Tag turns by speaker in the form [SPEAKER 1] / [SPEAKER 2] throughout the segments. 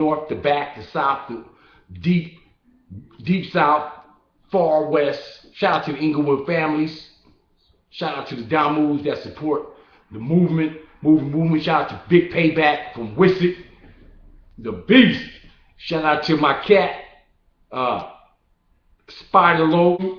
[SPEAKER 1] north, the back, the south, the deep south, far west. Shout out to the Inglewood families. Shout out to the Damus that support the movement. Shout out to Big Payback from Wisset, the beast. Shout out to my cat, Spider Load.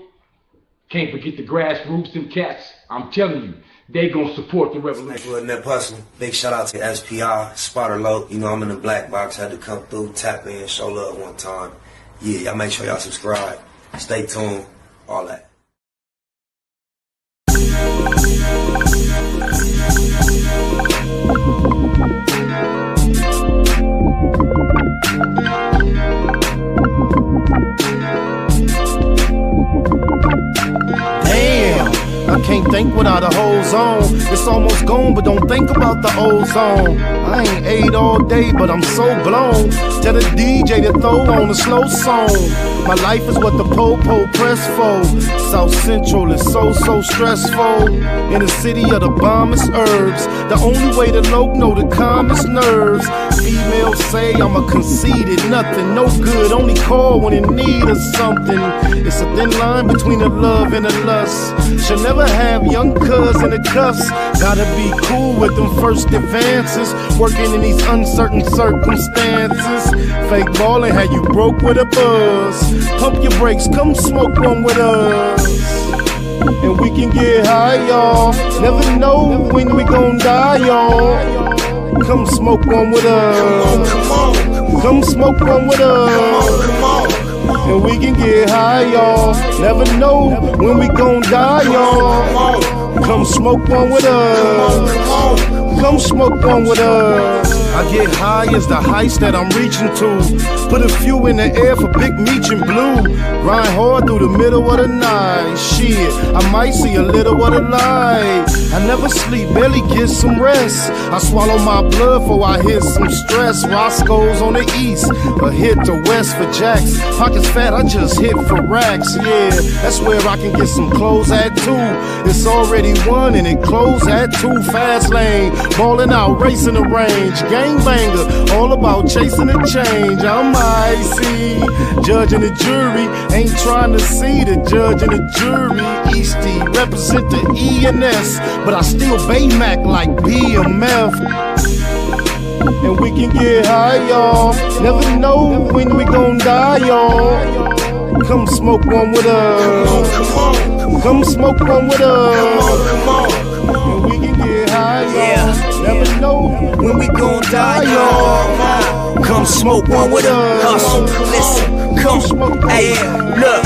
[SPEAKER 1] Can't forget the grassroots, them cats. I'm telling you, they gonna support the revolution.
[SPEAKER 2] Big shout out to SPI, Spider Load. You know, I'm in the black box, had to come through, tap in, show love one time. Yeah, y'all make sure y'all subscribe. Stay tuned, all that.
[SPEAKER 3] I can't think without a whole zone. It's almost gone, but don't think about the old zone. I ain't ate all day, but I'm so blown. Tell the DJ to throw on a slow song. My life is what the po-po press for. South Central is so stressful. In the city of the bombest herbs, the only way to low know the calmest nerves. Females say I'm a conceited nothing, no good, only call when in need of something. It's a thin line between the love and the lust. Should never have young cuz in the cuffs. Gotta be cool with them first advances. Working in these uncertain circumstances. Fake ballin' had you broke with a buzz. Pump your brakes, come smoke one with us. And we can get high, y'all. Never know when we gon' die, y'all. Come smoke one with us. Come smoke one with us. And we can get high, y'all. Never know when we gon' die, y'all. Come smoke one with us. Come smoke one with us. I get high as the heights that I'm reaching to. Put a few in the air for Big Meech and Blue. Grind hard through the middle of the night. Shit, I might see a little of the light. I never sleep, barely get some rest. I swallow my blood before I hit some stress. Roscoe's on the east, a hit to west for jacks. Pockets fat, I just hit for racks. Yeah, that's where I can get some clothes at too. It's already one and it closed at 2. Fast lane, ballin' out, racing the range. Gangbanger, all about chasing the change. I'm icy, judge and the jury. Ain't trying to see the judge and the jury. Eastie represent the ENS, but I still Baymac like BMF. And we can get high, y'all. Never know when we gon' die, y'all. Come smoke one with us. Come smoke one with us. And we can get high, y'all. Never know when we gon' die, y'all.
[SPEAKER 2] Come smoke one with us. Listen, come smoke. Hey, look.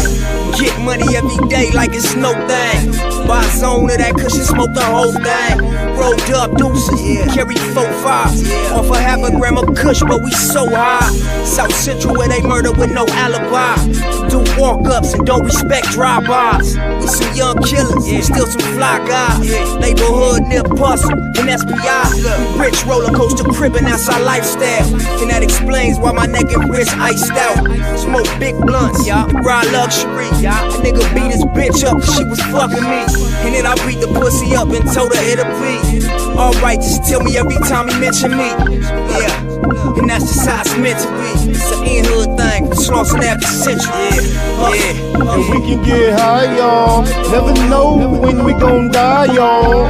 [SPEAKER 2] Get money every day like it's no thing. Buy a zone of that cushion, smoke the whole thing. Rolled up deuces, carry 4-5. Off a half a gram of kush, but we so high. South Central where they murder with no alibi. Do walk-ups and don't respect drive-bys. We some young killers, still some fly guys. Neighborhood near Puzzle and SPI. Rich roller coaster crib and that's our lifestyle. And that explains why my neck and wrist iced out. Smoke big blunts, ride luxury. A nigga beat his bitch up cause she was fucking me. And then I beat the pussy up and told her it'll be alright, just tell me every time he mention me. Yeah, and that's just how it's meant to be. It's an in-hood thing, Slauson after century. Yeah.
[SPEAKER 3] And we can get high, y'all. Never know when we gon' die, y'all.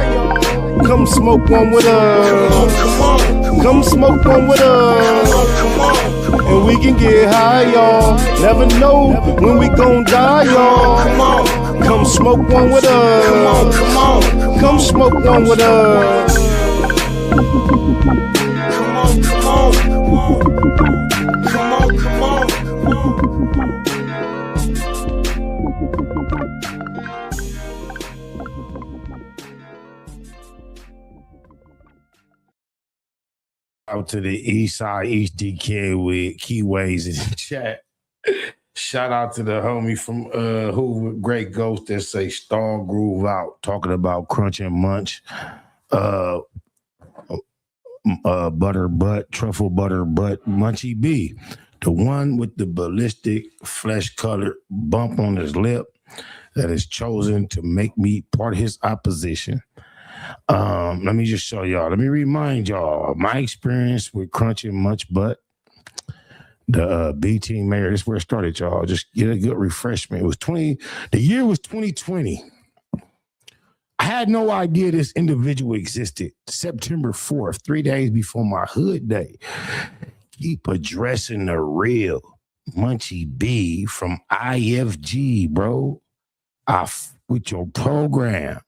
[SPEAKER 3] Come smoke one with us. Come smoke one with us. And we can get high, y'all. Never know when we gon' die, y'all. Come smoke one with us. Come smoke one with us.
[SPEAKER 2] Come on, come on. Come on, come on.
[SPEAKER 4] Out to the east side, East DK with Keyways in the chat. Shout out to the homie from Hoover, Great Ghost that say Star Groove Out, talking about Crunch and Munch, Butter Butt, Truffle Butter Butt, Munchie B, the one with the ballistic flesh-colored bump on his lip that is chosen to make me part of his opposition. Let me just show y'all. Let me remind y'all my experience with Crunch and Munch Butt. the B team mayor. This is where it started, y'all. Just get a good refreshment. It was the year was 2020. I had no idea this individual existed. September 4th, 3 days before my hood day. Keep addressing the real Munchie B from IFG, bro. With your program.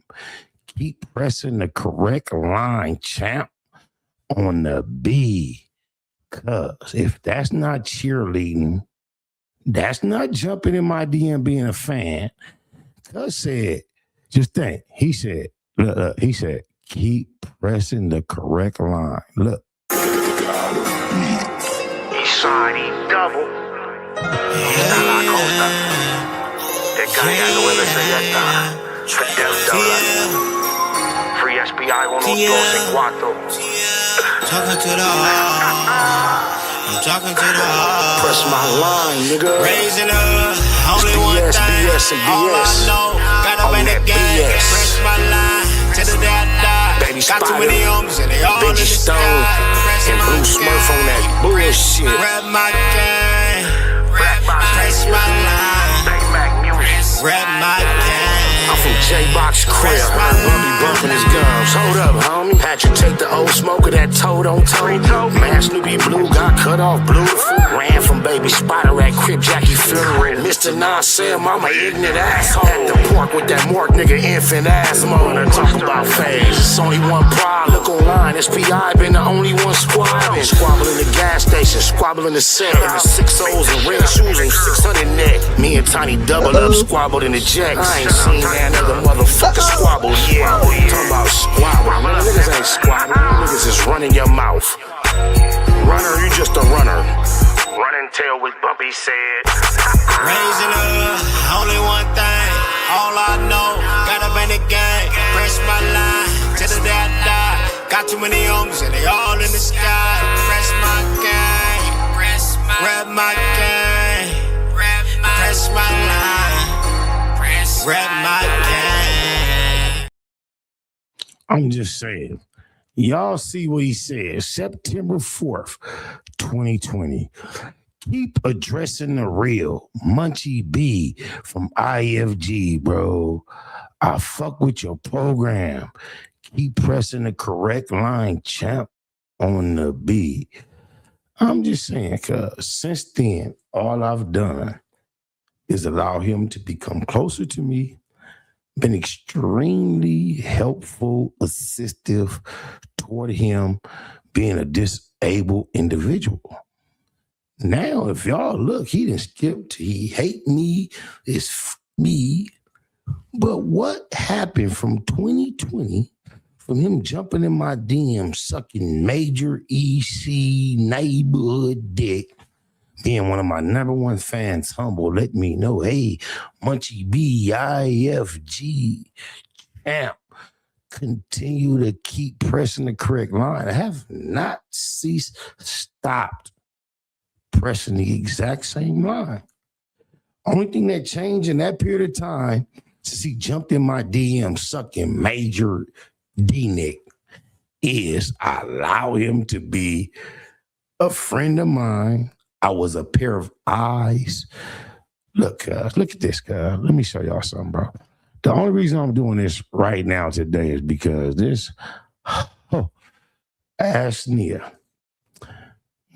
[SPEAKER 4] Keep pressing the correct line, champ, on the B. Cause if that's not cheerleading, that's not jumping in my DM being a fan. Cuz said, just think, he said, look, he said, keep pressing the correct line. Look.
[SPEAKER 5] Shiny double. La costa. Te carga 9 Free SPI 124.
[SPEAKER 2] Talking to the heart. I'm talking to the heart.
[SPEAKER 5] Press my line, nigga.
[SPEAKER 2] Raising up, only one
[SPEAKER 5] BS,
[SPEAKER 2] thing.
[SPEAKER 5] BS, and
[SPEAKER 2] All I
[SPEAKER 5] BS.
[SPEAKER 2] know, gotta
[SPEAKER 5] On
[SPEAKER 2] win the
[SPEAKER 5] that
[SPEAKER 2] game.
[SPEAKER 5] BS.
[SPEAKER 2] Press my line to the die.
[SPEAKER 5] Baby
[SPEAKER 2] Got too
[SPEAKER 5] Spider,
[SPEAKER 2] many homies and they all in the
[SPEAKER 5] Benji
[SPEAKER 2] sky.
[SPEAKER 5] Stone,
[SPEAKER 2] Press
[SPEAKER 5] and
[SPEAKER 2] my
[SPEAKER 5] Blue Smurf on that bullshit.
[SPEAKER 2] Rap my game. Press my line. Rap my game.
[SPEAKER 5] I'm from J-Box Crib. Bubby bumping his gums. Hold up, homie. Had you take the old smoker that toad on toe. Man, Snoopy Blue got cut off beautiful. Ran from Baby Spider at CRIP Jackie funeral. Mr. Nonsense, mama ignorant asshole. At the pork with that mork nigga infant asthma. When I talk about phase, it's only one problem. Look online, SPI been the only one squabbling. Squabble in the gas station, squabble in the set. In the 6 O's and red shoes and 600 net. Me and Tiny double up, squabbled in the jacks. I ain't seen that other motherfucker squabble yet. Talking about squabble. Niggas ain't squabble. Niggas is running your mouth. Runner, you just a runner. Running tail with Bumpy said.
[SPEAKER 2] Raising up, only one thing. All I know, gotta win the game. Press my line to the die. Got too many homies and they all in the sky. Press my game. Rap my game. Press my line. Rap my game.
[SPEAKER 4] I'm just saying. Y'all see what he said. September 4th, 2020. Keep addressing the real Munchie B from IFG, bro. I fuck with your program. Keep pressing the correct line, champ, on the B. I'm just saying, cuz since then, all I've done is allow him to become closer to me, been extremely helpful, assistive toward him being a disabled individual. Now, if y'all look, he done skipped, he hate me, it's me. But what happened from 2020, from him jumping in my DM, sucking major EC neighborhood dick, being one of my #1 fans, humble, let me know, hey, Munchie B, IFG, champ, continue to keep pressing the correct line. I have not stopped pressing the exact same line. Only thing that changed in that period of time since he jumped in my DM sucking major D-Nick is I allow him to be a friend of mine. I was a pair of eyes. Look, look at this, Let me show y'all something, bro. The only reason I'm doing this right now today is because this ass Nia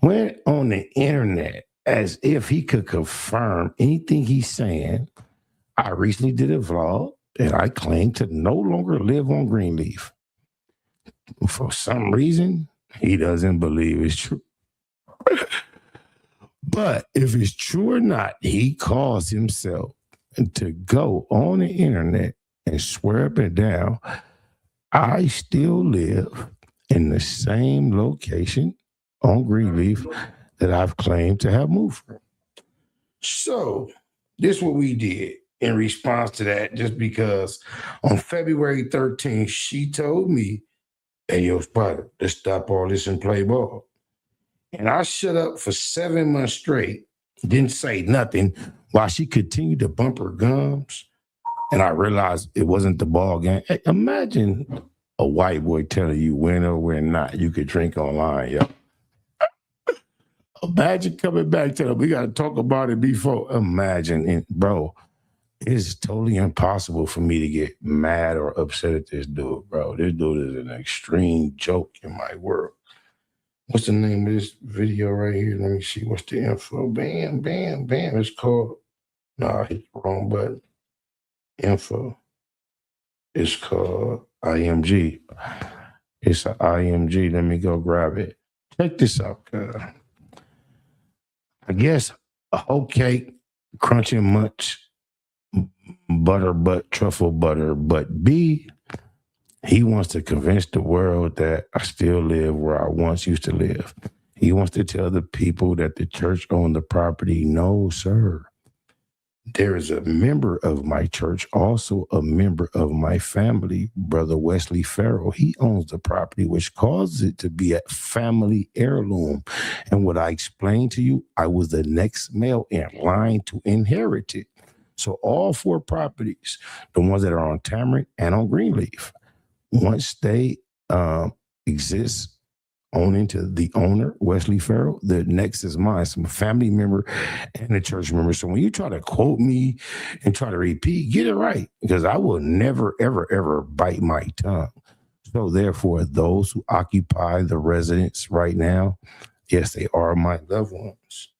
[SPEAKER 4] went on the internet as if he could confirm anything he's saying. I recently did a vlog and I claim to no longer live on Greenleaf. For some reason, he doesn't believe it's true. But if it's true or not, he calls himself to go on the internet and swear up and down, I still live in the same location on Greenleaf that I've claimed to have moved from. So this is what we did in response to that, just because on February 13th, she told me, hey, yo, Spider, let's stop all this and play ball. And I shut up for 7 months straight, didn't say nothing, while she continued to bump her gums. And I realized it wasn't the ball game. Hey, imagine a white boy telling you when or when not you could drink online, yo. Imagine coming back to them. We got to talk about it before. Imagine, and bro, it's totally impossible for me to get mad or upset at this dude, bro. This dude is an extreme joke in my world. What's the name of this video right here? Let me see. What's the info? Bam, bam, bam. It's called, no, I hit the wrong button. Info. It's called IMG. It's an IMG. Let me go grab it. Check this out. I guess a whole cake, crunching Munch, butter, but truffle butter, but B, he wants to convince the world that I still live where I once used to live. He wants to tell the people that the church owned the property. No, sir. There is a member of my church, also a member of my family, Brother Wesley Farrell. He owns the property, which causes it to be a family heirloom. And what I explained to you, I was the next male in line to inherit it. So all 4 properties, the ones that are on Tamarind and on Greenleaf, once they exist, owning to the owner, Wesley Farrell, the next is mine. So I'm a family member and a church member. So when you try to quote me and try to repeat, get it right, because I will never, ever, ever bite my tongue. So therefore, those who occupy the residence right now, yes, they are my loved ones.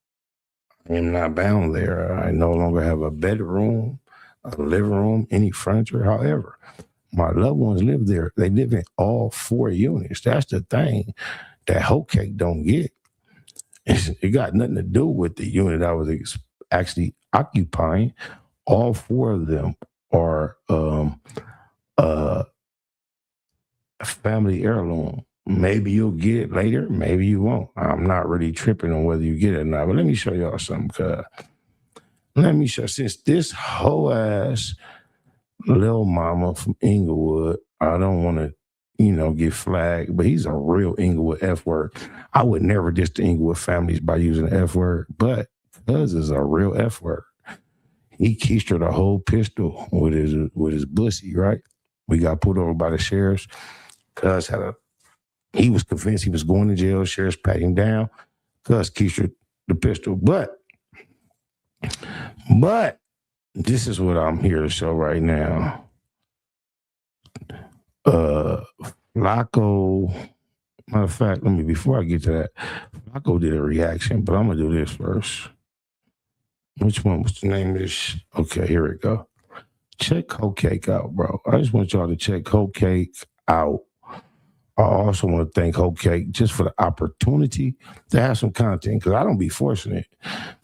[SPEAKER 4] I am not bound there. I no longer have a bedroom, a living room, any furniture. However, my loved ones live there. They live in all 4 units. That's the thing that whole cake don't get. It got nothing to do with the unit I was actually occupying. All 4 of them are family heirloom. Maybe you'll get it later. Maybe you won't. I'm not really tripping on whether you get it or not. But let me show y'all something. Let me show, since this whole ass Lil Mama from Inglewood, I don't want to, get flagged, but he's a real Inglewood F word. I would never diss the Inglewood families by using the F word, but Cuz is a real F word. He keistered a whole pistol with his bussy, right? We got pulled over by the sheriffs. Cuz he was convinced he was going to jail. Sheriffs pat him down. Cuz keistered the pistol, but this is what I'm here to show right now. Flacco, matter of fact, before I get to that, Flacco did a reaction, but I'm going to do this first. Which one? What's the name of this? Okay, here we go. Check Whole Cake out, bro. I just want y'all to check Whole Cake out. I also want to thank Whole Cake just for the opportunity to have some content, because I don't be forcing it.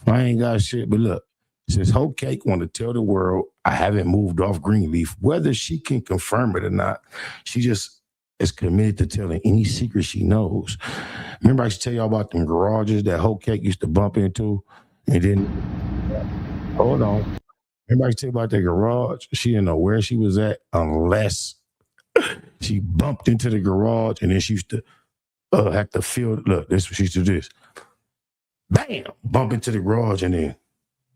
[SPEAKER 4] I ain't got shit, but look. Since Whole Cake want to tell the world I haven't moved off Greenleaf, whether she can confirm it or not, she just is committed to telling any secret she knows. Remember I used to tell y'all about them garages that Whole Cake used to bump into? And then, hold on. Remember I used to tell you about that garage? She didn't know where she was at unless she bumped into the garage, and then she used to have to feel, look, this is what she used to do this. Bam! Bump into the garage and then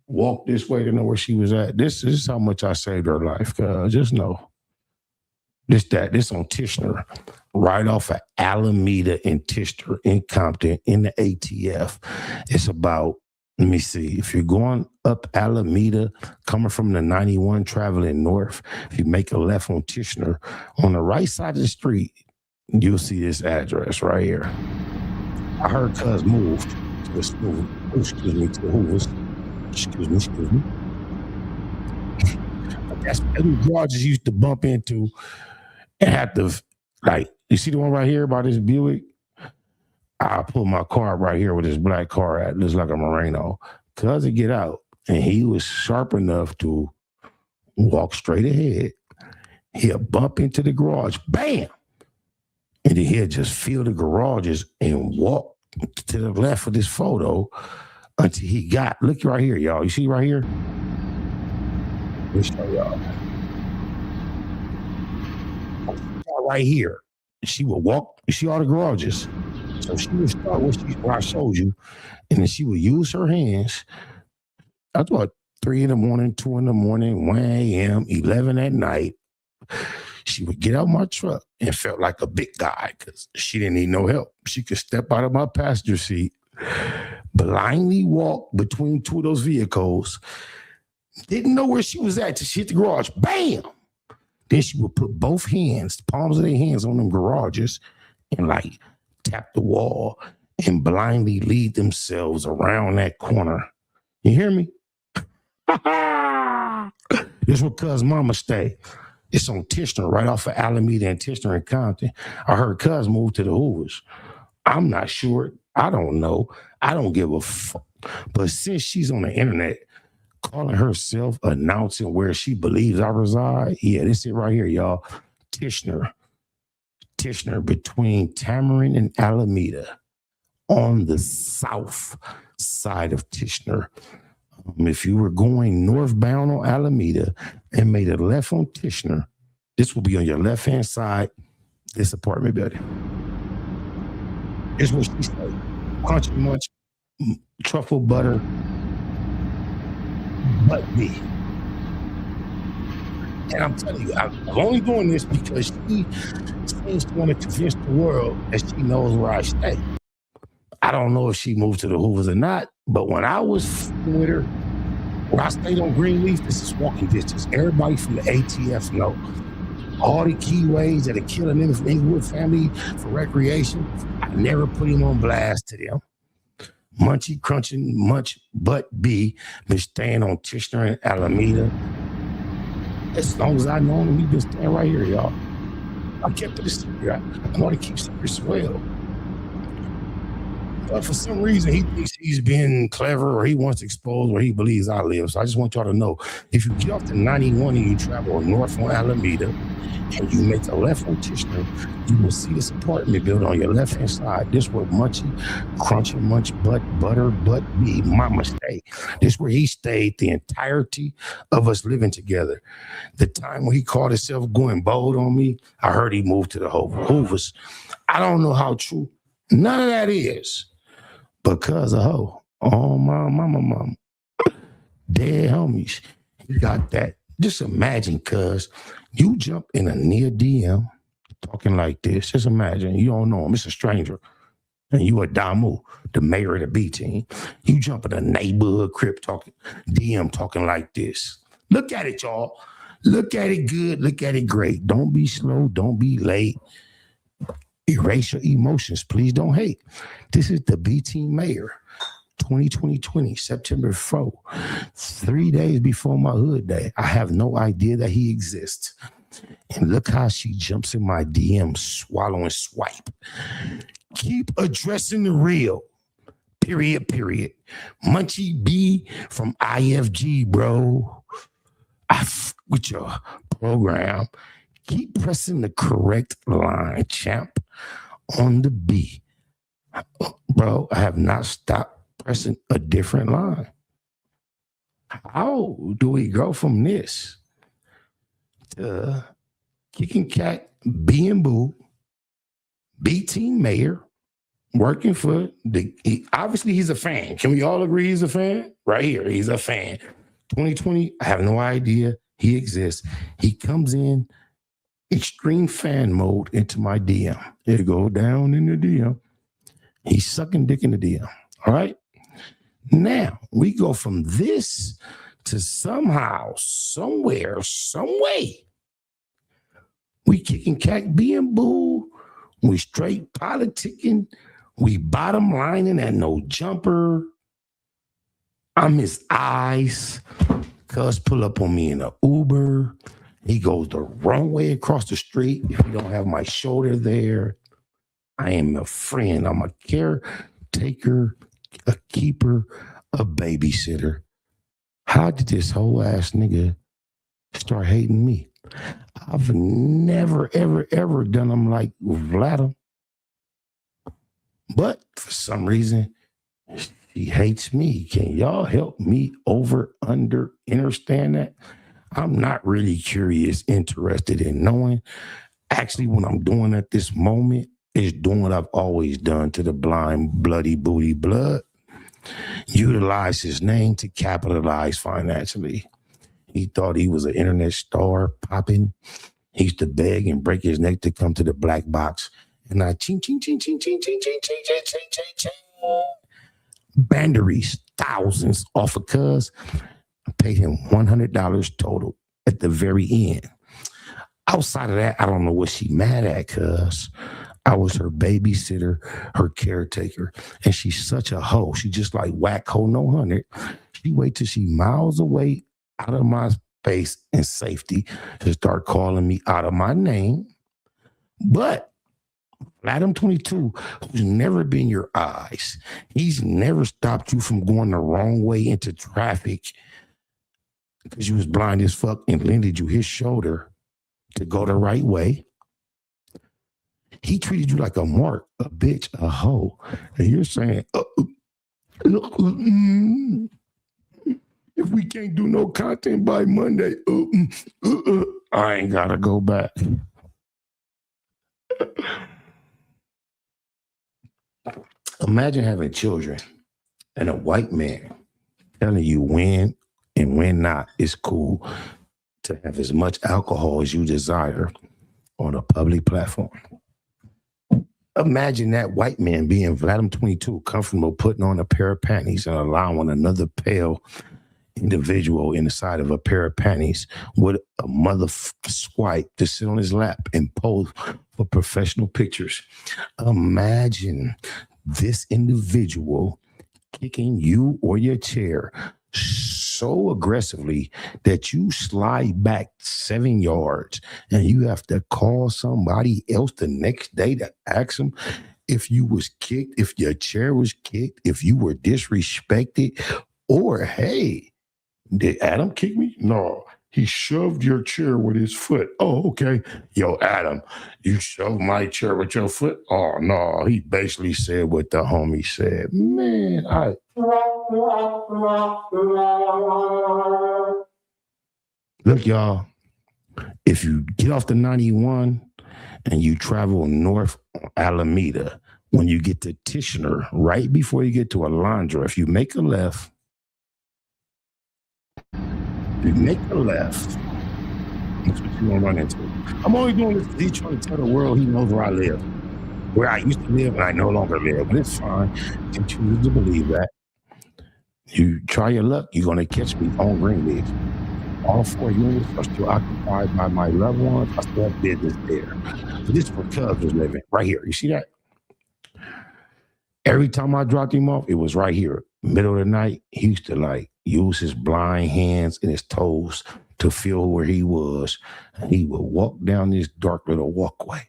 [SPEAKER 4] walk this way to know where she was at. This is how much I saved her life. Just know. This on Tishner, right off of Alameda and Tishner in Compton in the ATF. It's about, let me see, if you're going up Alameda, coming from the 91 traveling north, if you make a left on Tishner, on the right side of the street, you'll see this address right here. I heard Cuz moved to the school. Excuse me, to who was. Excuse me. That's the garages used to bump into and have to, like, you see the one right here by this Buick? I pull my car right here with this black car at, looks like a Moreno. Cuz it get out, and he was sharp enough to walk straight ahead. He'll bump into the garage, bam! And then he'll just feel the garages and walk to the left of this photo until he got, look right here, y'all. You see right here? Let me show y'all. Right here. She would walk, you see all the garages? So she would start where I showed you, and then she would use her hands. That's what, 3 in the morning, 2 in the morning, 1 a.m., 11 at night. She would get out my truck and felt like a big guy because she didn't need no help. She could step out of my passenger seat, blindly walked between two of those vehicles, didn't know where she was at till she hit the garage. Bam! Then she would put both hands, palms of their hands on them garages and like tap the wall and blindly lead themselves around that corner. You hear me? This is where Cuz mama stay. It's on Tishner, right off of Alameda and Tishner and Compton. I heard Cuz moved to the Hoovers. I'm not sure. I don't know. I don't give a fuck. But since she's on the internet, calling herself, announcing where she believes I reside, yeah, this is right here, y'all. Tishner, between Tamarind and Alameda, on the south side of Tishner. If you were going northbound on Alameda and made a left on Tishner, this will be on your left-hand side, this apartment building. Here's what she said. Crunchy Munch, truffle butter, butt B. And I'm telling you, I'm only doing this because she seems to want to convince the world that she knows where I stay. I don't know if she moved to the Hoovers or not, but when I was with her, where I stayed on Greenleaf, this is walking distance. Everybody from the ATF know. All the keyways that are killing them from Inglewood family for recreation, I never put him on blast to them. Munchie, crunching, Munch, butt B, been staying on Tishner and Alameda. As long as I know him, we've been staying right here, y'all. I kept it a secret. I want to keep secrets well. But for some reason, he thinks he's been clever or he wants to expose where he believes I live. So I just want y'all to know, if you get off the 91 and you travel north on Alameda and you make a left on Tishner, you will see this apartment building on your left-hand side. This where Munchie, Crunchy Munch, Butter, Butt B, Mama stay. This where he stayed the entirety of us living together. The time when he called himself going bold on me, I heard he moved to the Hoovers. I don't know how true none of that is. Because of her, oh my mama, dead homies, he got that. Just imagine, cuz you jump in a near DM talking like this. Just imagine, you don't know him, it's a stranger, and you a Damu, the mayor of the B team. You jump in a neighborhood CRIP talking, DM talking like this. Look at it, y'all. Look at it good. Look at it great. Don't be slow. Don't be late. Erase your emotions. Please don't hate. This is the B team mayor, 2020, September 4, 3 days before my hood day. I have no idea that he exists. And look how she jumps in my DM, swallowing swipe. Keep addressing the real. Period. Munchie B from IFG, bro. I f with your program. Keep pressing the correct line, champ, on the B. Bro, I have not stopped pressing a different line. How do we go from this to kicking cat, B and Boo, B team mayor, working for obviously he's a fan. Can we all agree he's a fan? Right here, he's a fan. 2020, I have no idea he exists. He comes in extreme fan mode into my DM. It go down in the DM. He's sucking dick in the DM. All right. Now we go from this to somehow, somewhere, some way. We kicking cat, being boo. We straight politicking. We bottom lining at no jumper. I'm his eyes. Cuz pull up on me in an Uber. He goes the wrong way across the street. If you don't have my shoulder there, I am a friend. I'm a caretaker, a keeper, a babysitter. How did this whole ass nigga start hating me? I've never, ever done him like Vlad. But for some reason, he hates me. Can y'all help me understand that? I'm not really curious, interested in knowing. Actually, what I'm doing at this moment is doing what I've always done to the blind, bloody booty blood. Utilize his name to capitalize financially. He thought he was an internet star popping. He used to beg and break his neck to come to the black box. And I ching, ching, ching, ching, ching, ching, ching, ching, ching, ching, ching, ching. Banderies, thousands off of cuz. I paid him $100 total at the very end. Outside of that, I don't know what she mad at, cuz I was her babysitter, her caretaker, and she's such a hoe. She just like whack hoe no 100. She wait till she miles away out of my space and safety to start calling me out of my name. But Adam 22, who's never been your eyes, he's never stopped you from going the wrong way into traffic because you was blind as fuck and lended you his shoulder to go the right way. He treated you like a mark, a bitch, a hoe. And you're saying, if we can't do no content by Monday, I ain't got to go back. Imagine having children and a white man telling you when and when not it's cool to have as much alcohol as you desire on a public platform. Imagine that white man being Vladimir 22, comfortable putting on a pair of panties and allowing another pale individual inside of a pair of panties with a motherfucking swipe to sit on his lap and pose for professional pictures. Imagine this individual kicking you or your chair so aggressively that you slide back 7 yards and you have to call somebody else the next day to ask them if you was kicked, if your chair was kicked, if you were disrespected, or hey, did Adam kick me? No, he shoved your chair with his foot. Oh, okay. Yo, Adam, you shoved my chair with your foot? Oh, no, he basically said what the homie said. Man, Look, y'all, if you get off the 91 and you travel north on Alameda, when you get to Tishner, right before you get to Alondra, if you make a left, that's what you're going to run into. I'm only doing this because he's trying to tell the world he knows where I live, where I used to live and I no longer live. But it's fine. You choose to believe that. You try your luck, you're going to catch me on Greenleaf. All 4 units are still occupied by my loved ones. I still have business there. So this is where Cubs was living, right here. You see that? Every time I dropped him off, it was right here. Middle of the night, he used to like use his blind hands and his toes to feel where he was. And he would walk down this dark little walkway.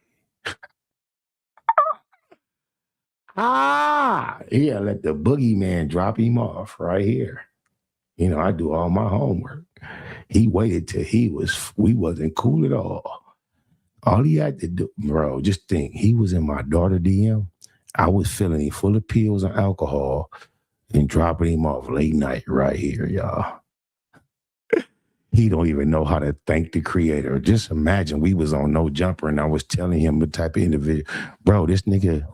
[SPEAKER 4] Yeah, let the boogeyman drop him off right here. You know, I do all my homework. He waited till we wasn't cool at all. All he had to do, bro, just think, he was in my daughter DM. I was filling him full of pills and alcohol and dropping him off late night right here, y'all. He don't even know how to thank the creator. Just imagine we was on No Jumper and I was telling him the type of individual. Bro, this nigga,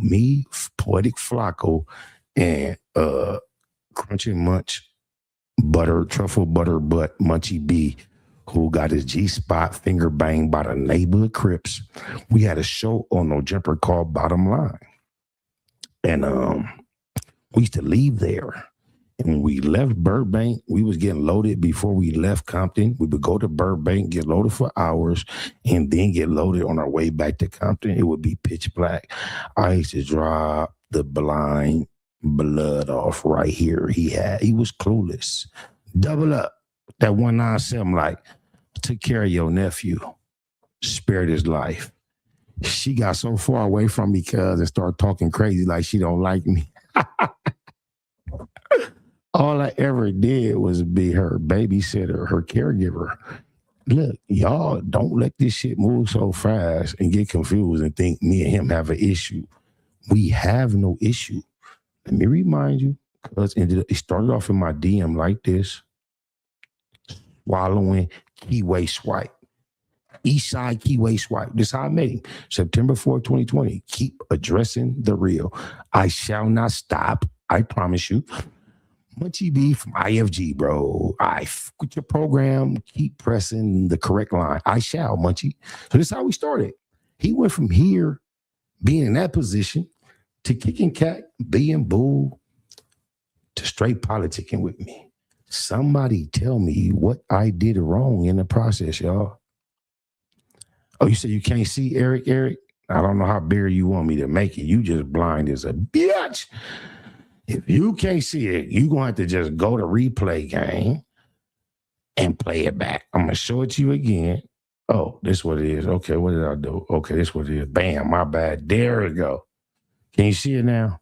[SPEAKER 4] me, Poetic Flacco, and Crunching Munch, truffle butter butt, Munchie B, who got his G-spot finger banged by the neighborhood Crips. We had a show on No Jumper called Bottom Line. And we used to leave there. And when we left Burbank, we was getting loaded before we left Compton. We would go to Burbank, get loaded for hours, and then get loaded on our way back to Compton. It would be pitch black. I used to drop the blind blood off right here. He was clueless. Double up. That 197, like, took care of your nephew, spared his life. She got so far away from me because and started talking crazy like she don't like me. All I ever did was be her babysitter, her caregiver. Look, y'all don't let this shit move so fast and get confused and think me and him have an issue. We have no issue. Let me remind you, because it started off in my DM like this. Swallowing keyway swipe. Eastside keyway swipe. This is how I met him. September 4th, 2020. Keep addressing the real. I shall not stop. I promise you. Munchie B from IFG, bro. I with your program. Keep pressing the correct line. I shall, Munchie. So this is how we started. He went from here, being in that position, to kicking cat, being boo, straight politicking with me. Somebody tell me what I did wrong in the process, y'all. Oh, you said you can't see Eric? I don't know how big you want me to make it. You just blind as a bitch. If you can't see it, you're going to have to just go to replay game and play it back. I'm going to show it to you again. Oh, this is what it is. Okay, what did I do? Okay, this is what it is. Bam, my bad. There we go. Can you see it now?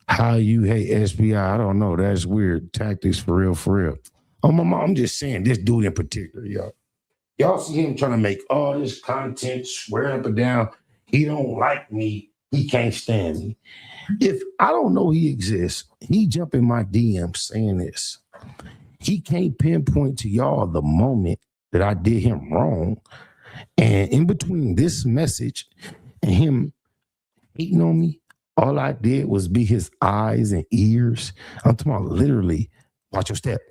[SPEAKER 4] How you hate SBI? I don't know. That's weird. Tactics for real. Oh, my mom, I'm just saying this dude in particular, y'all. Y'all see him trying to make all this content, swear up and down. He don't like me. He can't stand me. If I don't know he exists, he jump in my DM saying this. He can't pinpoint to y'all the moment that I did him wrong. And in between this message and him hating on me, all I did was be his eyes and ears. I'm talking about literally, watch your step.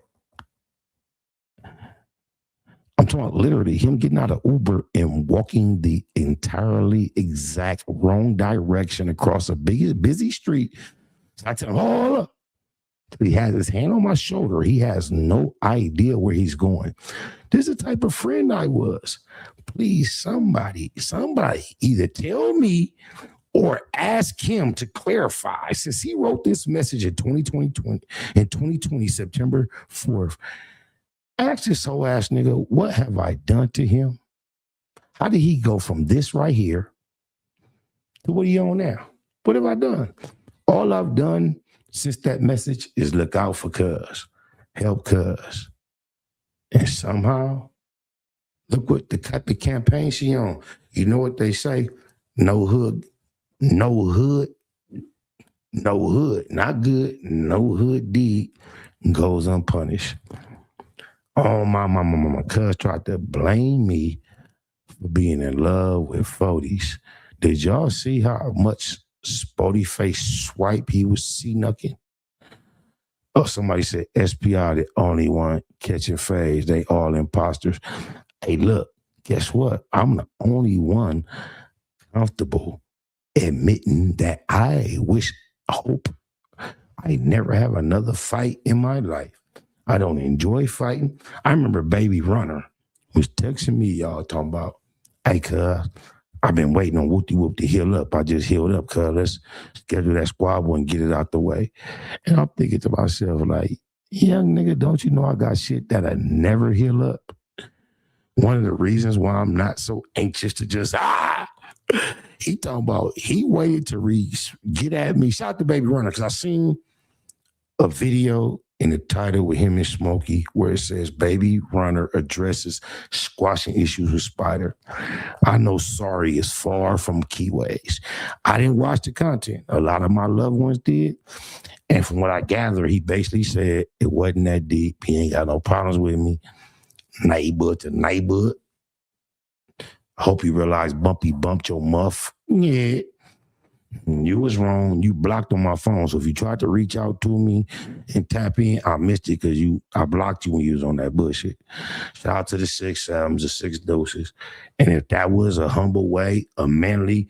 [SPEAKER 4] I'm talking about literally him getting out of Uber and walking the entirely exact wrong direction across a big, busy street. So I tell him, hold up. He has his hand on my shoulder. He has no idea where he's going. This is the type of friend I was. Please, somebody either tell me or ask him to clarify. Since he wrote this message in 2020, September 4th, ask this whole ass nigga, what have I done to him? How did he go from this right here to what he on now? What have I done? All I've done since that message is look out for cuz, help cuz. And somehow, look what the type of campaign she on. You know what they say? No hood, not good, no hood deed goes unpunished. Oh, my cuz tried to blame me for being in love with 40s. Did y'all see how much spotty face swipe he was see-nucking? Oh, somebody said SPI the only one catching phase. They all imposters. Hey, look, guess what? I'm the only one comfortable admitting that I hope I never have another fight in my life. I don't enjoy fighting. I remember Baby Runner was texting me, y'all, talking about, hey, cuz, I've been waiting on Whoop to heal up. I just healed up, cuz. Let's schedule that squabble and get it out the way. And I'm thinking to myself, like, young nigga, don't you know I got shit that'll never heal up? One of the reasons why I'm not so anxious to just, he talking about, he waited to get at me. Shout out to Baby Runner, because I seen a video in the title with him and Smokey where it says Baby Runner addresses squashing issues with Spider. I know sorry is far from Keyways. I didn't watch the content. A lot of my loved ones did. And from what I gather, he basically said it wasn't that deep. He ain't got no problems with me. Neighborhood to neighborhood. I hope you realize Bumpy bumped your muff. Yeah. You was wrong. You blocked on my phone. So if you tried to reach out to me and tap in, I missed it because I blocked you when you was on that bullshit. Shout out to the 6 albums, the 6 doses. And if that was a humble way, a manly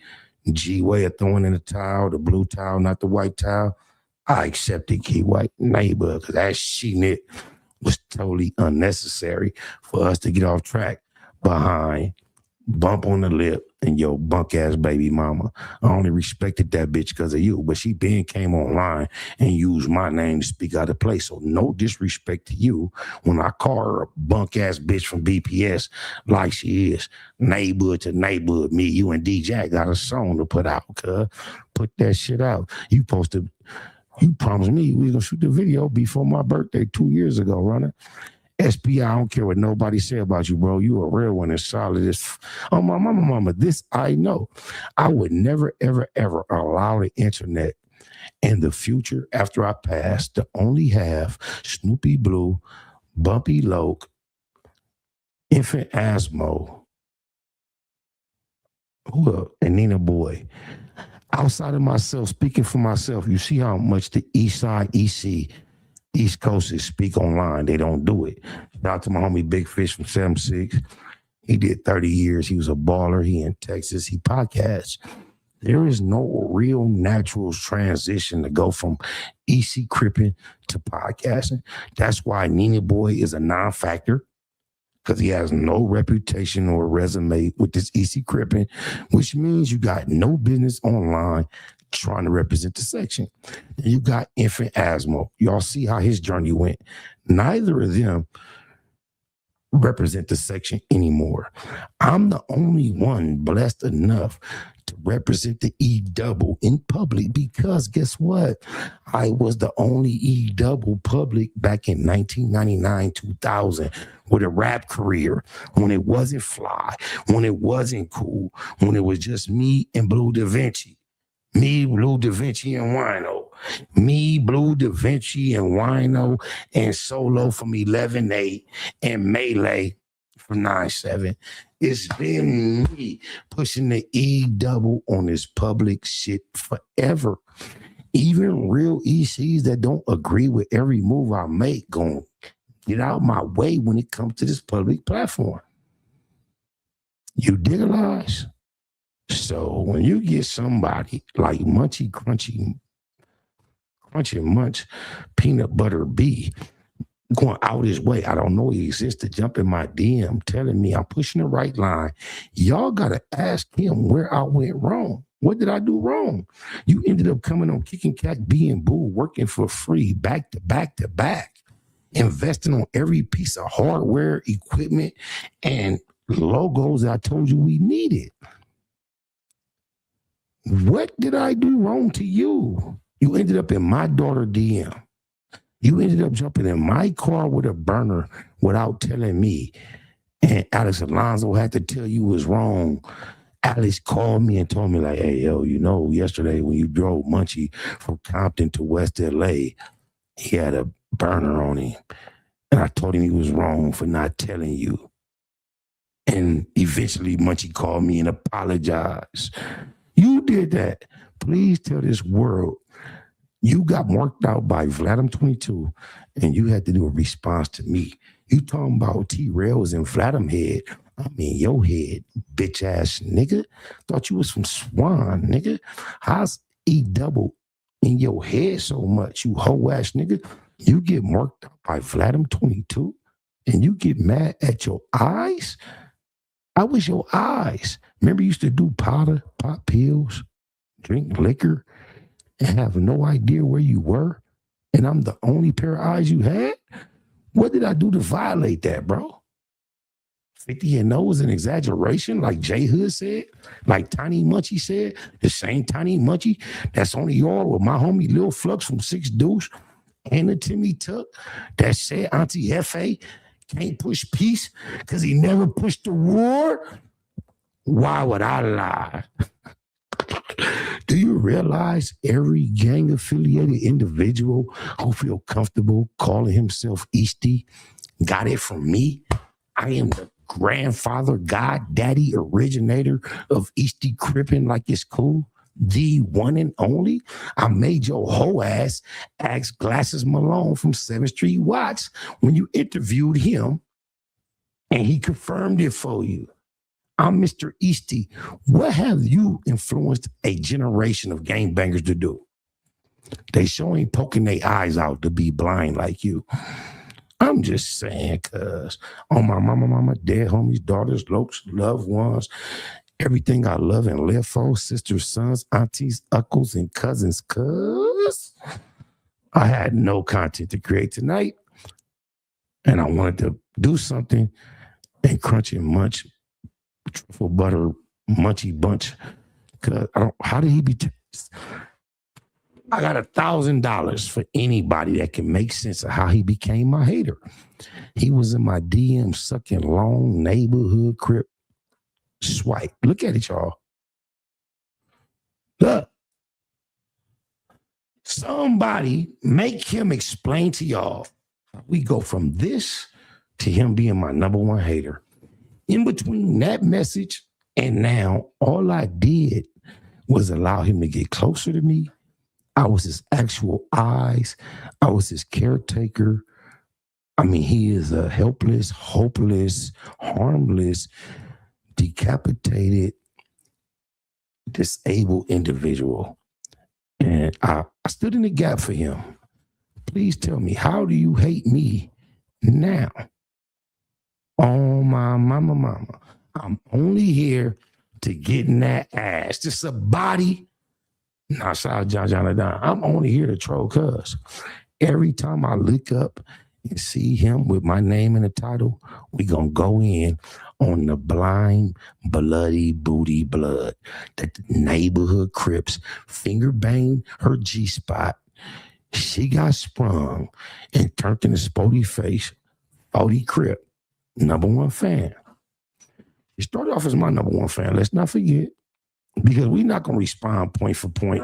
[SPEAKER 4] G way of throwing in the towel, the blue towel, not the white towel, I accepted Key White neighbor because that shit was totally unnecessary for us to get off track behind bump on the lip and your bunk ass baby mama. I only respected that bitch because of you, but she then came online and used my name to speak out of place. So no disrespect to you when I call her a bunk ass bitch from BPS like she is. Neighborhood to neighborhood, me, you, and DJ got a song to put out, cuz. Put that shit out. You promised me we was gonna shoot the video before my birthday 2 years ago, Runner. SPI, I don't care what nobody say about you, bro. You a real one and solid as oh, my mama, this I know. I would never, ever, ever allow the internet in the future after I pass to only have Snoopy Blue, Bumpy Loke, Infant Asmo, and Nina Boy. Outside of myself, speaking for myself, you see how much the East Side EC East Coasters speak online. They don't do it. Shout out to my homie Big Fish from 76. He did 30 years. He was a baller. He in Texas. He podcasts. There is no real natural transition to go from EC cripping to podcasting. That's why Nina Boy is a non-factor, because he has no reputation or resume with this EC cripping, which means you got no business online trying to represent the section. And you got Infant Asthma. Y'all see how his journey went. Neither of them represent the section anymore. I'm the only one blessed enough to represent the E double in public, because guess what? I was the only E double public back in 1999, 2000 with a rap career, when it wasn't fly, when it wasn't cool, when it was just me and Blue Da Vinci. Me, Blue Da Vinci, and Wino. Me, Blue Da Vinci, and Wino, and Solo from 11-8, and Melee from 9-7. It's been me pushing the E double on this public shit forever. Even real ECs that don't agree with every move I make gon' get out my way when it comes to this public platform. You digitalize? So when you get somebody like Munchie Crunchy Munch Peanut Butter B going out his way, I don't know he exists, to jump in my DM telling me I'm pushing the right line, y'all gotta ask him where I went wrong. What did I do wrong? You ended up coming on Kicking Cat B and Boo, working for free, back to back to back, investing on every piece of hardware, equipment, and logos that I told you we needed. What did I do wrong to you? You ended up in my daughter DM. You ended up jumping in my car with a burner without telling me. And Alex Alonso had to tell you was wrong. Alex called me and told me, like, hey, yo, you know, yesterday when you drove Munchie from Compton to West LA, he had a burner on him. And I told him he was wrong for not telling you. And eventually Munchie called me and apologized. You did that. Please tell this world you got marked out by Vladim22 and you had to do a response to me. You talking about T-Rails and Vladim head. I mean, your head, bitch ass nigga. Thought you was from Swan, nigga. How's E double in your head so much, you hoe ass nigga? You get marked out by Vladim22 and you get mad at your eyes? I was your eyes. Remember you used to do powder, pop pills, drink liquor, and have no idea where you were? And I'm the only pair of eyes you had? What did I do to violate that, bro? 50 and no is an exaggeration, like J Hood said, like Tiny Munchie said, the same Tiny Munchie that's on the yard with my homie Lil Flux from 6 Deuce and the Timmy Tuck that said Auntie F.A. can't push peace because he never pushed the war. Why would I lie? Do you realize every gang-affiliated individual who feel comfortable calling himself Eastie got it from me? I am the grandfather, god, daddy, originator of Eastie Crippin' like it's cool. The one and only. I made your hoe ass ask Glasses Malone from 7th Street Watts when you interviewed him, and he confirmed it for you. I'm Mr. Eastie. What have you influenced a generation of gangbangers to do? They sure ain't poking their eyes out to be blind like you. I'm just saying, cuz on my mama, dead homies, daughters, lokes, loved ones, everything I love and live for, sisters, sons, aunties, uncles, and cousins, cuz I had no content to create tonight, and I wanted to do something, and Crunch and Munch, truffle butter, Munchie bunch, cuz how did he be? I got $1,000 for anybody that can make sense of how he became my hater. He was in my DM sucking long neighborhood crip swipe. Look at it, y'all. Look. Somebody make him explain to y'all how we go from this to him being my #1 hater. In between that message and now, all I did was allow him to get closer to me. I was his actual eyes. I was his caretaker. I mean, he is a helpless, hopeless, harmless, decapitated disabled individual. And I stood in the gap for him. Please tell me, how do you hate me now? Oh, my mama. I'm only here to get in that ass. Just a body. Nah, shout out John. I'm only here to troll cuz. Every time I look up and see him with my name in the title, we gonna go in on the blind, bloody booty blood that the neighborhood Crips finger banged her G-spot. She got sprung and turned in a spotty face, 40 Crip, #1 fan. He started off as my #1 fan, let's not forget, because we're not going to respond point for point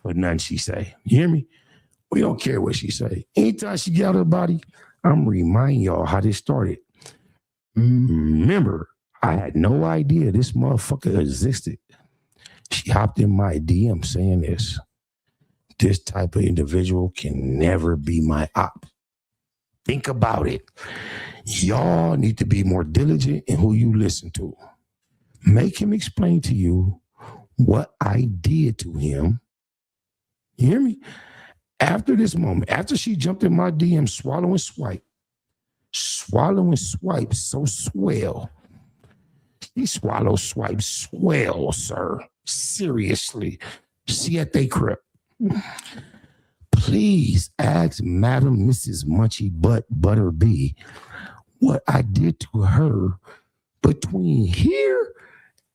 [SPEAKER 4] for nothing she say. You hear me? We don't care what she say. Anytime she get out of her body, I'm reminding y'all how this started. Remember, I had no idea this motherfucker existed. She hopped in my DM saying this type of individual can never be my op. Think about it. Y'all need to be more diligent in who you listen to. Make him explain to you what I did to him. You hear me? After this moment, after she jumped in my DM, swallowing swipe, so swell. She swallows swipe swell, sir. Seriously. Siete Crip. Please ask Madam Mrs. Munchie Butterby what I did to her between here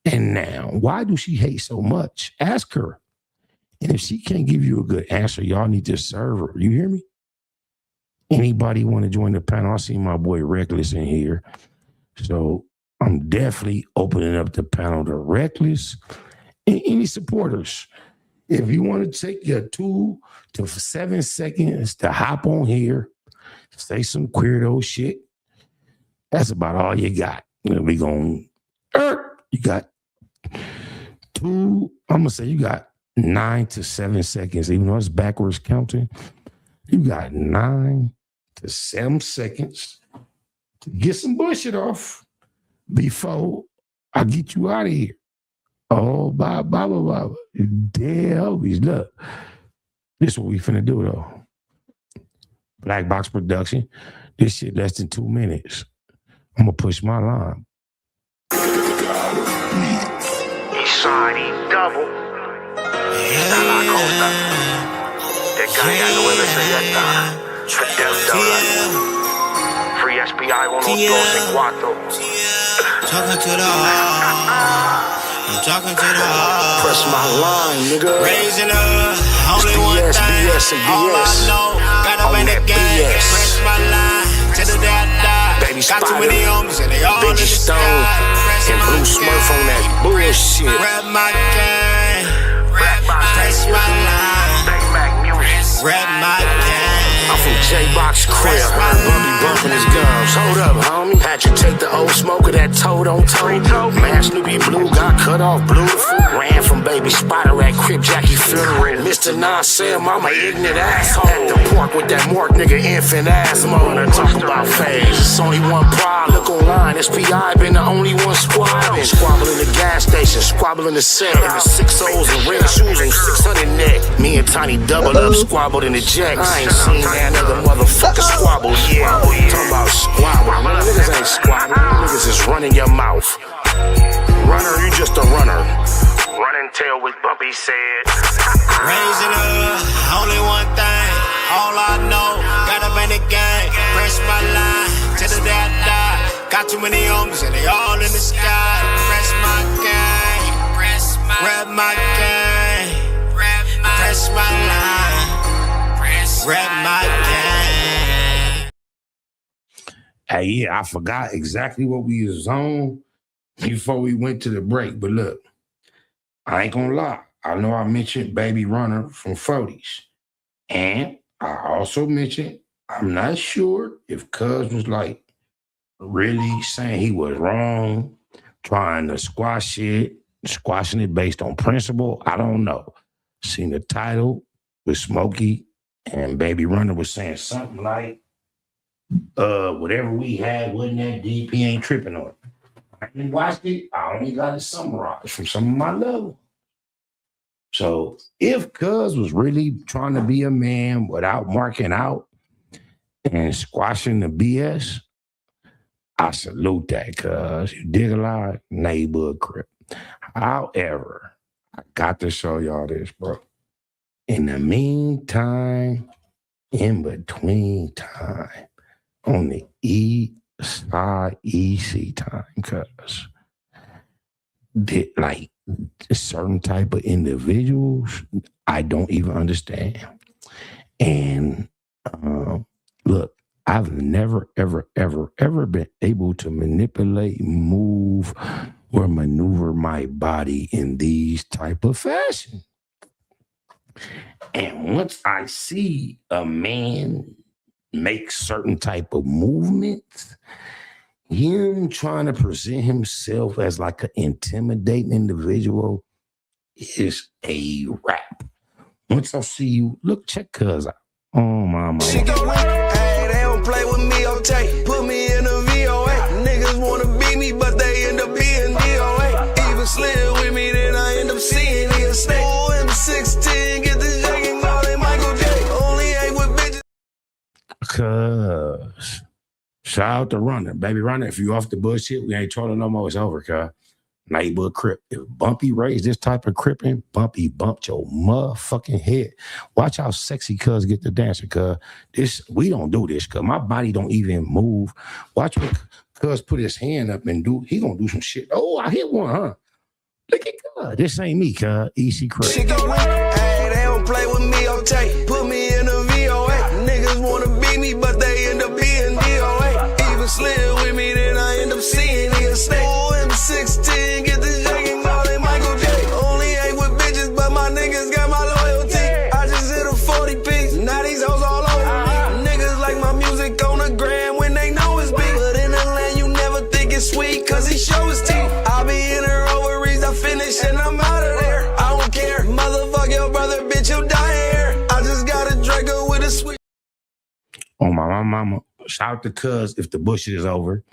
[SPEAKER 4] and now. Why do she hate so much? Ask her. And if she can't give you a good answer, y'all need to serve her. You hear me? Anybody want to join the panel? I see my boy Reckless in here. So I'm definitely opening up the panel to Reckless and any supporters. If you want to take your 2 to 7 seconds to hop on here, say some queerdo shit, that's about all you got. We going, you got 2, I'm going to say you got 9 to 7 seconds, even though it's backwards counting. You got 9 to 7 seconds to get some bullshit off before I get you out of here. Oh, blah. Dead homies. Look, this is what we finna do, though. Black Box Production. This shit less than 2 minutes. I'm gonna push my line.
[SPEAKER 5] Eastside double. Está la costa. Te caiga nueve Free SPI 102
[SPEAKER 2] Talking to the heart. I'm talking to the heart.
[SPEAKER 5] Press my line, nigga.
[SPEAKER 2] Raising up, only one
[SPEAKER 5] BS,
[SPEAKER 2] thing.
[SPEAKER 5] BS, and
[SPEAKER 2] All I
[SPEAKER 5] BS.
[SPEAKER 2] know, gotta
[SPEAKER 5] On
[SPEAKER 2] make the
[SPEAKER 5] that
[SPEAKER 2] game.
[SPEAKER 5] BS.
[SPEAKER 2] Press my line, till the day I die.
[SPEAKER 5] Baby
[SPEAKER 2] Got too
[SPEAKER 5] Spider,
[SPEAKER 2] many homies and they all in the
[SPEAKER 5] Benji
[SPEAKER 2] sky.
[SPEAKER 5] Stone,
[SPEAKER 2] Press
[SPEAKER 5] and
[SPEAKER 2] my
[SPEAKER 5] Blue Smurf on that bullshit.
[SPEAKER 2] Rap my game. Press my line.
[SPEAKER 5] Bang Mac music.
[SPEAKER 2] Rap my game.
[SPEAKER 5] I'm from J-Box Crib. Bumpy bumping his gums. Hold up, homie. Had you take the old smoker that toad on toe. Man, Snoopy Blue got cut off beautiful. Ran from Baby Spider at Crip Jackie funeral. Mr. Nonsense, mama ignorant asshole. At the park with that Mark nigga infant asthma. When I talk about phase, it's only one problem. Look online, SPI been the only one squabbling. Squabble in the gas station, squabble in the set. In the 6 O's and red shoes on 600 neck. Me and Tiny doubled up, squabbled in the jacks. I ain't seen that other motherfucker squabble, yeah. Talking about squabble. Man, niggas ain't squabbling. Niggas is running your mouth. Runner, you just a runner. Running tail with Bumpy said.
[SPEAKER 2] Raising up, only one thing. All I know, gotta make the game. Press my line, till the day I die. Got too many homies and they all in the sky. Press my game. Rap my game. Press my line. Rap my game.
[SPEAKER 4] Hey, yeah, I forgot exactly what we was on before we went to the break. But look, I ain't gonna lie. I know I mentioned Baby Runner from 40s. And I also mentioned, I'm not sure if Cuz was like really saying he was wrong, trying to squashing it based on principle. I don't know. Seen the title with Smokey and Baby Runner was saying something like, whatever we had wasn't that deep, he ain't tripping on it. I didn't watch it. I only got it summarized from some of my level. So if Cuz was really trying to be a man without marking out and squashing the BS, I salute that, Cuz. You dig a lot? Neighborhood crip. However, I got to show y'all this, bro. In the meantime, in between time, on the side EC time, cuz like certain type of individuals I don't even understand. And look, I've never, ever, ever, ever been able to manipulate, move, or maneuver my body in these type of fashion. And once I see a man make certain type of movements, him trying to present himself as like an intimidating individual is a wrap. Once I see you, look, check Cuz out. Oh, my mama.
[SPEAKER 2] She go, hey, they don't play with me, okay? Put me in a VOA. Niggas wanna beat me, but they end up being DOA. Even slid with me, then I end up seeing he a snake. Oh, M16, get the shaking, all in Michael J. Only ain't with bitches.
[SPEAKER 4] Cuz. Shout out to Runner. Baby Runner, if you off the bullshit, we ain't trolling no more. It's over, cuz. Neighborhood crip. If Bumpy raised this type of cripping, Bumpy bumped your motherfucking head. Watch how sexy Cuz get the dancing, cuz. We don't do this, cuz. My body don't even move. Watch when Cuz put his hand up and he gonna do some shit. Oh, I hit one, huh? Look at Cuz. This ain't me, cuz. EC crip.
[SPEAKER 2] She go, hey, they don't play with me, okay? Put me in a VOA. Niggas wanna beat me, but they end up being DOA. Even slid with me, then I end up seeing he a snake. Oh, M16, get the shaking, all in Michael J. Only ain't with bitches, but my niggas got my loyalty. I just hit a 40 piece, now these hoes all over me. Niggas like my music on the gram when they know it's beat. But in the land, you never think it's sweet, cause he show his teeth. I be in her ovaries, I finish and I'm out of there. I don't care, motherfuck your brother, bitch, you die here. I just got a Draco with a sweet.
[SPEAKER 4] Oh, my mama. Shout out to Cuz if the bullshit is over.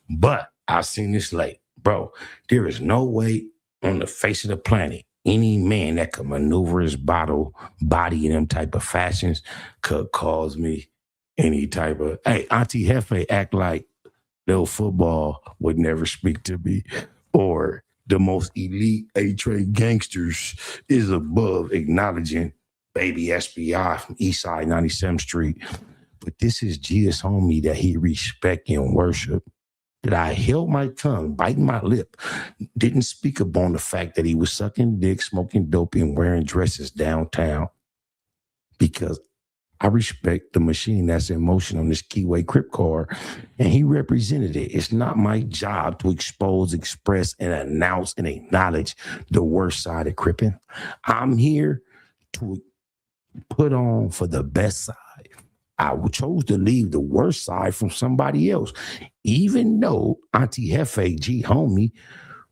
[SPEAKER 4] But I've seen this late. Bro, there is no way on the face of the planet any man that could maneuver his body in them type of fashions could cause me any type of, hey, Auntie Hefe act like little football would never speak to me, or the most elite A-Trade gangsters is above acknowledging baby SBI from Eastside 97th Street. But this is G's homie that he respect and worship. That I held my tongue, biting my lip, didn't speak upon the fact that he was sucking dick, smoking dope, and wearing dresses downtown. Because I respect the machine that's in motion on this Keyway Crip car, and he represented it. It's not my job to expose, express, and announce and acknowledge the worst side of Crippin'. I'm here to put on for the best side. I chose to leave the worst side from somebody else, even though Auntie Hefe, G homie,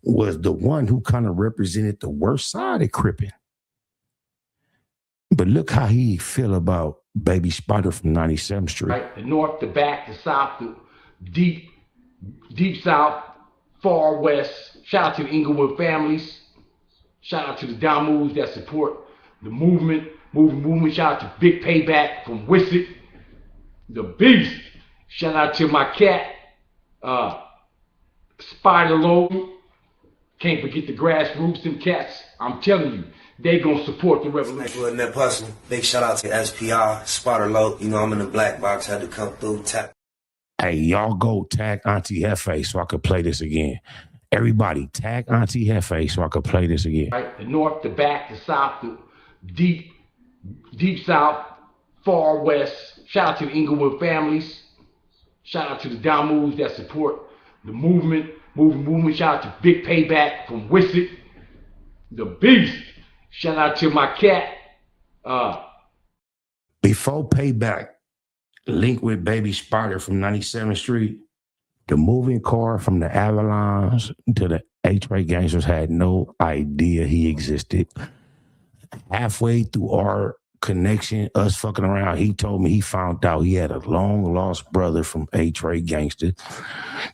[SPEAKER 4] was the one who kind of represented the worst side of Crippin'. But look how he feel about Baby Spider from 97th Street.
[SPEAKER 1] Right, the north, the back, the south, the deep south, far west. Shout out to the Inglewood families. Shout out to the Damus that support the movement. Shout out to Big Payback from Wisset. The beast. Shout out to my cat, Spider Load. Can't forget the grassroots and cats. I'm telling you, they gonna support the revolution.
[SPEAKER 6] That person. Big shout out to SPR, Spider Load. You know I'm in the black box. Had to come through, tap.
[SPEAKER 4] Hey, y'all go tag Auntie Hefe so I could play this again. Everybody, tag Auntie Hefe so I could play this again.
[SPEAKER 1] Right, the north, the back, the south, the deep south, far west. Shout out to the Inglewood families. Shout out to the Damus that support the movement. Shout out to Big Payback from Wisset. The beast. Shout out to my cat.
[SPEAKER 4] Before Payback, linked with Baby Spider from 97th Street, the moving car from the Avalons to the A-Trade gangsters had no idea he existed. Halfway through our connection, us fucking around. He told me he found out he had a long lost brother from A-Tray Gangster.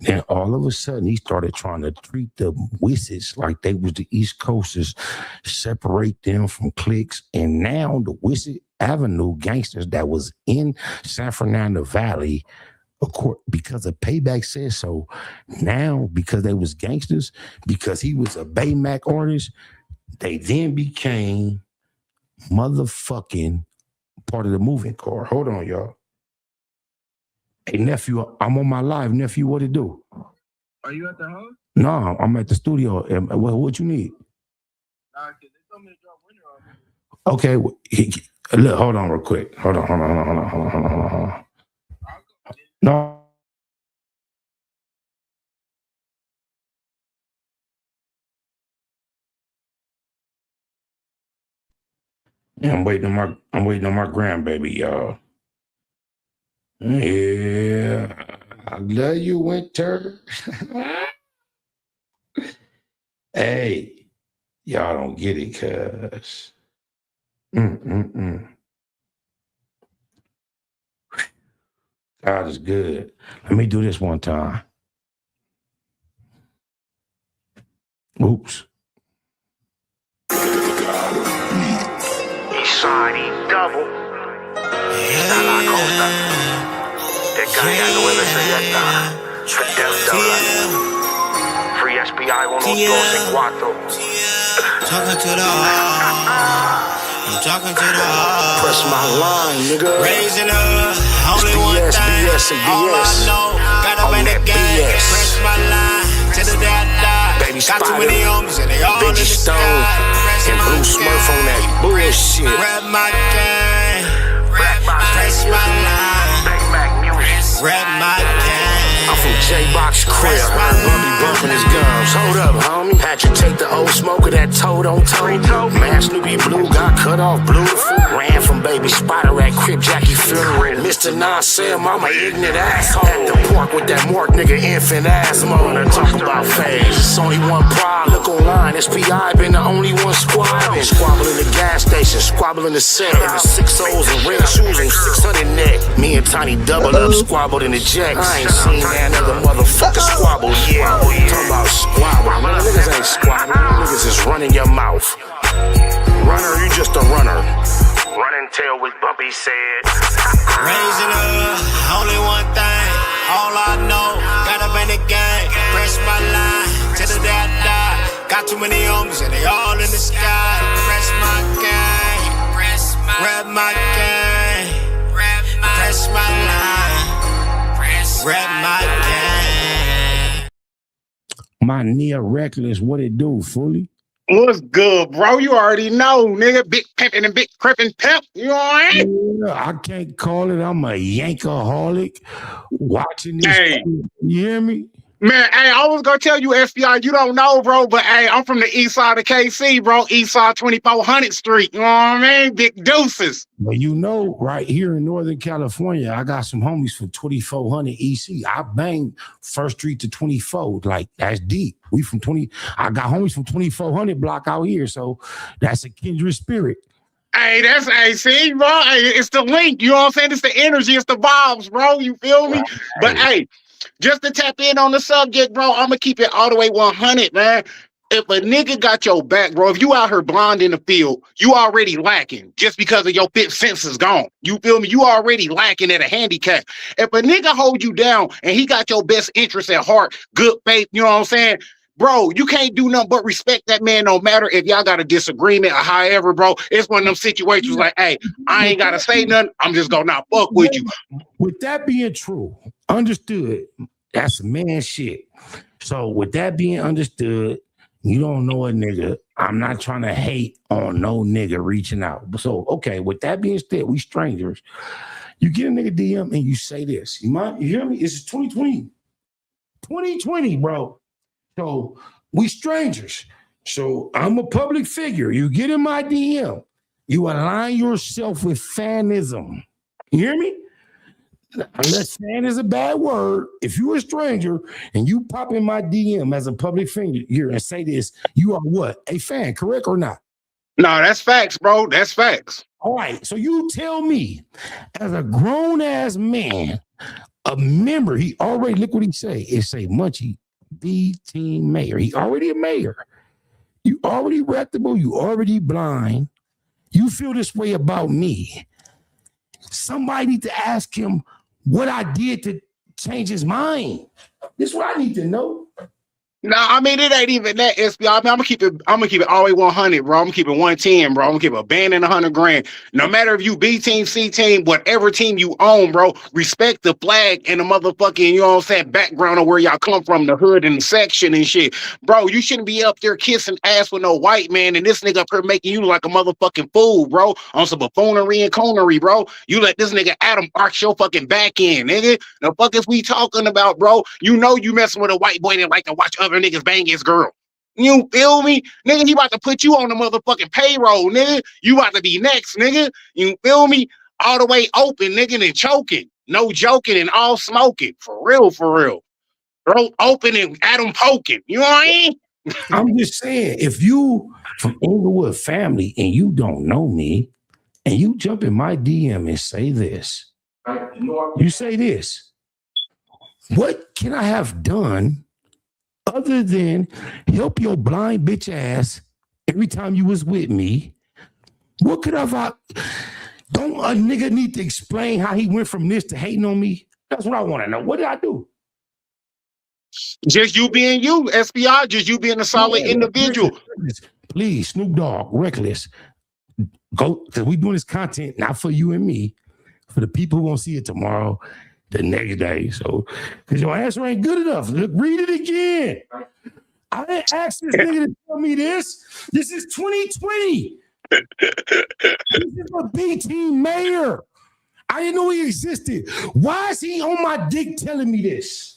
[SPEAKER 4] Then all of a sudden, he started trying to treat the Wizards like they was the East Coasters, separate them from cliques. And now the Wizard Avenue gangsters that was in San Fernando Valley, of course, because of Payback said so, now because they was gangsters, because he was a Baymac artist, they then became motherfucking part of the moving car. Hold on, y'all. Hey, nephew, I'm on my live. Nephew, what it do?
[SPEAKER 7] Are you at the house?
[SPEAKER 4] No, I'm at the studio. What you need?
[SPEAKER 7] They told me to drop winter on me.
[SPEAKER 4] Okay, look, hold on real quick. Hold on. No. Yeah, I'm waiting on my grandbaby, y'all. Yeah, I love you, Winter. Hey, y'all don't get it, cuz. God is good. Let me do this one time. Oops.
[SPEAKER 5] Eastside double. Está la costa. Descargando MCZ. Free SPI 1, 2, and 4.
[SPEAKER 2] Talking to the heart. I'm talking to the heart.
[SPEAKER 5] Press my line, nigga.
[SPEAKER 2] Raising up, only one
[SPEAKER 5] BS,
[SPEAKER 2] thing.
[SPEAKER 5] BS, and
[SPEAKER 2] All I
[SPEAKER 5] BS.
[SPEAKER 2] know, gotta
[SPEAKER 5] On
[SPEAKER 2] win the
[SPEAKER 5] that
[SPEAKER 2] game.
[SPEAKER 5] BS.
[SPEAKER 2] Press my line till the day I die.
[SPEAKER 5] Baby
[SPEAKER 2] Got too
[SPEAKER 5] Spider,
[SPEAKER 2] many homies and they all in the
[SPEAKER 5] Biggie
[SPEAKER 2] sky.
[SPEAKER 5] Stone,
[SPEAKER 2] Press
[SPEAKER 5] and
[SPEAKER 2] my
[SPEAKER 5] Blue Smurf on that bullshit.
[SPEAKER 2] Rap my game. Press my line. Rap my game.
[SPEAKER 5] I'm from J-Box Crib. Bubby bumping his gums. Hold up, homie. Patrick take the old smoker that toe don't toe. Man, Snoopy Blue got cut off beautiful. Ran from Baby Spider at CRIP Jackie funeral. Mr. Nonsense, mama ignorant asshole. At the park with that Mark nigga infant asthma. Wanna talk about phase. It's only one problem. Look online, SPI been the only one squabbling. Squabble in the gas station, squabble in the set. In the 6 O's and red shoes and 600 neck. Me and Tiny double up, squabbled in the jacks. I ain't seen that nigga motherfucker squabble yet. Talk about squabble. Man, niggas ain't squabbling. Niggas is running your mouth. Runner, you just a runner. Running tail with Bumpy said.
[SPEAKER 2] Raising up, only one thing. All I know, gotta win the game. Press my line till the day I die. Got too many homies and they all in the sky. Press my game. Rap my game. Press my line. Rap my game.
[SPEAKER 4] My near reckless, what it do, fully?
[SPEAKER 8] What's good, bro? You already know, nigga. Big pimpin' and big crippin' pimp. You know what I mean?
[SPEAKER 4] Yeah, I can't call it. I'm a Yankaholic watching this.
[SPEAKER 8] Hey.
[SPEAKER 4] You hear me?
[SPEAKER 8] Man, hey, I was gonna tell you, FBI, you don't know, bro, but hey, I'm from the east side of KC, bro. East side 2400 Street. You know what I mean? Big deuces.
[SPEAKER 4] Well, you know, right here in Northern California, I got some homies from 2400 EC. I bang First Street to 24. Like, that's deep. We from 20. I got homies from 2400 block out here. So that's a kindred spirit.
[SPEAKER 8] Hey, see, bro. Hey, it's the link. You know what I'm saying? It's the energy, it's the vibes, bro. You feel me? Right. But hey, just to tap in on the subject, bro, I'm gonna keep it all the way 100, man. If a nigga got your back, bro, if you out here blind in the field, you already lacking just because of your fifth sense is gone. You feel me? You already lacking at a handicap. If a nigga hold you down and he got your best interest at heart, good faith, you know what I'm saying? Bro, you can't do nothing but respect that man no matter if y'all got a disagreement or however, bro. It's one of them situations like, hey, I ain't got to say nothing. I'm just going to not fuck with you.
[SPEAKER 4] With that being true, understood, that's man shit. So with that being understood, you don't know a nigga. I'm not trying to hate on no nigga reaching out. So, okay, with that being said, we strangers. You get a nigga DM and you say this. You hear me? It's 2020. 2020, bro. So we strangers. So I'm a public figure. You get in my DM. You align yourself with fanism. You hear me? Unless fan is a bad word, if you're a stranger and you pop in my DM as a public figure and say this, you are what? A fan, correct or not?
[SPEAKER 8] No, that's facts, bro. That's facts.
[SPEAKER 4] All right, so you tell me, as a grown-ass man, a member, he already, look what he say. It say, Munchie, the team mayor. He already a mayor. You already reputable. You already blind. You feel this way about me. Somebody need to ask him what I did to change his mind. This is what I need to know.
[SPEAKER 8] No, I mean it ain't even that, SB. I mean, I'm gonna keep it all the way 100, bro. I'm gonna keep it 110, bro. I'm gonna keep a band and 100 grand. No matter if you B team, C team, whatever team you own, bro, respect the flag and the motherfucking, you know what I'm saying, background of where y'all come from, the hood and the section and shit. Bro, you shouldn't be up there kissing ass with no white man and this nigga up here making you look like a motherfucking fool, bro, on some buffoonery and coonery, bro. You let this nigga Adam arch your fucking back end, nigga. The fuck is we talking about, bro? You know you messing with a white boy that like to watch other niggas bang his girl. You feel me? Nigga, he about to put you on the motherfucking payroll, nigga. You about to be next, nigga. You feel me? All the way open, nigga, and choking. No joking and all smoking. For real, for real. Throat open and Adam poking. You know what I mean?
[SPEAKER 4] I'm just saying, if you from Inglewood family and you don't know me, and you jump in my DM and say this, you say this, what can I have done other than help your blind bitch ass every time you was with me? What could I? Don't a nigga need to explain how he went from this to hating on me? That's what I want to know. What did I do?
[SPEAKER 8] Just you being you, SPI, just you being a solid individual.
[SPEAKER 4] Please, Snoop Dogg, Reckless, go, because we doing this content not for you and me, for the people who won't see it tomorrow, the next day. So, because your answer ain't good enough. Look, read it again. I didn't ask this nigga to tell me this. This is 2020. This is a big team mayor. I didn't know he existed. Why is he on my dick telling me this?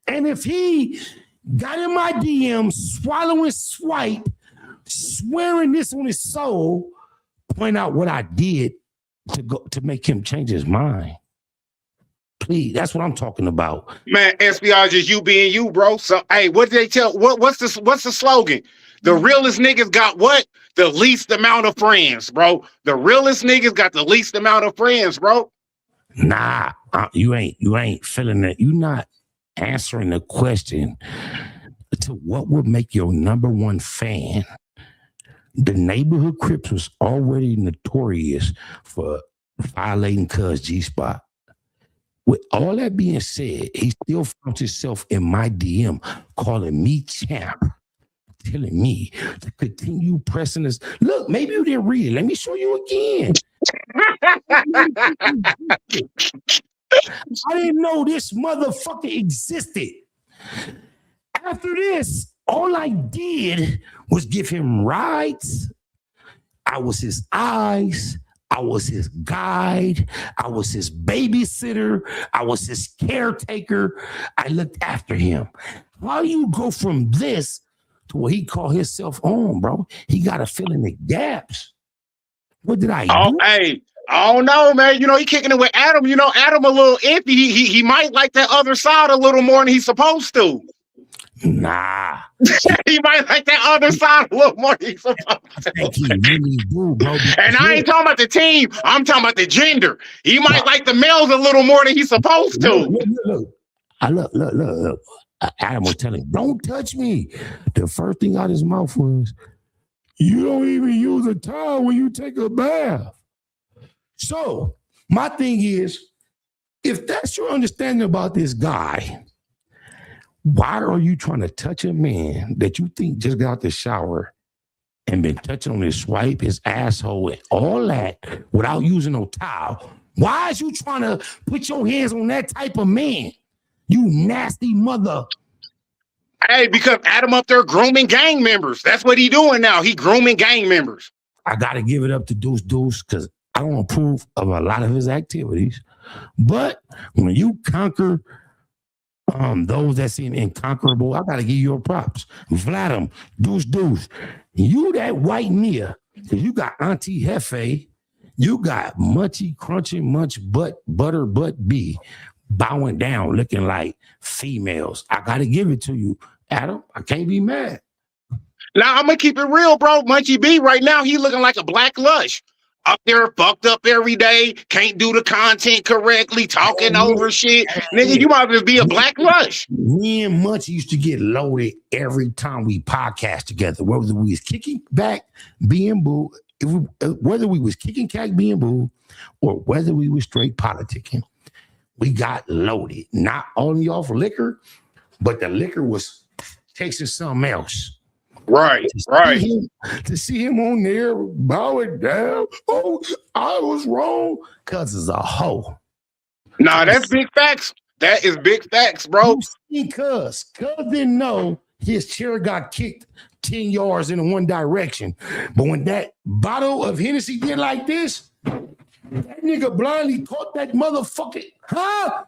[SPEAKER 4] And if he got in my DM, swallowing swipe, swearing this on his soul, point out what I did to make him change his mind. Please, that's what I'm talking about.
[SPEAKER 8] Man, SBR, just you being you, bro. So, hey, what did they tell? What's the slogan? The realest niggas got what? The least amount of friends, bro. The realest niggas got the least amount of friends, bro.
[SPEAKER 4] Nah, you ain't feeling that. You not answering the question to what would make your number one fan. The neighborhood Crips was already notorious for violating Cuz G-Spot. With all that being said, he still found himself in my DM calling me champ, telling me to continue pressing this. Look, maybe you didn't read it. Let me show you again. I didn't know this motherfucker existed. After this, all I did was give him rides. I was his eyes. I was his guide. I was his babysitter. I was his caretaker. I looked after him. How do you go from this to what he called himself on, bro? He got to fill in the gaps. What did I do?
[SPEAKER 8] Hey, I don't know, man. You know, he kicking it with Adam. You know, Adam a little iffy. He might like that other side a little more than he's supposed to.
[SPEAKER 4] Nah.
[SPEAKER 8] He might like that other side a little more than he's supposed to.
[SPEAKER 4] I think he really do, bro.
[SPEAKER 8] And I ain't talking about the team. I'm talking about the gender. He might like the males a little more than he's supposed to.
[SPEAKER 4] Look. Adam was telling him, don't touch me. The first thing out of his mouth was, you don't even use a towel when you take a bath. So my thing is, if that's your understanding about this guy, why are you trying to touch a man that you think just got out the shower and been touching on his swipe, his asshole, and all that without using no towel? Why is you trying to put your hands on that type of man? You nasty mother.
[SPEAKER 8] Hey, because Adam up there grooming gang members. That's what he doing now. He grooming gang members.
[SPEAKER 4] I got to give it up to Deuce because I don't approve of a lot of his activities. But when you conquer those that seem inconquerable, I got to give you your props. Vladim, Deuce. You that white Nia, because you got Auntie Hefe, you got Munchie, Crunchy, Munch, Butter, B, bowing down, looking like females. I got to give it to you, Adam. I can't be mad.
[SPEAKER 8] Now, I'm going to keep it real, bro. Munchie B, right now, he looking like a black lush. up there fucked up every day, can't do the content correctly, talking over shit. Nigga, you might as well be a Black Rush.
[SPEAKER 4] Me and Munch used to get loaded every time we podcast together, whether we was kicking back, being boo, whether we was kicking back, being boo, or whether we was straight politicking. We got loaded, not only off liquor, but the liquor was tasting something else.
[SPEAKER 8] Right.
[SPEAKER 4] To see him on there bowing down. Oh, I was wrong. Cuz it's a hoe.
[SPEAKER 8] Nah, that's big facts. That is big facts, bro.
[SPEAKER 4] Cuz didn't know his chair got kicked 10 yards in one direction. But when that bottle of Hennessy did like this, that nigga blindly caught that motherfucker. Huh?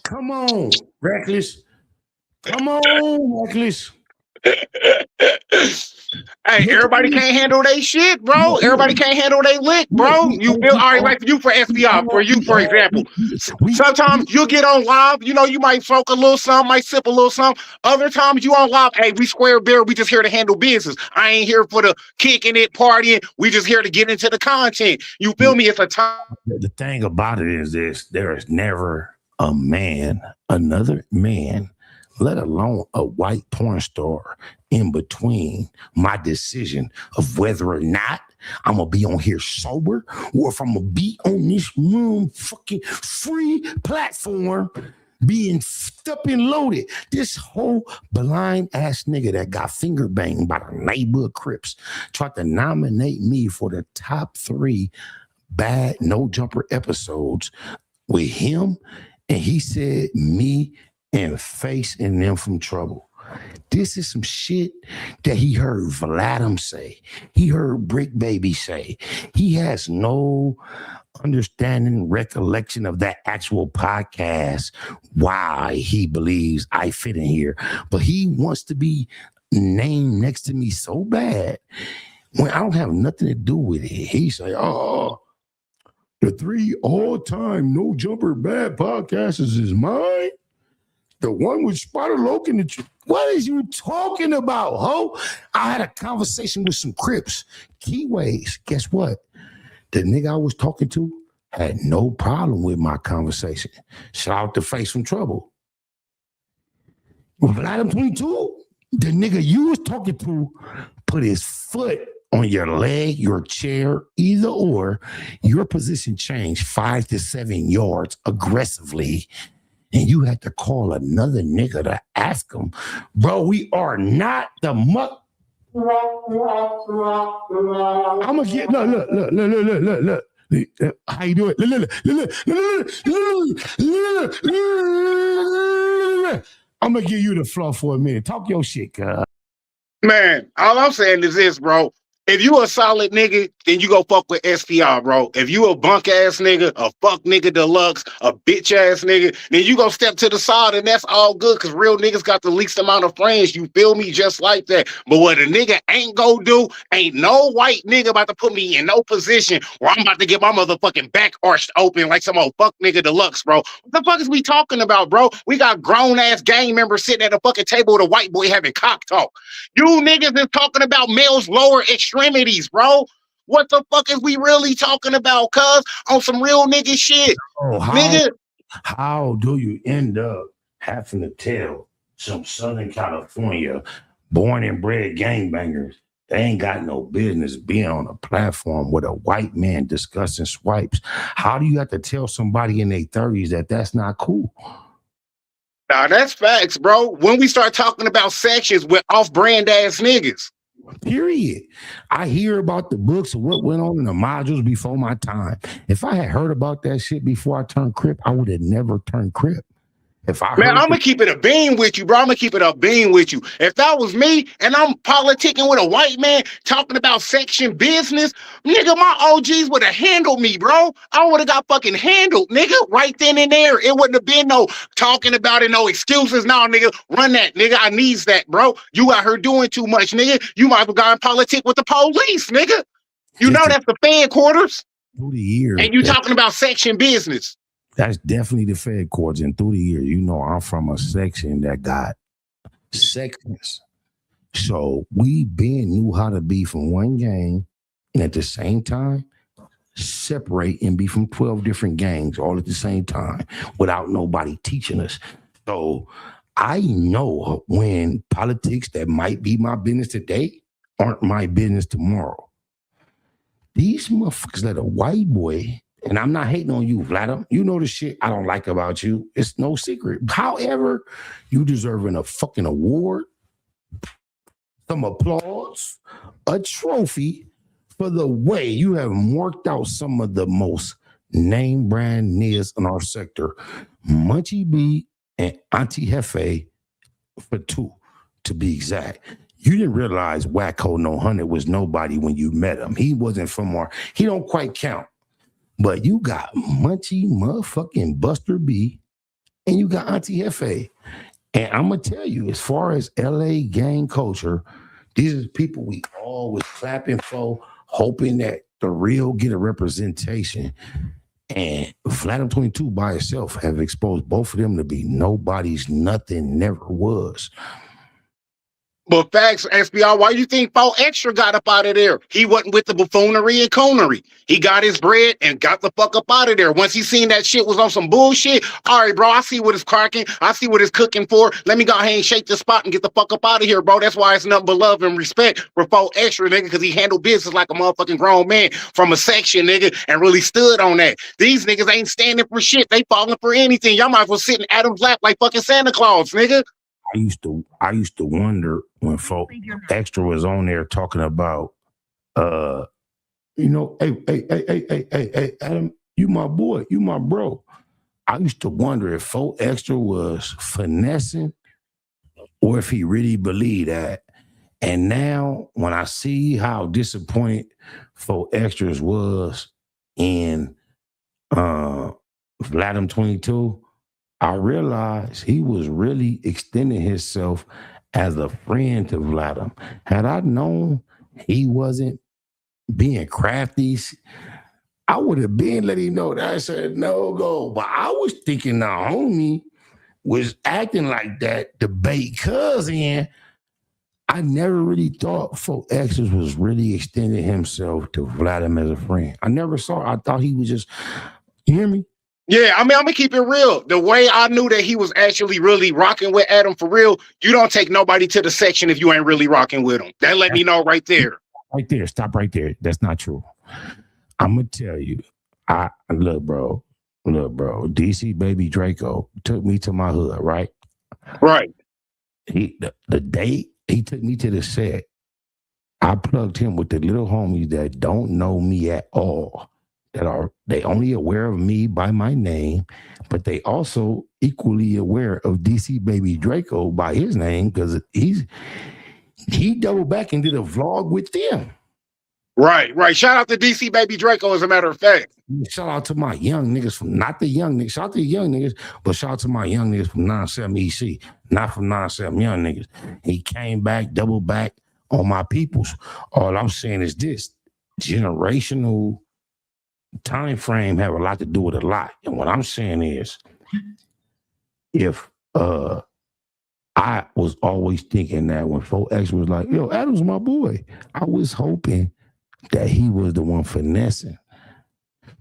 [SPEAKER 4] Come on, Reckless. Come on, Reckless.
[SPEAKER 8] Hey, everybody can't handle their shit, bro. Everybody can't handle their lick, bro. You feel all right, like you for SBR, for you, for example. Sometimes you'll get on live, you know, you might smoke a little something, might sip a little something. Other times you on live, hey, we square beer, we just here to handle business. I ain't here for the kicking it, partying. We just here to get into the content. You feel me? It's a time.
[SPEAKER 4] The thing about it is this: there is never a man, another man, let alone a white porn star, in between my decision of whether or not I'm gonna be on here sober or if I'm gonna be on this room fucking free platform being up and loaded. This whole blind ass nigga that got finger banged by the neighborhood Crips tried to nominate me for the top 3 bad no jumper episodes with him, and he said me and Face and them from trouble. This is some shit that he heard Vladim say. He heard Brick Baby say. He has no understanding, recollection of that actual podcast, why he believes I fit in here. But he wants to be named next to me so bad when I don't have nothing to do with it. He say, oh, the 3 all-time no jumper bad podcasts is mine. The one with Spider Logan. What is you talking about, ho? I had a conversation with some Crips. Keyways. Guess what? The nigga I was talking to had no problem with my conversation. Shout out to Face from Trouble. With Item 22, the nigga you was talking to put his foot on your leg, your chair, either or, your position changed 5 to 7 yards aggressively. And you had to call another nigga to ask him, bro, we are not the muck. I'm gonna get, look. How you do it? Look. I'm gonna give you the floor for a minute. Talk your shit, cuz.
[SPEAKER 8] Man, all I'm saying is this, bro. If you a solid nigga, then you go fuck with SPR, bro. If you a bunk ass nigga, a fuck nigga deluxe, a bitch ass nigga, then you go step to the side and that's all good because real niggas got the least amount of friends. You feel me? Just like that. But what a nigga ain't go do, ain't no white nigga about to put me in no position where I'm about to get my motherfucking back arched open like some old fuck nigga deluxe, bro. What the fuck is we talking about, bro? We got grown ass gang members sitting at a fucking table with a white boy having cock talk. You niggas is talking about males' lower extremities, bro. What the fuck is we really talking about, cuz? On some real nigga shit.
[SPEAKER 4] Oh,
[SPEAKER 8] Nigga.
[SPEAKER 4] How do you end up having to tell some Southern California born and bred gangbangers they ain't got no business being on a platform with a white man discussing swipes? How do you have to tell somebody in their 30s that that's not cool?
[SPEAKER 8] Nah, that's facts, bro. When we start talking about sections with off-brand ass niggas.
[SPEAKER 4] Period. I hear about the books of what went on in the modules before my time. If I had heard about that shit before I turned Crip, I would have never turned Crip.
[SPEAKER 8] Man, I'm gonna keep it a beam with you, bro. I'm gonna keep it a beam with you. If that was me and I'm politicking with a white man talking about section business, nigga, my OGs would have handled me, bro. I would have got fucking handled, nigga, right then and there. It wouldn't have been no talking about it, no excuses. No, nigga, run that, nigga. I needs that, bro. You out here doing too much, nigga. You might have gone in politic with the police, nigga. You know that's the fan quarters.
[SPEAKER 4] Through the years.
[SPEAKER 8] And you talking about section business.
[SPEAKER 4] That's definitely the Fed courts. And through the years, you know, I'm from a section that got sections. So we been knew how to be from one gang and at the same time, separate and be from 12 different gangs all at the same time without nobody teaching us. So I know when politics that might be my business today aren't my business tomorrow. These motherfuckers let a white boy, and I'm not hating on you, Vladimir. You know the shit I don't like about you. It's no secret. However, you deserving a fucking award, some applause, a trophy for the way you have marked out some of the most name brand niggas in our sector. Munchie B and Auntie Hefe for 2, to be exact. You didn't realize Wacko No 100 was nobody when you met him. He wasn't from our, he don't quite count. But you got Munchie motherfucking Buster B and you got Auntie Hefe. And I'm going to tell you, as far as LA gang culture, these are the people we always clapping for, hoping that the real get a representation. And Vladimir 22 by itself have exposed both of them to be nobody's nothing, never was.
[SPEAKER 8] But facts, SBR, why do you think 4 Extra got up out of there? He wasn't with the buffoonery and coonery. He got his bread and got the fuck up out of there. Once he seen that shit was on some bullshit, all right, bro, I see what it's cracking. I see what it's cooking for. Let me go ahead and shake the spot and get the fuck up out of here, bro. That's why it's nothing but love and respect for 4 Extra, nigga, because he handled business like a motherfucking grown man from a section, nigga, and really stood on that. These niggas ain't standing for shit. They falling for anything. Y'all might as well sit in Adam's lap like fucking Santa Claus, nigga.
[SPEAKER 4] I used to wonder when folk Extra was on there talking about hey, Adam, you my boy, you my bro. I used to wonder if folk Extra was finessing or if he really believed that. And now when I see how disappointed folk Extras was in Vladimir 22, I realized he was really extending himself as a friend to Vladimir. Had I known he wasn't being crafty, I would have been letting him know that I said no go. But I was thinking the homie was acting like that debate cousin. I never really thought Folk Extras was really extending himself to Vladimir as a friend. I never saw it. I thought he was just, you hear me?
[SPEAKER 8] Yeah, I mean, I'm gonna keep it real. The way I knew that he was actually really rocking with Adam for real, you don't take nobody to the section if you ain't really rocking with him. That let me know right there.
[SPEAKER 4] Right there, stop right there. That's not true. I'm gonna tell you. Look, bro. DC Baby Draco took me to my hood, right?
[SPEAKER 8] Right.
[SPEAKER 4] The day he took me to the set, I plugged him with the little homies that don't know me at all. They only aware of me by my name, but they also equally aware of DC Baby Draco by his name because he doubled back and did a vlog with them.
[SPEAKER 8] Right. Shout out to DC Baby Draco, as a matter of fact.
[SPEAKER 4] Shout out to my young niggas from, not the young niggas, shout out to the young niggas, but shout out to my young niggas from 97 EC, not from 97 young niggas. He came back, doubled back on my peoples. All I'm saying is this: generational time frame have a lot to do with a lot. And what I'm saying is, if I was always thinking that when 4X was like, yo, Adam's my boy, I was hoping that he was the one finessing.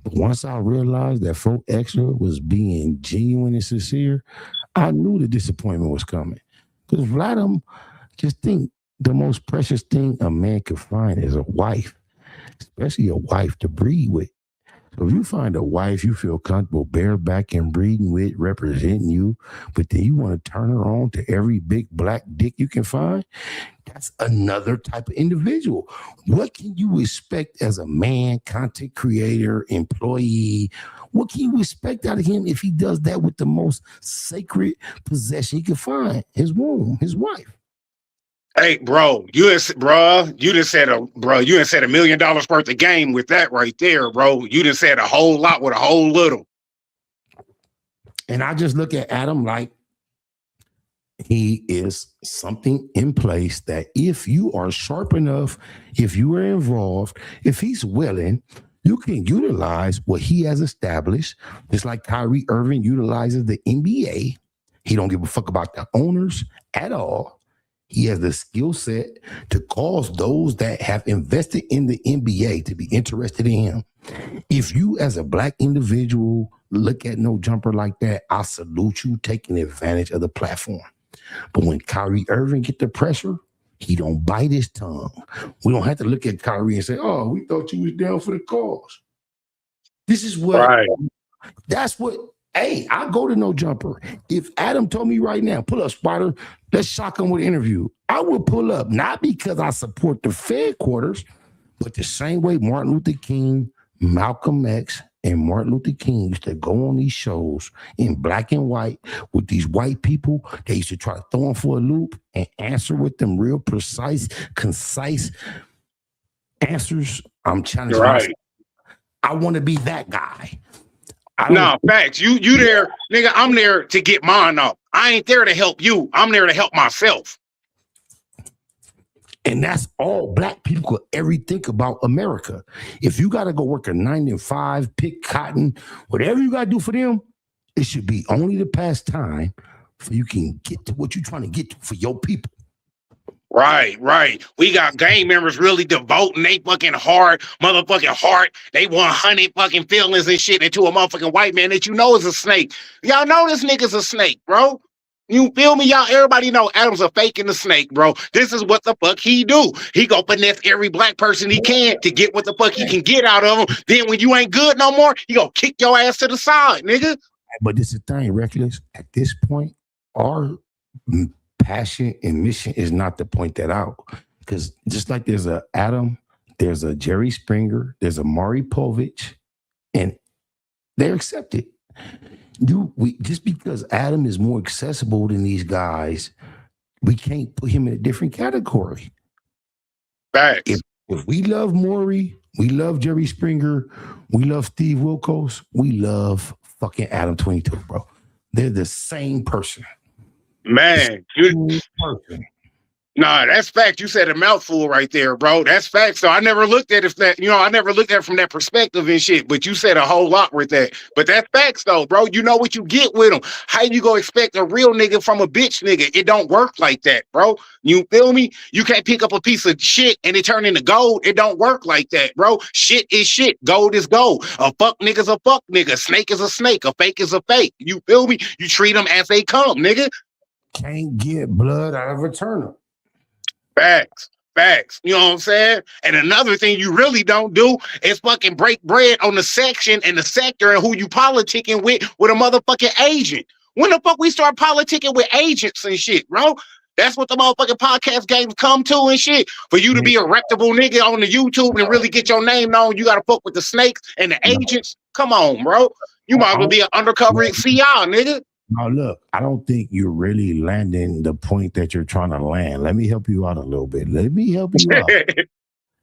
[SPEAKER 4] But once I realized that 4X was being genuine and sincere, I knew the disappointment was coming. Because Vladimir, just think, the most precious thing a man could find is a wife, especially a wife to breed with. So if you find a wife you feel comfortable bareback and breeding with, representing you, but then you want to turn her on to every big black dick you can find, that's another type of individual. What can you expect as a man, content creator, employee? What can you expect out of him if he does that with the most sacred possession he can find? His womb, his wife.
[SPEAKER 8] Hey, bro, you just said $1 million worth of game with that right there, bro. You just said a whole lot with a whole little.
[SPEAKER 4] And I just look at Adam like he is something in place that if you are sharp enough, if you are involved, if he's willing, you can utilize what he has established. It's like Kyrie Irving utilizes the NBA. He don't give a fuck about the owners at all. He has the skill set to cause those that have invested in the NBA to be interested in him. If you as a black individual look at No Jumper like that, I salute you taking advantage of the platform. But when Kyrie Irving get the pressure, he don't bite his tongue. We don't have to look at Kyrie and say, oh, we thought you was down for the cause. This is what, that's what, hey, I go to No Jumper. If Adam told me right now, pull up, Spider, let's shock him with an interview, I would pull up, not because I support the Fed quarters, but the same way Martin Luther King, Malcolm X, and Martin Luther King used to go on these shows in black and white with these white people. They used to try to throw them for a loop and answer with them real precise, concise answers. I'm challenging myself. I want to be that guy.
[SPEAKER 8] No, facts. You there, nigga, I'm there to get mine up. I ain't there to help you. I'm there to help myself.
[SPEAKER 4] And that's all black people could ever think about America. If you got to go work a 9 to 5, pick cotton, whatever you got to do for them, it should be only to pass time so you can get to what you're trying to get to for your people.
[SPEAKER 8] Right. We got gang members really devoting they fucking motherfucking heart. They 100 fucking feelings and shit into a motherfucking white man that you know is a snake. Y'all know this nigga's a snake, bro. You feel me, y'all? Everybody know Adam's a fake and a snake, bro. This is what the fuck he do. He go finesse every black person he can to get what the fuck he can get out of them. Then when you ain't good no more, he go kick your ass to the side, nigga.
[SPEAKER 4] But this is the thing, Reckless. At this point, our passion and mission is not to point that out. Because just like there's a Adam, there's a Jerry Springer, there's a Maury Povich, and they're accepted. Just because Adam is more accessible than these guys, we can't put him in a different category.
[SPEAKER 8] Facts.
[SPEAKER 4] If we love Maury, we love Jerry Springer, we love Steve Wilkos, we love fucking Adam 22, bro. They're the same person.
[SPEAKER 8] Man, nah, that's fact. You said a mouthful right there, bro. That's fact. So I never looked at I never looked at it from that perspective and shit. But you said a whole lot with that. But that's facts though, bro. You know what you get with them. How you go expect a real nigga from a bitch nigga? It don't work like that, bro. You feel me? You can't pick up a piece of shit and it turn into gold. It don't work like that, bro. Shit is shit. Gold is gold. A fuck nigga's a fuck nigga. Snake is a snake. A fake is a fake. You feel me? You treat them as they come, nigga.
[SPEAKER 4] Can't get blood out of a turnip.
[SPEAKER 8] Facts. You know what I'm saying? And another thing you really don't do is fucking break bread on the section and the sector and who you politicking with a motherfucking agent. When the fuck we start politicking with agents and shit, bro? That's what the motherfucking podcast games come to and shit. For you to be a reputable nigga on the YouTube and really get your name known, you got to fuck with the snakes and the agents. Come on, bro. You might as well be an undercover CI, nigga.
[SPEAKER 4] Now, look, I don't think you're really landing the point that you're trying to land. Let me help you out a little bit. Let me help you out.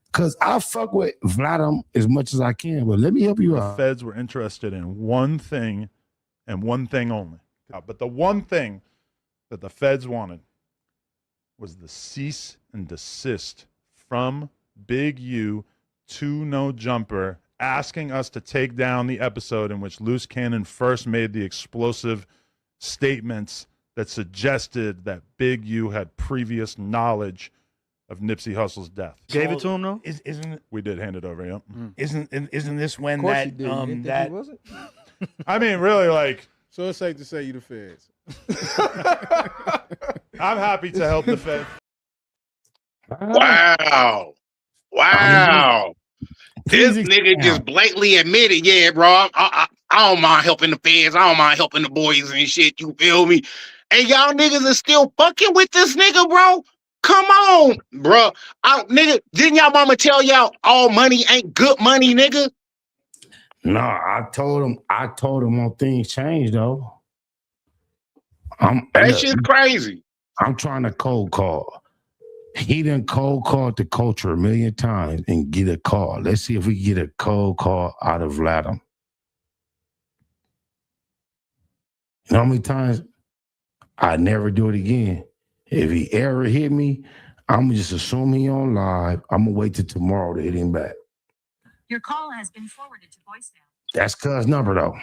[SPEAKER 4] Because I fuck with Vladimir as much as I can, but let me help you out.
[SPEAKER 9] The feds were interested in one thing and one thing only. But the one thing that the feds wanted was the cease and desist from Big U to No Jumper, asking us to take down the episode in which Loose Cannon first made the explosive statements that suggested that Big U had previous knowledge of Nipsey Hussle's death.
[SPEAKER 10] Gave it to him though?
[SPEAKER 9] Isn't we did hand it over? Yeah.
[SPEAKER 10] Isn't this when that that
[SPEAKER 11] was it?
[SPEAKER 9] I mean, really, like.
[SPEAKER 11] So it's safe to say you the feds.
[SPEAKER 9] I'm happy to help the feds.
[SPEAKER 8] Wow. This nigga just blatantly admitted, yeah, bro, I don't mind helping the feds. I don't mind helping the boys and shit. You feel me? And y'all niggas are still fucking with this nigga, bro. Come on, bro. Nigga, didn't y'all mama tell y'all all money ain't good money, nigga?
[SPEAKER 4] No, I told him when things change, though.
[SPEAKER 8] That shit's crazy.
[SPEAKER 4] I'm trying to cold call. He done cold called the culture a million times and get a call. Let's see if we get a cold call out of Vladimir. You know how many times? I never do it again. If he ever hit me, I'm just assume he on live. I'm gonna wait till tomorrow to hit him back.
[SPEAKER 12] Your call has been forwarded to voicemail.
[SPEAKER 4] That's cuz number though.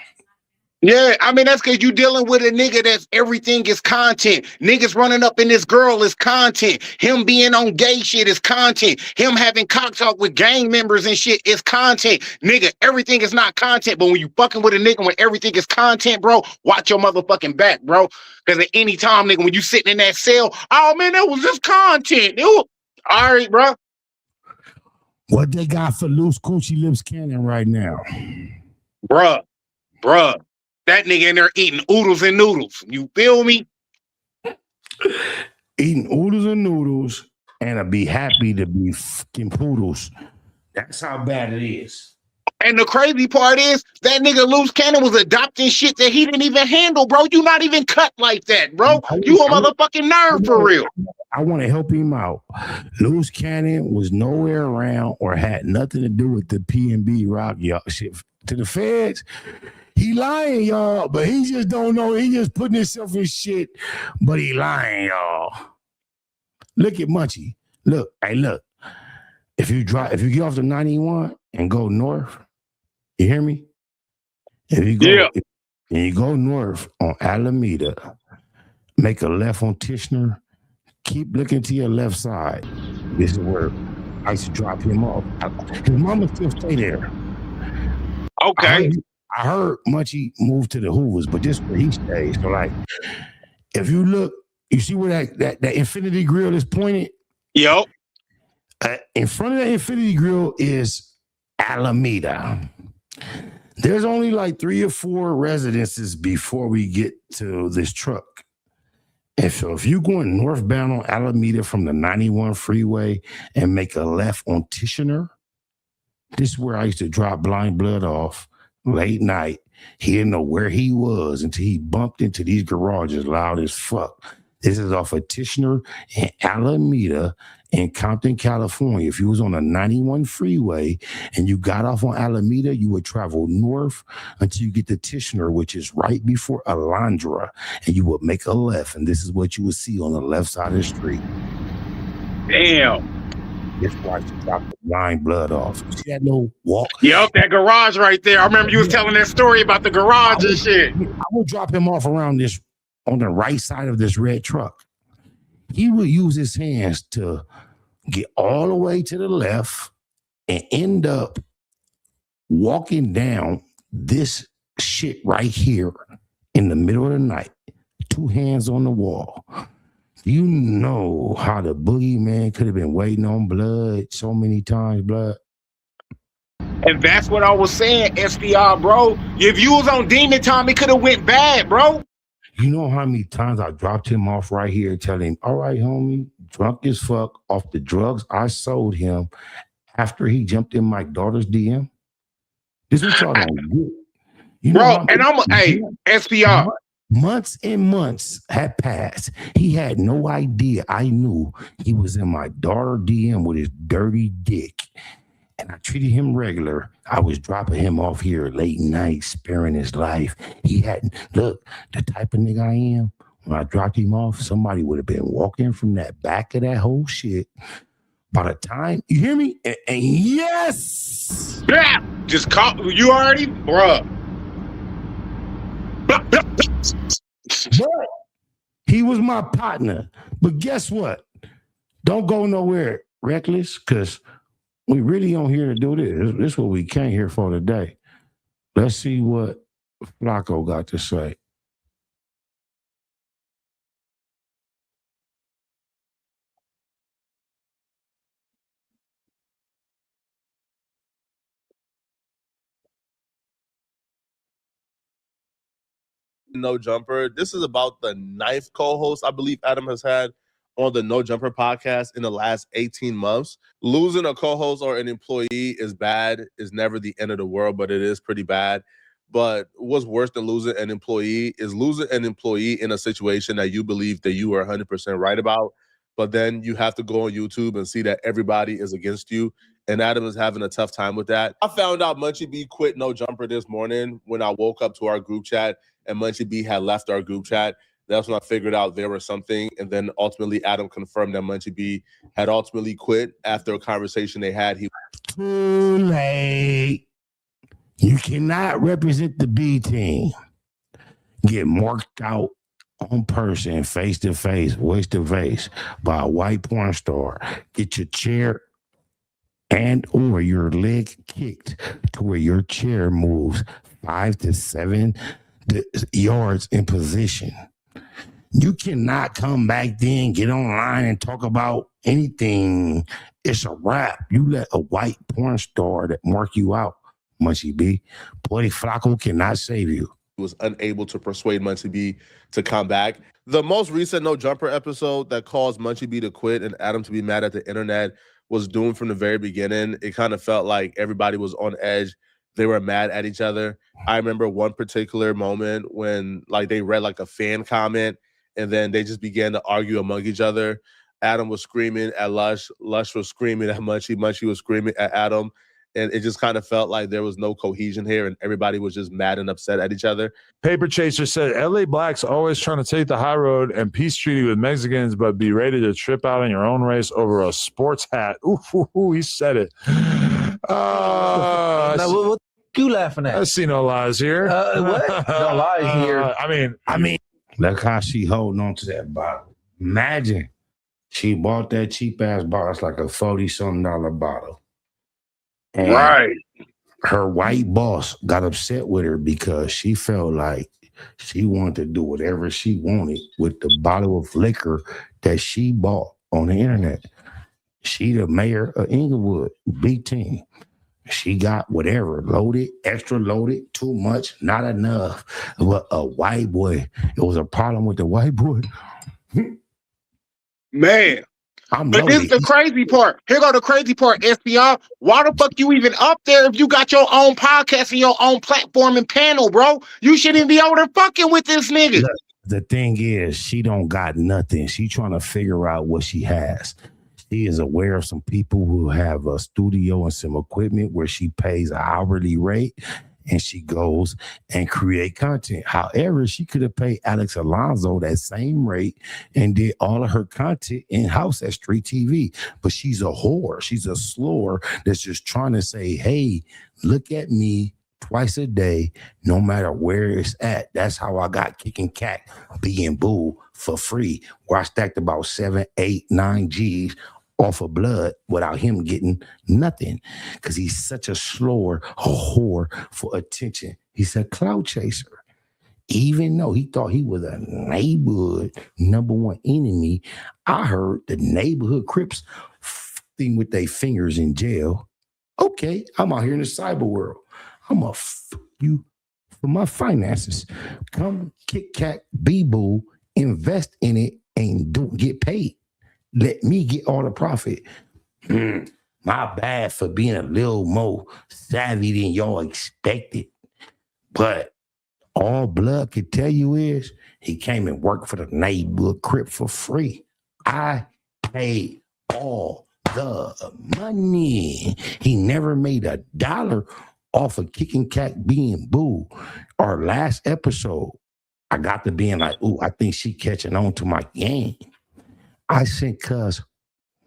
[SPEAKER 8] Yeah, I mean, that's because you dealing with a nigga that's everything is content. Niggas running up in this girl is content. Him being on gay shit is content. Him having cock talk with gang members and shit is content. Nigga, everything is not content. But when you fucking with a nigga when everything is content, bro, watch your motherfucking back, bro. Because at any time, nigga, when you sitting in that cell, oh man, that was just content. All right, bro.
[SPEAKER 4] What they got for Loose Coochie Lips Cannon right now?
[SPEAKER 8] Bruh. That nigga in there eating oodles and noodles. You feel me?
[SPEAKER 4] Eating oodles and noodles, and I'd be happy to be fucking poodles. That's how bad it is.
[SPEAKER 8] And the crazy part is that nigga Loose Cannon was adopting shit that he didn't even handle, bro. You not even cut like that, bro. You a motherfucking nerd for real.
[SPEAKER 4] I want to help him out. Loose Cannon was nowhere around or had nothing to do with the P&B rock y'all shit. To the feds, he lying, y'all, but he just don't know. He just putting himself in shit, but he lying, y'all. Look at Munchie. Look. If you get off the 91 and go north, you hear me? If you go north on Alameda, make a left on Tishner, keep looking to your left side. This is where I used to drop him off. His mama still stay there.
[SPEAKER 8] Okay.
[SPEAKER 4] I heard Munchie moved to the Hoovers, but this is where he stays. So, like, if you look, you see where that infinity grill is pointed?
[SPEAKER 8] Yep.
[SPEAKER 4] In front of that infinity grill is Alameda. There's only like 3 or 4 residences before we get to this truck. And so if you're going northbound on Alameda from the 91 freeway and make a left on Tishner, this is where I used to drop Blind Blood off late night. He didn't know where he was until he bumped into these garages loud as fuck. This is off of Tishner and Alameda in Compton, California. If you was on a 91 freeway and you got off on Alameda, you would travel north until you get to Tishner, which is right before Alondra, and you would make a left, and this is what you would see on the left side of the street.
[SPEAKER 8] Damn.
[SPEAKER 4] That's why you drop the Blind Blood off. You see that little walk?
[SPEAKER 8] Yep, that garage right there. I remember you was telling that story about the garage and shit.
[SPEAKER 4] I would drop him off around this, on the right side of this red truck. He would use his hands to get all the way to the left and end up walking down this shit right here in the middle of the night. 2 hands on the wall. You know how the boogeyman could have been waiting on blood so many times, blood.
[SPEAKER 8] And that's what I was saying, SPR, bro. If you was on demon time, it could have went bad, bro.
[SPEAKER 4] You know how many times I dropped him off right here, telling him, all right, homie, drunk as fuck off the drugs I sold him after he jumped in my daughter's DM? This is what y'all don't do. You know,
[SPEAKER 8] bro, and SPR.
[SPEAKER 4] Months and months had passed. He had no idea I knew he was in my daughter DM with his dirty dick. And I treated him regular. I was dropping him off here late night, sparing his life. He hadn't, look, the type of nigga I am, when I dropped him off, somebody would have been walking from that back of that whole shit. By the time, you hear me? And yes!
[SPEAKER 8] Yeah, just caught, you already, bruh.
[SPEAKER 4] But he was my partner. But guess what? Don't go nowhere reckless, because we really on here to do this. This is what we came here for today. Let's see what Flacco got to say.
[SPEAKER 12] No Jumper. This is about the 9th co-host I believe Adam has had on the No Jumper podcast in the last 18 months. Losing a co-host or an employee is bad, is never the end of the world, but it is pretty bad. But what's worse than losing an employee is losing an employee in a situation that you believe that you are 100% right about, but then you have to go on YouTube and see that everybody is against you. And Adam is having a tough time with that. I found out Munchie B quit No Jumper this morning when I woke up to our group chat and Munchie B had left our group chat. That's when I figured out there was something. And then ultimately Adam confirmed that Munchie B had ultimately quit after a conversation they had.
[SPEAKER 4] Too late. You cannot represent the B team. get marked out on person, face to face, voice to face by a white porn star, get your chair and or your leg kicked to where your chair moves 5 to 7 yards in position. You cannot come back then, get online and talk about anything. It's a wrap. You let a white porn star that mark you out, Munchie B. Boy, Flacco cannot save you.
[SPEAKER 12] Was unable to persuade Munchie B to come back. The most recent No Jumper episode that caused Munchie B to quit and Adam to be mad at the internet was doomed from the very beginning. It kind of felt like everybody was on edge. They were mad at each other. I remember one particular moment when like they read like a fan comment and then they just began to argue among each other. Adam was screaming at Lush. Lush was screaming at Munchie. Munchie was screaming at Adam. And it just kind of felt like there was no cohesion here and everybody was just mad and upset at each other.
[SPEAKER 13] Paper Chaser said, LA Blacks always trying to take the high road and peace treaty with Mexicans, but be ready to trip out in your own race over a sports hat. Ooh, he said it.
[SPEAKER 14] Now, what you laughing at?
[SPEAKER 13] I see no lies here.
[SPEAKER 14] What? No lies here.
[SPEAKER 4] I mean, look how she holding on to that bottle. Imagine she bought that cheap ass bottle. It's like a $40-something bottle. And
[SPEAKER 8] right.
[SPEAKER 4] Her white boss got upset with her because she felt like she wanted to do whatever she wanted with the bottle of liquor that she bought on the internet. She the mayor of Inglewood, big team. She got whatever, loaded, extra loaded, too much, not enough. But a white boy, it was a problem with the white boy.
[SPEAKER 8] Man. But this is the crazy part. Here go the crazy part, SPR. Why the fuck you even up there if you got your own podcast and your own platform and panel, bro? You shouldn't be over there fucking with this nigga.
[SPEAKER 4] Look, the thing is, she don't got nothing. She trying to figure out what she has. She is aware of some people who have a studio and some equipment where she pays an hourly rate and she goes and create content. However, she could have paid Alex Alonso that same rate and did all of her content in-house at Street TV. But she's a whore. She's a slore that's just trying to say, hey, look at me twice a day, no matter where it's at. That's how I got kicking cat, being boo for free, where I stacked about 7, 8, 9 G's off of blood without him getting nothing, because he's such a slower, a whore for attention. He's a clout chaser. Even though he thought he was a neighborhood #1 enemy, I heard the neighborhood Crips f***ing with their fingers in jail. Okay, I'm out here in the cyber world. I'm gonna f*** you for my finances. Come kick cat, be boo, invest in it, and don't get paid. Let me get all the profit. My bad for being a little more savvy than y'all expected. But all blood can tell you is he came and worked for the neighborhood Crip for free. I paid all the money. He never made $1 off of kicking cat being boo. Our last episode, I got to being like, ooh, I think she catching on to my game. I sent cuz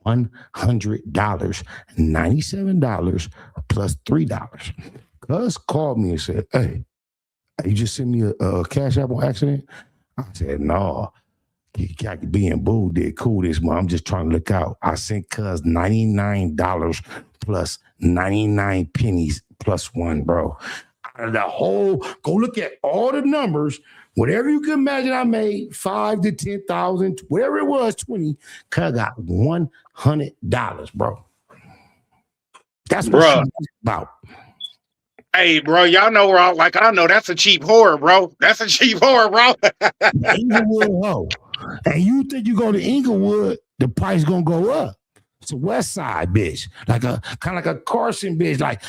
[SPEAKER 4] $100, $97 plus $3. Cuz called me and said, hey, you just sent me a cash app on accident? I said, no, being boo did cool this month. I'm just trying to look out. I sent cuz $99 plus 99 pennies plus 1, bro. Out of the whole, go look at all the numbers. Whatever you can imagine, I made 5 to 10,000, whatever it was, 20. Cuz got $100, bro. That's what she's about.
[SPEAKER 8] Hey, bro, y'all know where I know that's a cheap whore, bro. That's a cheap whore, bro.
[SPEAKER 4] Inglewood hoe. And you think you go to Inglewood, the price gonna go up. It's a West Side bitch, like a kind of like a Carson bitch, like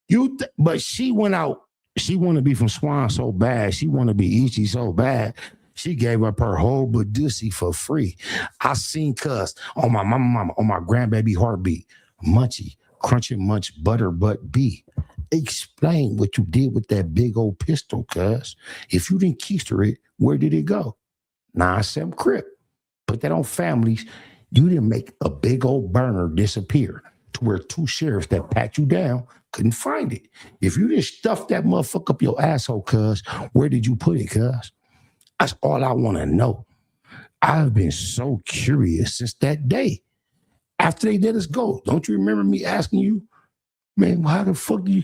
[SPEAKER 4] you. But she went out. She want to be from Swan so bad. She want to be Ichi so bad. She gave up her whole Badussy for free. I seen cuz on my mama, on my grandbaby heartbeat, Munchie, crunching Munch butter butt B. Explain what you did with that big old pistol, cuz. If you didn't keister it, where did it go? 9-7 CRIP. Put that on families. You didn't make a big old burner disappear to where 2 sheriffs that pat you down couldn't find it. If you didn't stuff that motherfucker up your asshole, cuz, where did you put it, cuz? That's all I want to know. I've been so curious since that day. After they let us go, don't you remember me asking you, man, how the fuck do you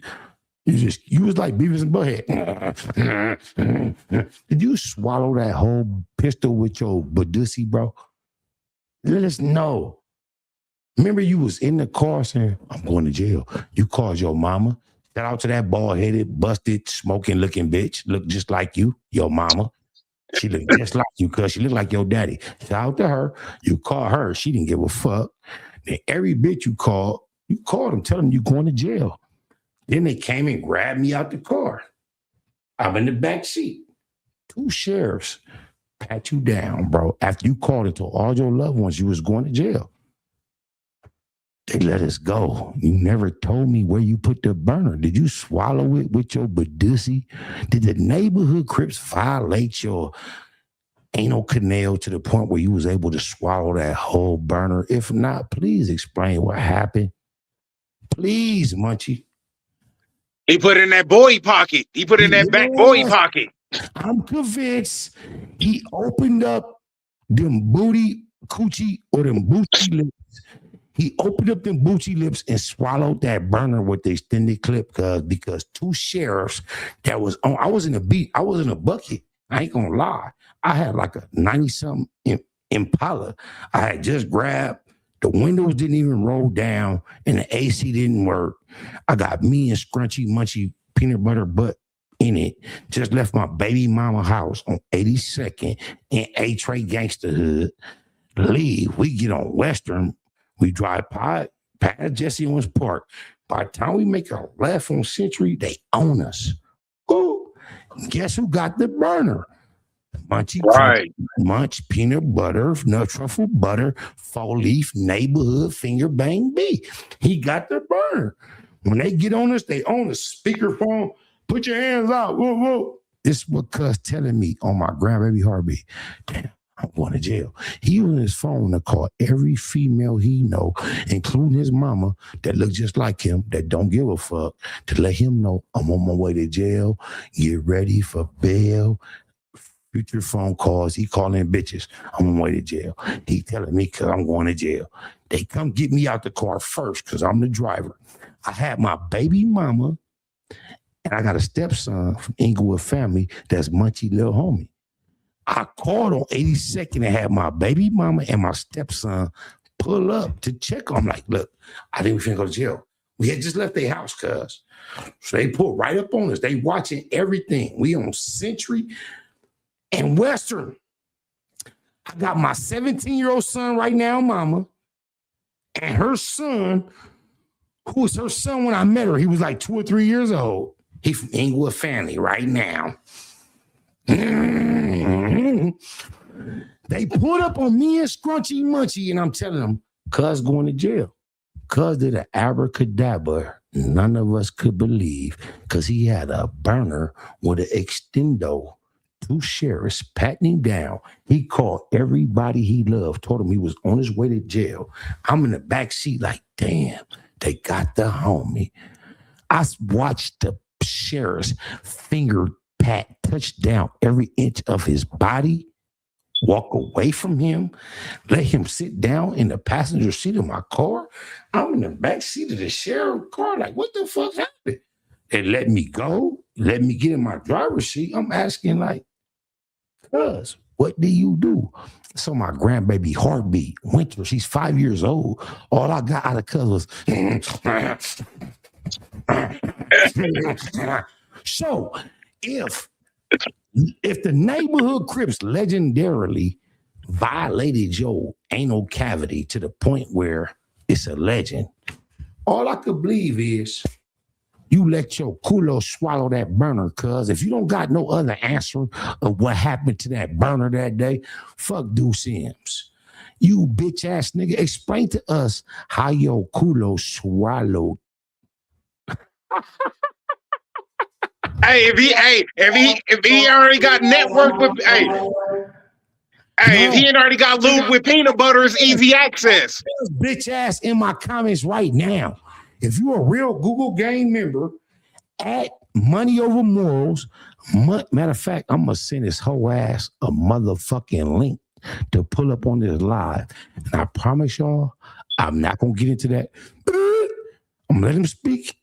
[SPEAKER 4] was like Beavis and Butthead. Did you swallow that whole pistol with your badussy, bro? Let us know. Remember you was in the car saying, I'm going to jail. You called your mama. Shout out to that bald-headed, busted, smoking-looking bitch. Look just like you, your mama. She looked just like you, cuz she looked like your daddy. Shout out to her. You called her. She didn't give a fuck. Then every bitch you called them, telling them you going to jail. Then they came and grabbed me out the car. I'm in the back seat. 2 sheriffs pat you down, bro. After you called and told all your loved ones you was going to jail. They let us go. You never told me where you put the burner. Did you swallow it with your badussy? Did the neighborhood Crips violate your anal canal to the point where you was able to swallow that whole burner? If not, please explain what happened. Please, Munchie.
[SPEAKER 8] He put it in that boy pocket. He put it in that back boy pocket.
[SPEAKER 4] I'm convinced he opened up them booty coochie or them booty lips. He opened up them booty lips and swallowed that burner with the extended clip because 2 sheriffs that was on. I was in a bucket. I ain't gonna lie. I had like a 90-something Impala. I had just grabbed. The windows didn't even roll down and the AC didn't work. I got me and Scrunchy Munchie peanut butter butt in it. Just left my baby mama house on 82nd in A-Tray Gangster Hood. Leave. We get on Western. We drive past Jesse Owens Park. By the time we make a left on Century, they own us. Ooh. Guess who got the burner? Munchie,
[SPEAKER 8] right?
[SPEAKER 4] Munch, peanut butter, nut truffle butter, 4-leaf, neighborhood, finger bang B. He got the burner. When they get on us, they own us. Speakerphone, put your hands out. Whoa, whoa. This is what cuz telling me on my grandbaby heartbeat. Damn, I'm going to jail. He using his phone to call every female he know, including his mama that look just like him, that don't give a fuck, to let him know I'm on my way to jail. Get ready for bail. Future phone calls. He calling bitches. I'm on my way to jail. He telling me because I'm going to jail. They come get me out the car first because I'm the driver. I had my baby mama and I got a stepson from Inglewood family that's Munchie little homie. I called on 82nd and had my baby mama and my stepson pull up to check on. I'm like, look, I think we finna go to jail. We had just left their house, cuz. So they pulled right up on us. They watching everything. We on Century and Western. I got my 17-year-old son right now, mama, and her son, who was her son when I met her. He was like 2 or 3 years old. He from Inglewood family right now. They pulled up on me and Scrunchy Munchie, and I'm telling them, cuz going to jail. Cuz did an abracadabra none of us could believe, because he had a burner with an extendo. 2 sheriffs patting him down. He called everybody he loved, told him he was on his way to jail. I'm in the back seat like, damn, they got the homie. I watched the sheriff's finger pat touch down every inch of his body, walk away from him, let him sit down in the passenger seat of my car. I'm in the back seat of the sheriff's car like, what the fuck happened? They let me go, let me get in my driver's seat. I'm asking like, cuz, what do you do? So my grandbaby heartbeat, Winter, she's 5 years old. All I got out of cuz was, so if the neighborhood Crips legendarily violated your anal cavity to the point where it's a legend, all I could believe is you let your culo swallow that burner, cuz if you don't got no other answer of what happened to that burner that day, fuck Deuce Sims. You bitch ass nigga, explain to us how your culo swallowed.
[SPEAKER 8] Hey, if he already got networked with, if he ain't already got lube with peanut butter, it's easy access.
[SPEAKER 4] Bitch ass in my comments right now. If you're a real Google Gang member, at Money Over Morals, Matter of fact, I'm gonna send his whole ass a motherfucking link to pull up on this live. And I promise y'all, I'm not gonna get into that. I'm gonna let him speak.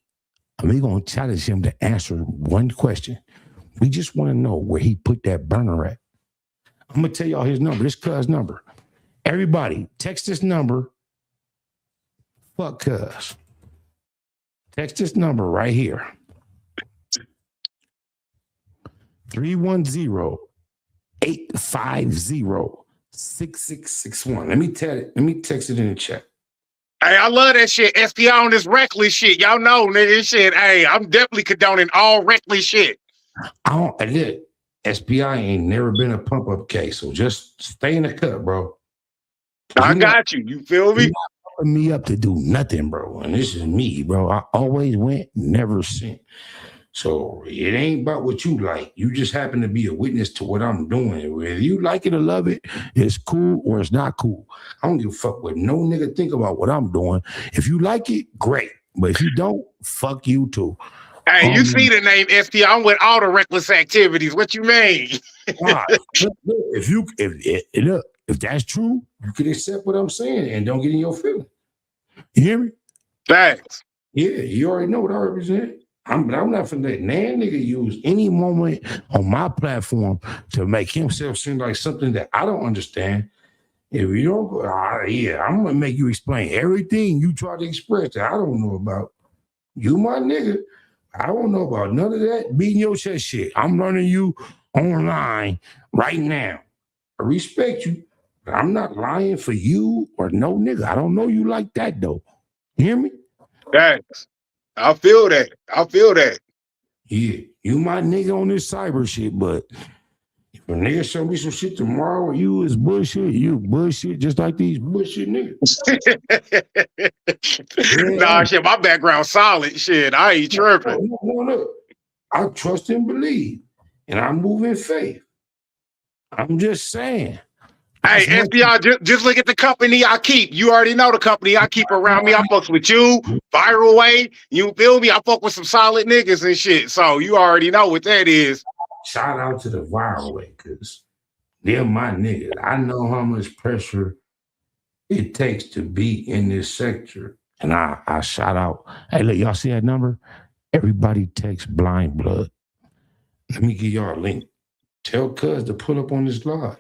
[SPEAKER 4] And we're gonna challenge him to answer one question. We just want to know where he put that burner at. I'm gonna tell y'all his number, this cuz number. Everybody, text this number. Fuck cuz. Text this number right here. 310-850-6661. Let me text it in the chat.
[SPEAKER 8] Hey, I love that shit. SPI on this reckless shit. Y'all know, nigga, this shit. Hey, I'm definitely condoning all reckless shit.
[SPEAKER 4] Look, SPI ain't never been a pump up case, so just stay in the cut, bro.
[SPEAKER 8] I got you. You feel me?
[SPEAKER 4] You're not pumping me up to do nothing, bro. And this is me, bro. I always went, never sent. So it ain't about what you like. You just happen to be a witness to what I'm doing. Whether you like it or love it, it's cool or it's not cool. I don't give a fuck what no nigga think about what I'm doing. If you like it, great. But if you don't, fuck you too.
[SPEAKER 8] Hey, you see the name SPI? I'm with all the reckless activities. What you mean?
[SPEAKER 4] If that's true, you can accept what I'm saying and don't get in your feelings. You hear me?
[SPEAKER 8] Thanks.
[SPEAKER 4] Yeah, you already know what I represent. I'm not finna let nan nigga use any moment on my platform to make himself seem like something that I don't understand. If you don't go, I'm gonna make you explain everything you try to express that I don't know about. You my nigga. I don't know about none of that beating your chest shit. I'm learning you online right now. I respect you, but I'm not lying for you or no nigga. I don't know you like that though. You hear me?
[SPEAKER 8] Thanks. I feel that.
[SPEAKER 4] Yeah, you my nigga on this cyber shit, but if a nigga show me some shit tomorrow or you is bullshit, you bullshit just like these bullshit niggas.
[SPEAKER 8] Nah, shit, my background solid. Shit, I ain't tripping.
[SPEAKER 4] No. I trust and believe, and I move in faith. I'm just saying.
[SPEAKER 8] Hey, SPI, just look at the company I keep. You already know the company I keep around me. I fucks with you, Viral Way. You feel me? I fuck with some solid niggas and shit. So you already know what that is.
[SPEAKER 4] Shout out to the Viral Way, because they're my niggas. I know how much pressure it takes to be in this sector. And I shout out. Hey, look, y'all see that number? Everybody text Blind Blood. Let me give y'all a link. Tell cuz to pull up on this live.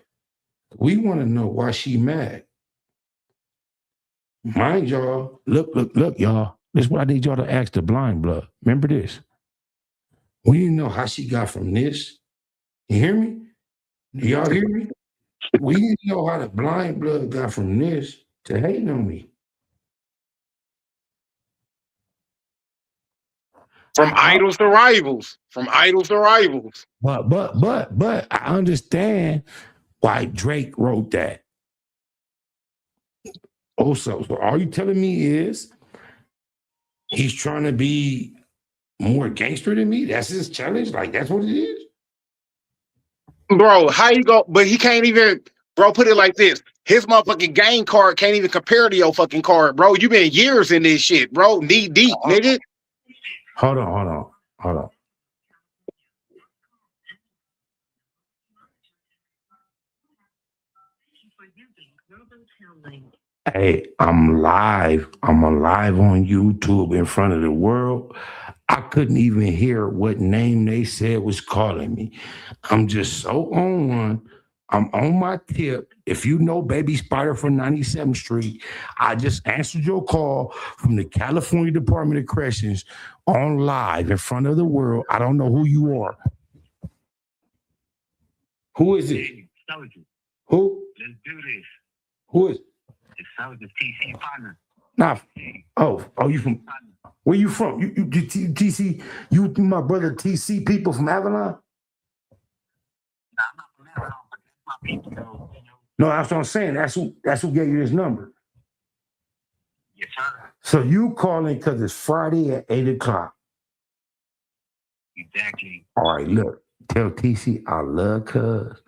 [SPEAKER 4] We want to know why she mad. Mind y'all, look, y'all. This is what I need y'all to ask the Blind Blood. Remember this. We didn't know how she got from this. You hear me? Do y'all hear me? We didn't know how the Blind Blood got from this to hating on me.
[SPEAKER 8] From idols to rivals.
[SPEAKER 4] But I understand why Drake wrote that. Also, so all you telling me is he's trying to be more gangster than me? That's his challenge? Like, that's what it is?
[SPEAKER 8] Bro, how you go? But he can't even, bro, put it like this. His motherfucking game card can't even compare to your fucking card, bro. You been years in this shit, bro. Knee deep, nigga.
[SPEAKER 4] Hold on. Hey, I'm live. I'm alive on YouTube in front of the world. I couldn't even hear what name they said was calling me. I'm just so on one. I'm on my tip. If you know Baby Spider from 97th Street, I just answered your call from the California Department of Corrections on live in front of the world. I don't know who you are. Who is it? Who?
[SPEAKER 15] Let's do this.
[SPEAKER 4] Who is it?
[SPEAKER 15] It's Soldier TC partner.
[SPEAKER 4] Nah. Oh, you from? Where you from? You TC? You my brother TC people from Avalon?
[SPEAKER 15] Nah, I'm not from Avalon, but that's my people though.
[SPEAKER 4] No, that's what I'm saying. That's who gave you this number.
[SPEAKER 15] Yes, sir.
[SPEAKER 4] So you calling because it's Friday at 8 o'clock.
[SPEAKER 15] Exactly.
[SPEAKER 4] All right, look. Tell TC I love cuz,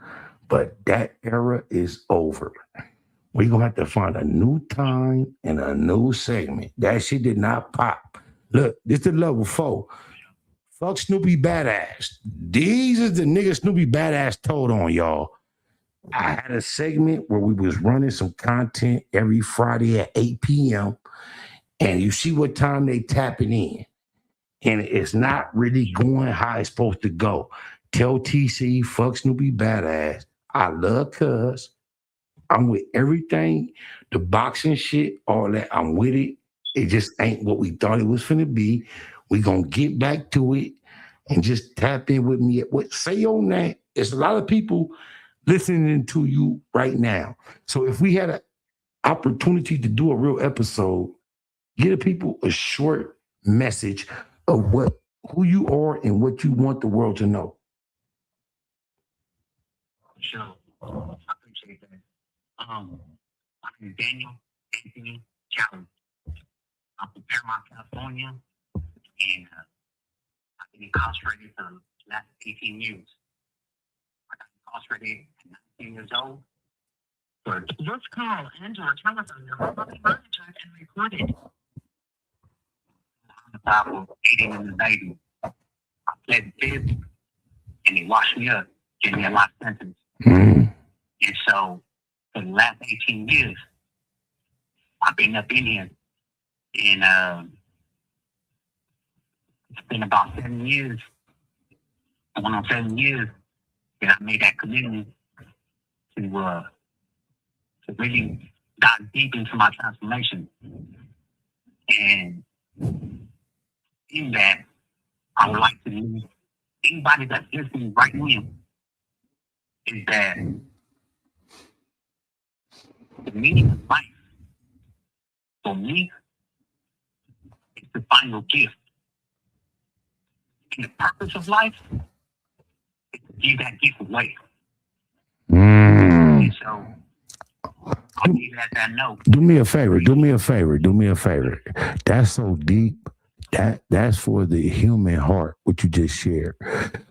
[SPEAKER 4] but that era is over. We're going to have to find a new time and a new segment. That shit did not pop. Look, this is level 4. Fuck Snoopy Badass. These are the niggas Snoopy Badass told on y'all. I had a segment where we was running some content every Friday at 8 p.m. And you see what time they tapping in. And it's not really going how it's supposed to go. Tell TC, fuck Snoopy Badass. I love Cuz. I'm with everything. The boxing shit, all that, I'm with it. It just ain't what we thought it was finna be. We gonna get back to it and just tap in with me. What say your name? It's a lot of people listening to you right now. So if we had an opportunity to do a real episode, give people a short message of who you are and what you want the world to know.
[SPEAKER 15] Sure. I appreciate that. My name is Daniel Anthony Challenge. I'm from Paramount, California, and I've been incarcerated for the last 18 years. I got incarcerated at 19 years old. This call and your telephone number will be monitored and recorded. I'm for aiding and abetting. I pled the fifth, and they washed me up, gave me a life sentence. And so, for the last 18 years, I've been up in here. And it's been about 7 years. I went on 7 years that I made that commitment to really dive deep into my transformation. And in that, I would like to leave anybody that's listening right now is that the meaning of life for me is the final gift. And the purpose of life is to give that gift away. And so I'll leave it at that note.
[SPEAKER 4] Do me a favor. That's so deep. That's for the human heart, what you just shared.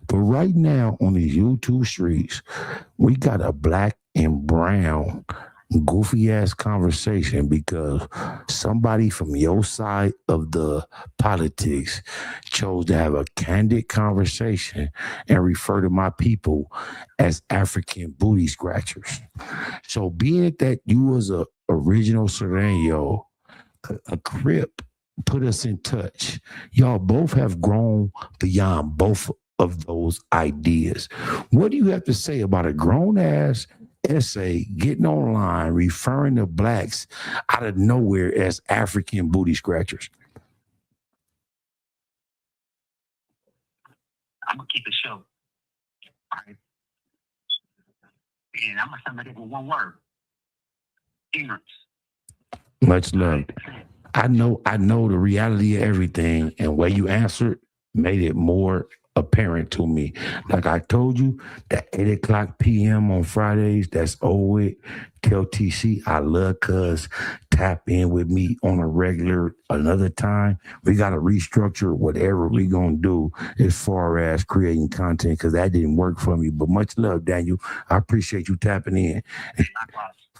[SPEAKER 4] But right now on these YouTube streets, we got a black and brown goofy ass conversation because somebody from your side of the politics chose to have a candid conversation and refer to my people as African booty scratchers. So being that you was a original Sereno, a CRIP, put us in touch. Y'all both have grown beyond both of those ideas. What do you have to say about a grown ass essay getting online referring to blacks out of nowhere as African booty scratchers?
[SPEAKER 15] I'm gonna keep it short. All right. And I'm gonna sum it up with one word. Ignorance.
[SPEAKER 4] Much love. I know the reality of everything, and where you answered made it more apparent to me. Like I told you, that 8:00 p.m. on Fridays, that's over. Tell TC I love Cuz. Tap in with me on a regular another time. We got to restructure whatever we gonna do as far as creating content, because that didn't work for me. But much love, Daniel. I appreciate you tapping in.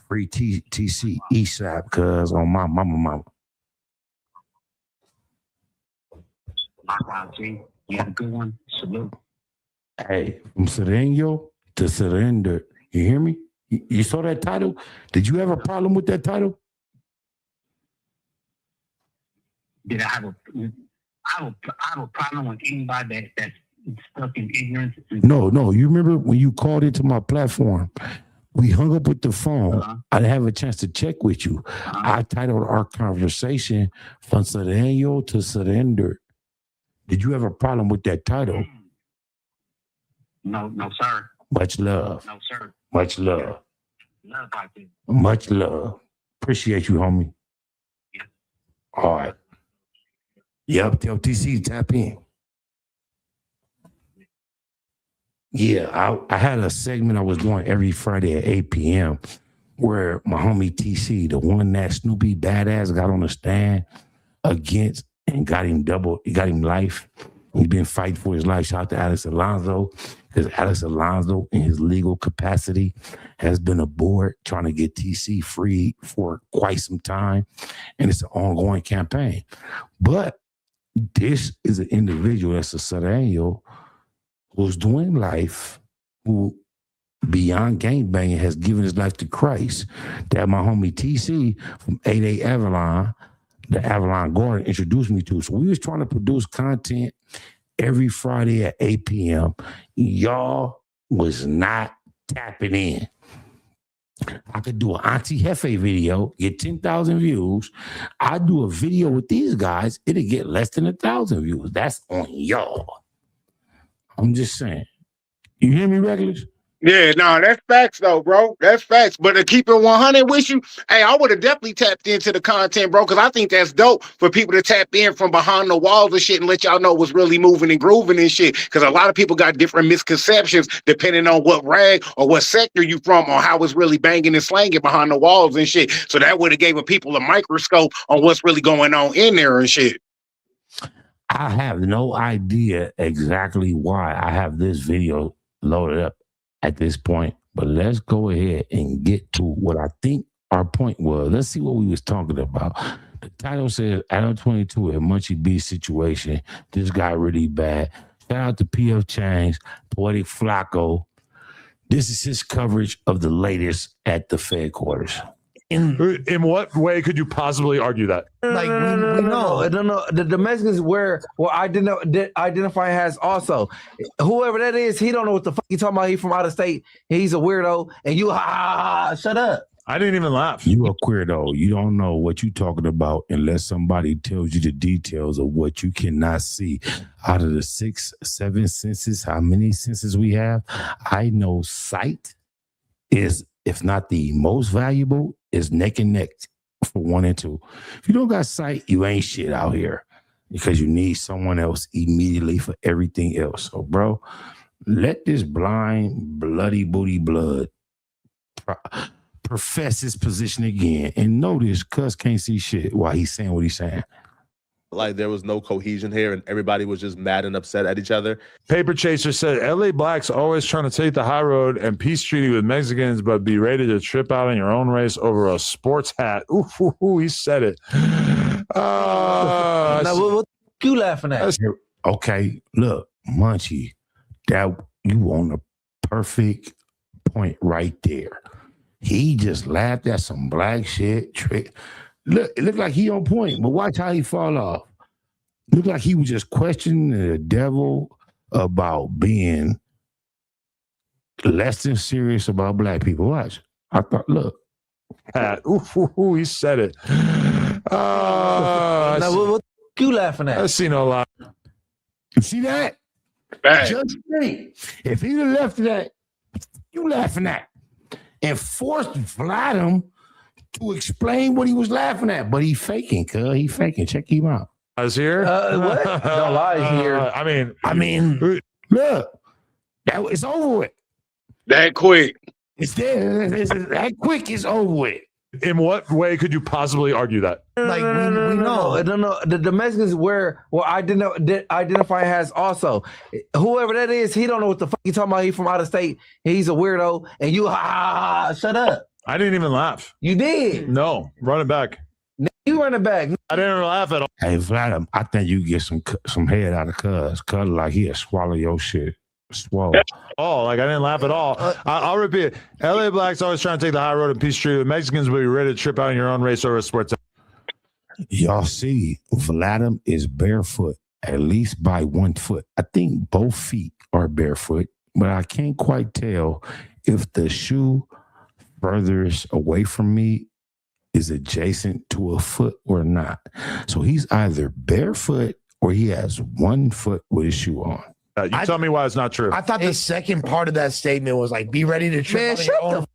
[SPEAKER 4] Free TC ESAP, Cuz, on my mama.
[SPEAKER 15] Likewise, G. You have a good one. Salute.
[SPEAKER 4] Hey, from Sereno to Surrender. You hear me? You saw that title? Did you have a problem with that title?
[SPEAKER 15] Did I have a problem with anybody that's stuck in ignorance?
[SPEAKER 4] No. You remember when you called into my platform? We hung up with the phone. I didn't have a chance to check with you. I titled our conversation From Sereno to Surrender. Did you have a problem with that title?
[SPEAKER 15] No, sir.
[SPEAKER 4] Much love.
[SPEAKER 15] No, sir.
[SPEAKER 4] Much love.
[SPEAKER 15] Love out there.
[SPEAKER 4] Much love. Appreciate you, homie.
[SPEAKER 15] Yeah.
[SPEAKER 4] All right. Yep, tell TC tap in. Yeah, I had a segment I was doing every Friday at 8 p.m. where my homie TC, the one that Snoopy Badass got on the stand against and got him life. He's been fighting for his life. Shout out to Alex Alonso, because Alex Alonso, in his legal capacity, has been aboard trying to get TC free for quite some time. And it's an ongoing campaign. But this is an individual that's a Sereno who's doing life, who beyond gangbanging has given his life to Christ. That my homie TC from 8A Avalon, the Avalon Garden, introduced me to. So we was trying to produce content every Friday at 8 p.m. Y'all was not tapping in. I could do an Auntie Hefe video, get 10,000 views. I do a video with these guys, it'll get less than 1,000 views. That's on y'all. I'm just saying. You hear me, Regulars?
[SPEAKER 8] Yeah, no, that's facts though, bro. That's facts. But to keep it 100 with you, hey, I would have definitely tapped into the content, bro, because I think that's dope for people to tap in from behind the walls and shit and let y'all know what's really moving and grooving and shit. Because a lot of people got different misconceptions depending on what rag or what sector you from or how it's really banging and slanging behind the walls and shit. So that would have gave people a microscope on what's really going on in there and shit.
[SPEAKER 4] I have no idea exactly why I have this video loaded up at this point, but let's go ahead and get to what I think our point was. Let's see what we was talking about. The title says Adam 22 at Munchie B situation. This got really bad. Shout out to PF Chang's Poetic Flacco. This is his coverage of the latest at the Fed quarters.
[SPEAKER 13] In what way could you possibly argue that?
[SPEAKER 14] Like we know, I don't know. The Mexicans identify as also whoever that is. He don't know what the fuck he talking about. He from out of state. He's a weirdo, and you shut up.
[SPEAKER 13] I didn't even laugh.
[SPEAKER 4] You a queerdo. You don't know what you talking about unless somebody tells you the details of what you cannot see. Out of the 6, 7 senses, how many senses we have? I know sight is, if not the most valuable, is neck and neck for 1 and 2. If you don't got sight, you ain't shit out here because you need someone else immediately for everything else. So, bro, let this blind, bloody booty blood profess his position again. And notice Cuz can't see shit while he's saying what he's saying.
[SPEAKER 12] Like there was no cohesion here and everybody was just mad and upset at each other.
[SPEAKER 13] Paper Chaser said, LA blacks always trying to take the high road and peace treaty with Mexicans, but be ready to trip out in your own race over a sports hat. Ooh, he said it.
[SPEAKER 14] Now, what you laughing at?
[SPEAKER 4] Okay, look, Munchie, that you on the perfect point right there. He just laughed at some black shit. Look, it looked like he on point, but watch how he fall off. Looked like he was just questioning the devil about being less than serious about black people. Watch. I thought, look.
[SPEAKER 13] Ooh, he said it.
[SPEAKER 14] Now, what you laughing at?
[SPEAKER 13] I see no lie.
[SPEAKER 4] You see that?
[SPEAKER 8] Bang.
[SPEAKER 4] Just think. If he'd have left that, you laughing at. And forced Vladimir to explain what he was laughing at, but he faking, cuz he faking. Check him out.
[SPEAKER 13] I was here.
[SPEAKER 14] What? No lie here.
[SPEAKER 4] I mean, look, it's over with.
[SPEAKER 8] That quick.
[SPEAKER 4] It's there. It's that quick. It's over with.
[SPEAKER 13] In what way could you possibly argue that?
[SPEAKER 14] Like we know, I don't know. The Mexicans identify as also whoever that is. He don't know what the fuck he talking about. He from out of state. He's a weirdo, and you shut up.
[SPEAKER 13] I didn't even laugh.
[SPEAKER 14] You did.
[SPEAKER 13] No, run it back.
[SPEAKER 14] You run it back.
[SPEAKER 13] I didn't laugh at all.
[SPEAKER 4] Hey, Vladimir, I think you get some head out of Cuz like he'll swallow your shit. Swallow.
[SPEAKER 13] Oh, like I didn't laugh at all. I'll repeat it. LA blacks always trying to take the high road and peace treaty with Mexicans, will be ready to trip out in your own race over a sports.
[SPEAKER 4] Y'all see, Vladimir is barefoot, at least by 1 foot. I think both feet are barefoot, but I can't quite tell if the shoe furthest away from me is adjacent to a foot or not. So he's either barefoot or he has 1 foot with his shoe on.
[SPEAKER 13] You tell me why it's not true.
[SPEAKER 10] I thought the second part of that statement was like, be ready to trip on your own.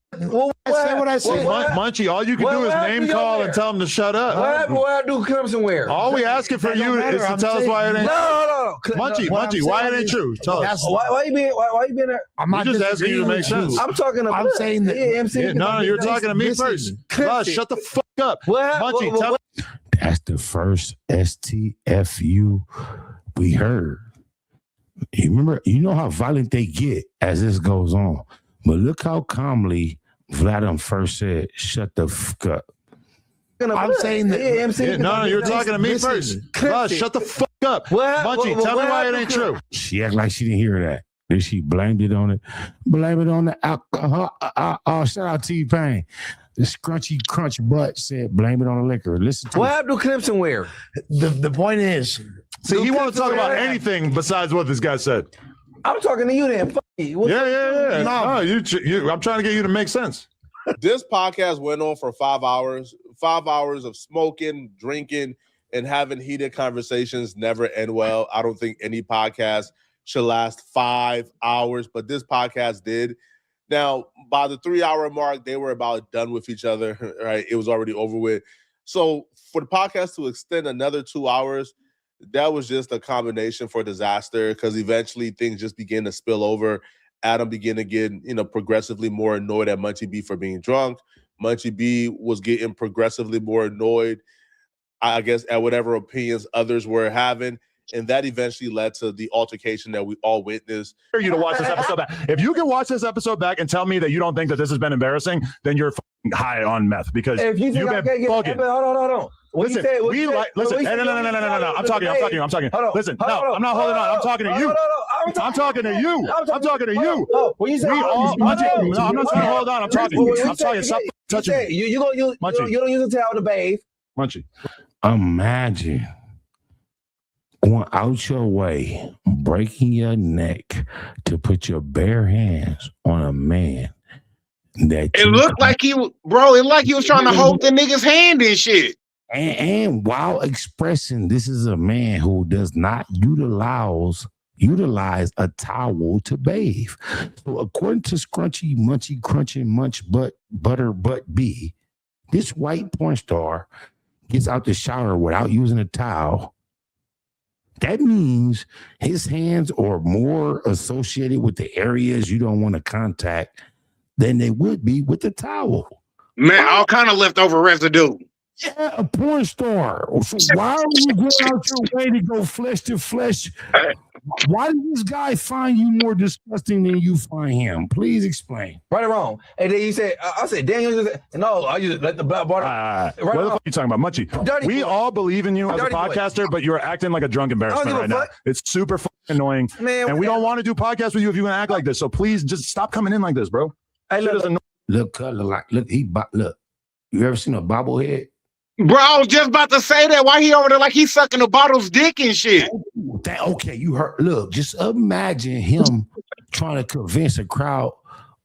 [SPEAKER 14] I said what I said.
[SPEAKER 13] Munchie, all you can do is name call and tell him to shut up.
[SPEAKER 14] What I do come somewhere.
[SPEAKER 13] All we asking for you is to tell us why it ain't.
[SPEAKER 14] No.
[SPEAKER 13] Munchie, why it ain't true? Tell us.
[SPEAKER 14] Why you being there?
[SPEAKER 10] I'm not
[SPEAKER 13] just asking you to make sense.
[SPEAKER 14] I'm talking about.
[SPEAKER 10] I'm saying that.
[SPEAKER 13] No, you're talking to me first. Shut the fuck up. Munchie, tell.
[SPEAKER 4] That's the first STFU we heard. You remember, you know how violent they get as this goes on. But look how calmly Vladimir first said, shut the fuck up.
[SPEAKER 10] I'm saying that.
[SPEAKER 13] No, you're talking to me first. Shut the fuck up. Munchie, tell me why it ain't true.
[SPEAKER 4] She act like she didn't hear that. Then she blamed it on it. Blame it on the alcohol. Shout out T-Pain. The scrunchy crunch butt said, blame it on the liquor. Listen to
[SPEAKER 14] what happened to Clemson wear?
[SPEAKER 10] The point is,
[SPEAKER 13] see, he won't talk about anything besides what this guy said.
[SPEAKER 14] I'm talking to you then. Fuck you.
[SPEAKER 13] Yeah. No, you. I'm trying to get you to make sense.
[SPEAKER 12] This podcast went on for 5 hours. 5 hours of smoking, drinking, and having heated conversations never end well. I don't think any podcast should last 5 hours, but this podcast did. Now, by the 3 hour mark, they were about done with each other, right? It was already over with. So for the podcast to extend another 2 hours, that was just a combination for disaster because eventually things just began to spill over. Adam began to get, progressively more annoyed at Munchie B for being drunk. Munchie B was getting progressively more annoyed, I guess, at whatever opinions others were having. And that eventually led to the altercation that we all witnessed.
[SPEAKER 13] For you to watch this episode back. If you can watch this episode back and tell me that you don't think that this has been embarrassing, then you're high on meth because
[SPEAKER 14] If you
[SPEAKER 13] you've
[SPEAKER 14] think
[SPEAKER 13] been bugging.
[SPEAKER 14] Hold on.
[SPEAKER 13] Listen, listen. No. I'm talking. Listen, no, I'm not holding on. I'm talking to you. I'm talking to you. I'm talking to you.
[SPEAKER 14] When you say
[SPEAKER 13] No, I'm not trying to hold on. I'm talking. I'm talking. Stop touching me.
[SPEAKER 14] You don't use a towel to bathe.
[SPEAKER 13] Munchie.
[SPEAKER 4] Imagine going out your way, breaking your neck to put your bare hands on a man that
[SPEAKER 8] it looked like he was trying to hold the nigga's hand and shit.
[SPEAKER 4] And while expressing this is a man who does not utilize a towel to bathe. So according to Scrunchy, Munchie, Crunchy, Munch, Butter, Butt B, this white porn star gets out the shower without using a towel. That means his hands are more associated with the areas you don't want to contact than they would be with the towel.
[SPEAKER 8] Man, all kind of leftover residue.
[SPEAKER 4] Yeah, a porn star. So why are you going out your way to go flesh to flesh? Why did this guy find you more disgusting than you find him? Please explain.
[SPEAKER 14] Right or wrong? And then you said, I said, Daniel, no, I used to let the black water.
[SPEAKER 13] What the fuck are you talking about, Munchie? We all believe in you as a podcaster, but you're acting like a drunk embarrassment right now. It's super fucking annoying. Man, and we don't want to do podcasts with you if you want to act like this. So please just stop coming in like this, bro.
[SPEAKER 14] Hey, look.
[SPEAKER 4] You ever seen a bobblehead?
[SPEAKER 8] Bro, I was just about to say that. Why he over there like he's sucking the bottle's dick and shit?
[SPEAKER 4] Okay, you heard. Look, just imagine him trying to convince a crowd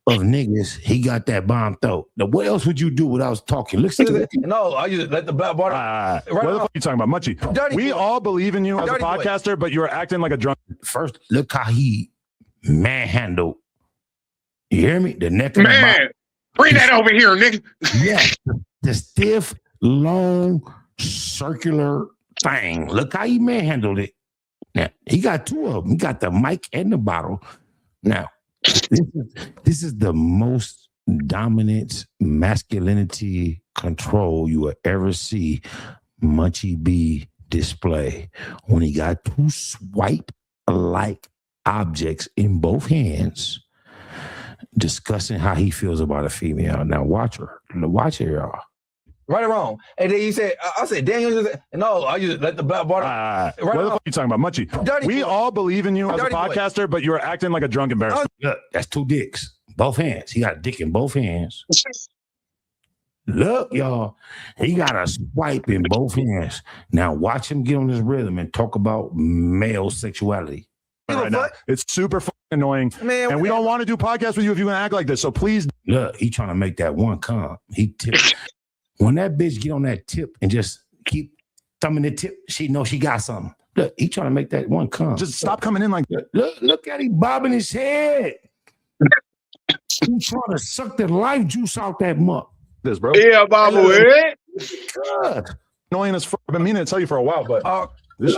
[SPEAKER 4] of niggas he got that bomb throat. Now, what else would you do without talking? Listen to
[SPEAKER 14] no, I used to let the black water.
[SPEAKER 13] What the fuck are you talking about, Munchie? We all believe in you as a podcaster, but you're acting like a drunk.
[SPEAKER 4] First, look how he manhandled. You hear me? The neck of the
[SPEAKER 8] man. Bring that over here, nigga.
[SPEAKER 4] Yeah, the stiff, long, circular thing. Look how he manhandled it. Now, he got two of them. He got the mic and the bottle. Now, this is the most dominant masculinity control you will ever see Munchie B display when he got two swipe-like objects in both hands discussing how he feels about a female. Now, watch her. Watch her, y'all.
[SPEAKER 14] Right or wrong? And then you said, I said, Daniel, no, I used to let the black water.
[SPEAKER 13] What the fuck are you talking about, Munchie? We all believe in you as a podcaster, but you're acting like a drunk embarrassment.
[SPEAKER 4] Look, that's two dicks. Both hands. He got a dick in both hands. Look, y'all. He got a swipe in both hands. Now, watch him get on his rhythm and talk about male sexuality.
[SPEAKER 13] Right now. It's super fucking annoying. Man, and we don't want to do podcasts with you if you want to act like this. So please.
[SPEAKER 4] Look, he trying to make that one come. He tipped. When that bitch get on that tip and just keep thumbing the tip, she know she got something. Look, he trying to make that one come.
[SPEAKER 13] Just stop coming in like that.
[SPEAKER 4] Look at him bobbing his head. He trying to suck the life juice out that muck.
[SPEAKER 13] This, bro.
[SPEAKER 8] Yeah, bobblehead.
[SPEAKER 4] Good.
[SPEAKER 13] Annoying as fuck. I've been meaning to tell you for a while, but
[SPEAKER 4] you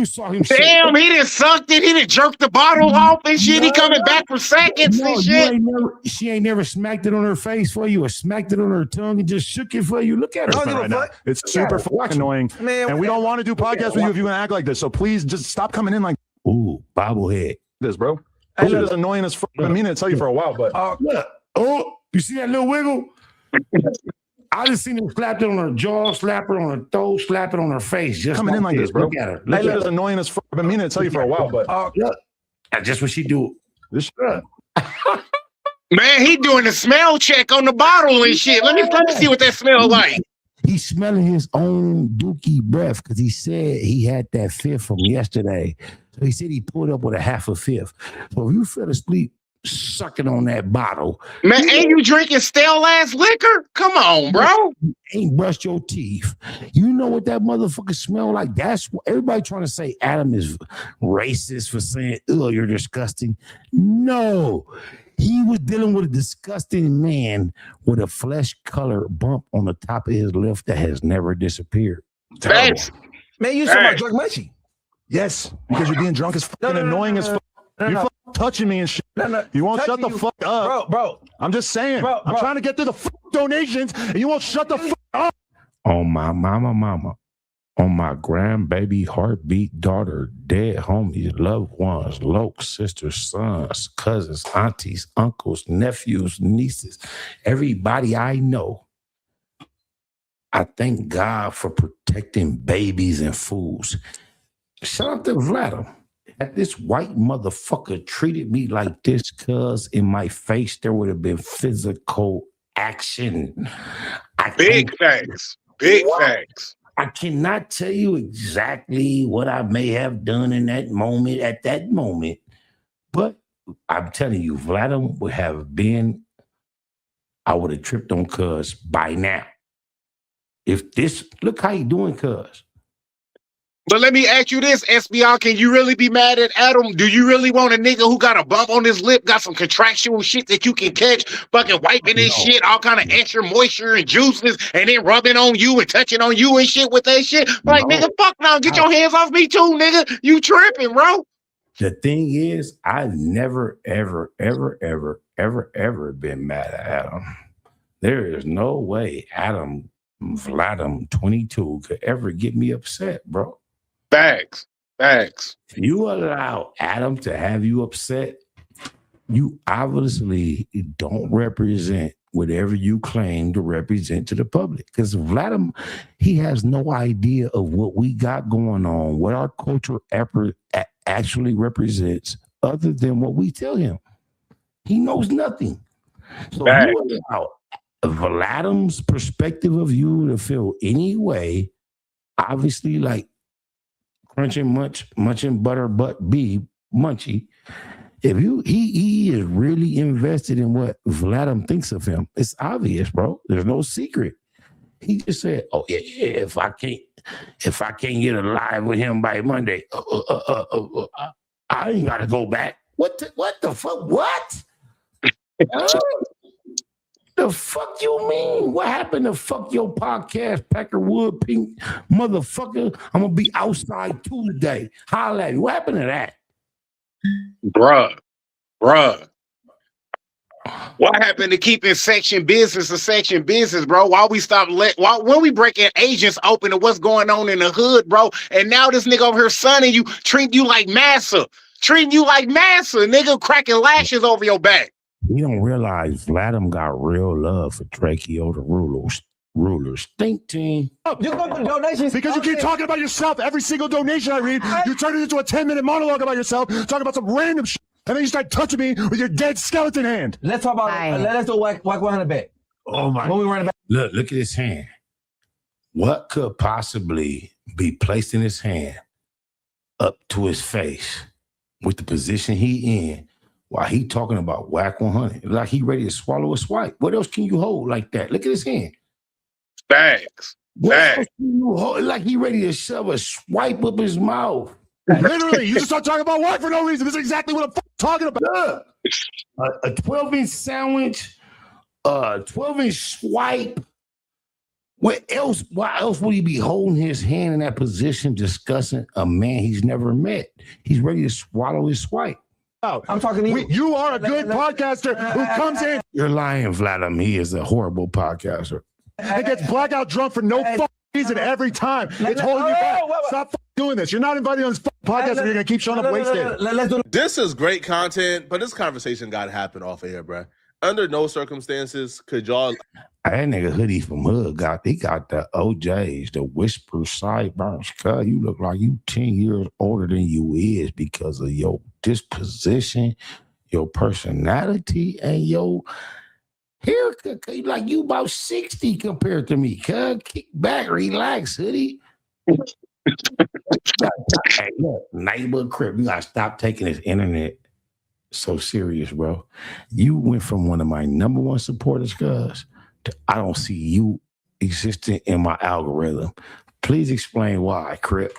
[SPEAKER 4] saw him.
[SPEAKER 8] Damn, he done sucked it. He done jerked the bottle off and shit. He coming back for seconds and shit.
[SPEAKER 4] She ain't never smacked it on her face for you or smacked it on her tongue and just shook it for you. Look at her.
[SPEAKER 13] Right now. It's super fucking annoying. Man, and we don't want to do podcasts with you if you want to act like this. So please just stop coming in like.
[SPEAKER 4] Ooh, bobblehead.
[SPEAKER 13] This, bro. This is annoying as fuck. I've been meaning to tell you for a while, but
[SPEAKER 4] look. Oh, you see that little wiggle? I just seen him slap it on her jaw, slap her on her throat, slap it on her face. Just
[SPEAKER 13] coming in like this, bro.
[SPEAKER 4] Look at her.
[SPEAKER 13] That is annoying as fuck. I've been meaning to tell you for a while, but
[SPEAKER 4] look, that's just what she do. This
[SPEAKER 8] Man, he doing the smell check on the bottle and shit. Let me see what that smell like.
[SPEAKER 4] He's smelling his own dookie breath because he said he had that fifth from yesterday. So he said he pulled up with a half a fifth. So if you fell asleep sucking on that bottle,
[SPEAKER 8] man, ain't you drinking stale ass liquor? Come on, bro.
[SPEAKER 4] You ain't brushed your teeth. You know what that motherfucker smell like? That's what everybody trying to say Adam is racist for saying, "Oh, you're disgusting." No. He was dealing with a disgusting man with a flesh color bump on the top of his lip that has never disappeared.
[SPEAKER 14] Man, you talking about drunk Munchie?
[SPEAKER 13] yes, because you're being drunk as fucking annoying as fuck. You're fucking touching me and shit. You won't shut the fuck up.
[SPEAKER 14] Bro.
[SPEAKER 13] I'm just saying. I'm trying to get through the fuck donations and you won't shut the fuck up.
[SPEAKER 4] On my mama. On my grandbaby, heartbeat, daughter, dead homies, loved ones, lokes, sisters, sons, cousins, aunties, uncles, nephews, nieces, everybody I know. I thank God for protecting babies and fools. Shout out to Vladimir. Had this white motherfucker treated me like this, cuz in my face there would have been physical action.
[SPEAKER 8] Big facts. Big facts.
[SPEAKER 4] I cannot tell you exactly what I may have done in that moment, at that moment, but I'm telling you, Vladimir would have been, I would have tripped on cuz by now. If this, look how you doing, cuz.
[SPEAKER 8] But let me ask you this, SBR, can you really be mad at Adam? Do you really want a nigga who got a bump on his lip, got some contractual shit that you can catch, fucking wiping his shit, all kind of extra moisture and juices, and then rubbing on you and touching on you and shit with that shit? Like, nigga, fuck no, get your hands off me too, nigga. You tripping, bro.
[SPEAKER 4] The thing is, I've never, ever been mad at Adam. There is no way Adam, Vladimir 22 could ever get me upset, bro.
[SPEAKER 8] Facts.
[SPEAKER 4] You allow Adam to have you upset, you obviously don't represent whatever you claim to represent to the public. Because Vladimir, he has no idea of what we got going on, what our culture actually represents, other than what we tell him. He knows nothing. So you allow Vladimir's perspective of you to feel any way, obviously like crunching munching butter butt B Munchie. If he is really invested in what Vladimir thinks of him, it's obvious, bro. There's no secret. He just said, "Oh yeah, if I can't get alive with him by Monday, I ain't gotta go back." What the fuck? What? The fuck you mean? What happened to fuck your podcast, Peckerwood, pink motherfucker? I'm gonna be outside Tuesday. Holla at me. What happened to that?
[SPEAKER 8] Bruh. What happened to keeping section business a section business, bro? When we breaking agents open to what's going on in the hood, bro? And now this nigga over here sunning you, treating you like massa, nigga, cracking lashes over your back.
[SPEAKER 4] You don't realize Vladimir got real love for Tracheo the rulers. Think team.
[SPEAKER 14] You go to donations
[SPEAKER 13] because you keep talking about yourself. Every single donation I read, you turn it into a 10-minute monologue about yourself, talking about some random shit, and then you start touching me with your dead skeleton hand.
[SPEAKER 14] Let's talk about let's do whack 100 back.
[SPEAKER 4] Oh my!
[SPEAKER 14] When we run it back.
[SPEAKER 4] Look at his hand. What could possibly be placed in his hand up to his face with the position he in? While he talking about whack 100, like he ready to swallow a swipe. What else can you hold like that? Look at his hand.
[SPEAKER 8] Facts.
[SPEAKER 4] What else can you hold? Like he ready to shove a swipe up his mouth.
[SPEAKER 13] Literally, you just start talking about whack for no reason. This is exactly what I'm talking about.
[SPEAKER 4] A 12-inch sandwich, a 12-inch swipe. What else? Why else would he be holding his hand in that position, discussing a man he's never met? He's ready to swallow his swipe.
[SPEAKER 14] I'm talking to you.
[SPEAKER 13] You are a good podcaster who comes in.
[SPEAKER 4] You're lying, Vladimir. He is a horrible podcaster.
[SPEAKER 13] And gets blackout drunk for no fucking reason every time. It's holding you back. Stop doing this. You're not invited on this podcast and you're going to keep showing up wasted.
[SPEAKER 12] This is great content, but this conversation got to happen off air, bro. Under no circumstances could y'all.
[SPEAKER 4] That nigga hoodie from Hood got the OJs, the whisper sideburns. God, you look like you 10 years older than you is because of your disposition, your personality, and your haircut. Like you about 60 compared to me. Kick back, relax, hoodie. Hey, look, neighbor Crip, you gotta stop taking this internet so serious, bro. You went from one of my number one supporters, cuz, to I don't see you existing in my algorithm. Please explain why, Crip.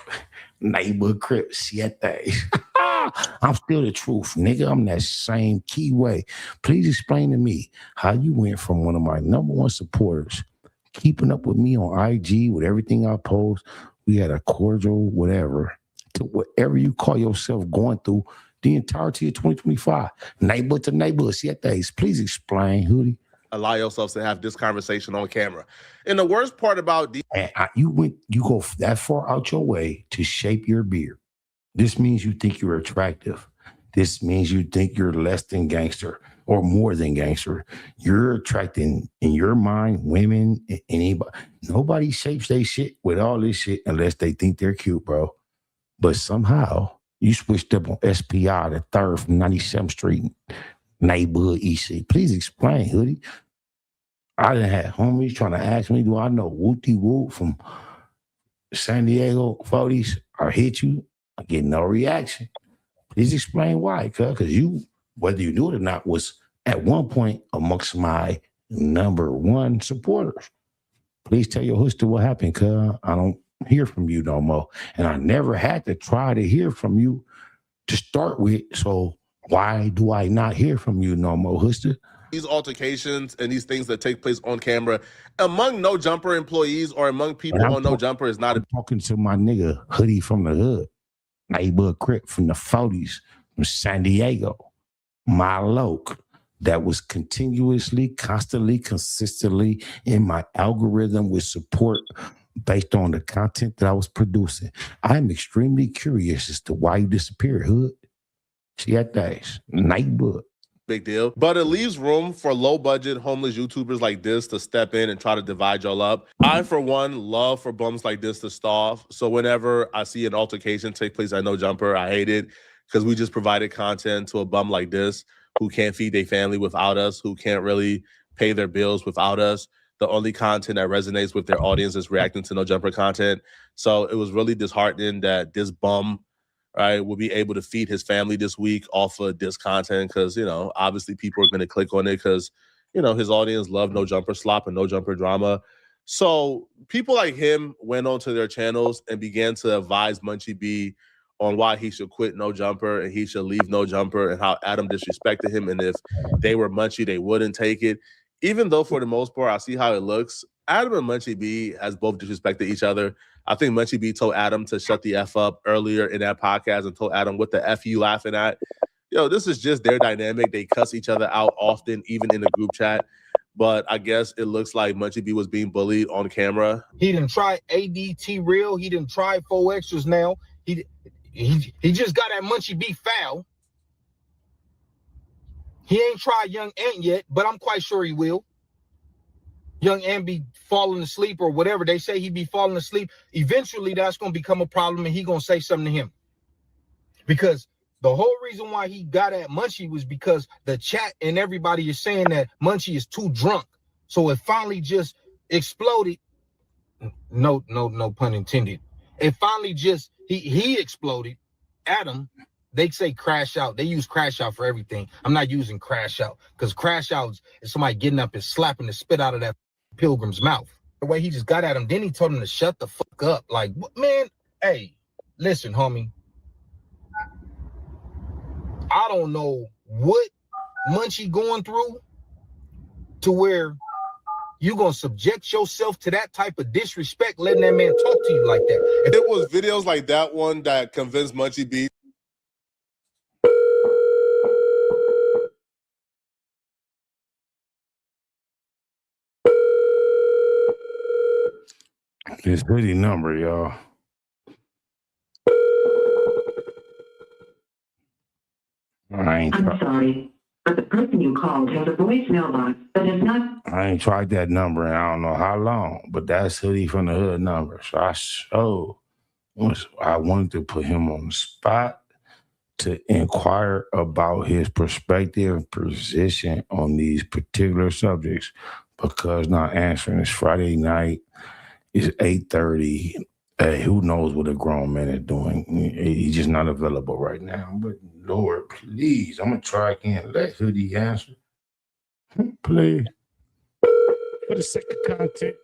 [SPEAKER 4] Neighbor Crip, siete. I'm still the truth, nigga. I'm that same key way. Please explain to me how you went from one of my number one supporters, keeping up with me on IG with everything I post. We had a cordial whatever, to whatever you call yourself going through the entirety of 2025. Neighbor to neighbor, siete. Please explain, hoodie.
[SPEAKER 12] Allow yourselves to have this conversation on camera. And the worst part about
[SPEAKER 4] you go that far out your way to shape your beard. This means you think you're attractive. This means you think you're less than gangster or more than gangster. You're attracting, in your mind, women, anybody. Nobody shapes their shit with all this shit unless they think they're cute, bro. But somehow you switched up on SPI, the 3rd from 97th Street, neighborhood EC. Please explain, hoodie. I didn't have homies trying to ask me, do I know Wooty Woo from San Diego 40s or hit you? I get no reaction. Please explain why, because you, whether you knew it or not, was at one point amongst my number one supporters. Please tell your hoodster what happened, cuz I don't hear from you no more. And I never had to try to hear from you to start with, so why do I not hear from you no more, hoodster?
[SPEAKER 12] These altercations and these things that take place on camera among No Jumper employees or among people on No Jumper is not.
[SPEAKER 4] I'm talking to my nigga hoodie from the hood, neighbor Crip from the 40s from San Diego, my loc that was continuously, constantly, consistently in my algorithm with support based on the content that I was producing. I'm extremely curious as to why you disappeared, hood. See that days, neighbor.
[SPEAKER 12] Big deal. But it leaves room for low-budget homeless YouTubers like this to step in and try to divide y'all up. I, for one, love for bums like this to starve. So whenever I see an altercation take place at No Jumper, I hate it because we just provided content to a bum like this who can't feed their family without us, who can't really pay their bills without us. The only content that resonates with their audience is reacting to No Jumper content. So it was really disheartening that this bum, right, will be able to feed his family this week off of this content because, you know, obviously people are going to click on it because, you know, his audience love No Jumper slop and No Jumper drama. So people like him went onto their channels and began to advise Munchie B on why he should quit No Jumper and he should leave No Jumper and how Adam disrespected him. And if they were Munchie, they wouldn't take it. Even though for the most part, I see how it looks. Adam and Munchie B has both disrespected each other. I think Munchie B told Adam to shut the F up earlier in that podcast and told Adam, what the F you laughing at? Yo, this is just their dynamic. They cuss each other out often, even in the group chat. But I guess it looks like Munchie B was being bullied on camera.
[SPEAKER 16] He didn't try ADT real. He didn't try 4 extras now. He just got that Munchie B foul. He ain't tried Young Ant yet, but I'm quite sure he will. Young Ant be falling asleep or whatever. They say he be falling asleep. Eventually, that's going to become a problem, and he going to say something to him. Because the whole reason why he got at Munchie was because the chat and everybody is saying that Munchie is too drunk. So it finally just exploded. No pun intended. It finally just, he exploded. Adam, they say crash out. They use crash out for everything. I'm not using crash out because crash out is somebody getting up and slapping the spit out of that pilgrim's mouth. The way he just got at him, then he told him to shut the fuck up. Like, man, hey, listen, homie. I don't know what Munchie going through to where you gonna subject yourself to that type of disrespect, letting that man talk to you like that.
[SPEAKER 12] If it was videos like that one that convinced Munchie B.
[SPEAKER 4] This hoodie number, y'all.
[SPEAKER 15] I'm sorry. but the person you called has a voicemail box that is not.
[SPEAKER 4] I ain't tried that number in I don't know how long, but that's Hoodie from the Hood number. So I wanted to put him on the spot to inquire about his perspective and position on these particular subjects, because not answering is Friday night. It's 8:30. Hey, who knows what a grown man is doing? He's just not available right now. But Lord, please, I'm gonna try again. Let Hoodie answer. Please. For the sake of content.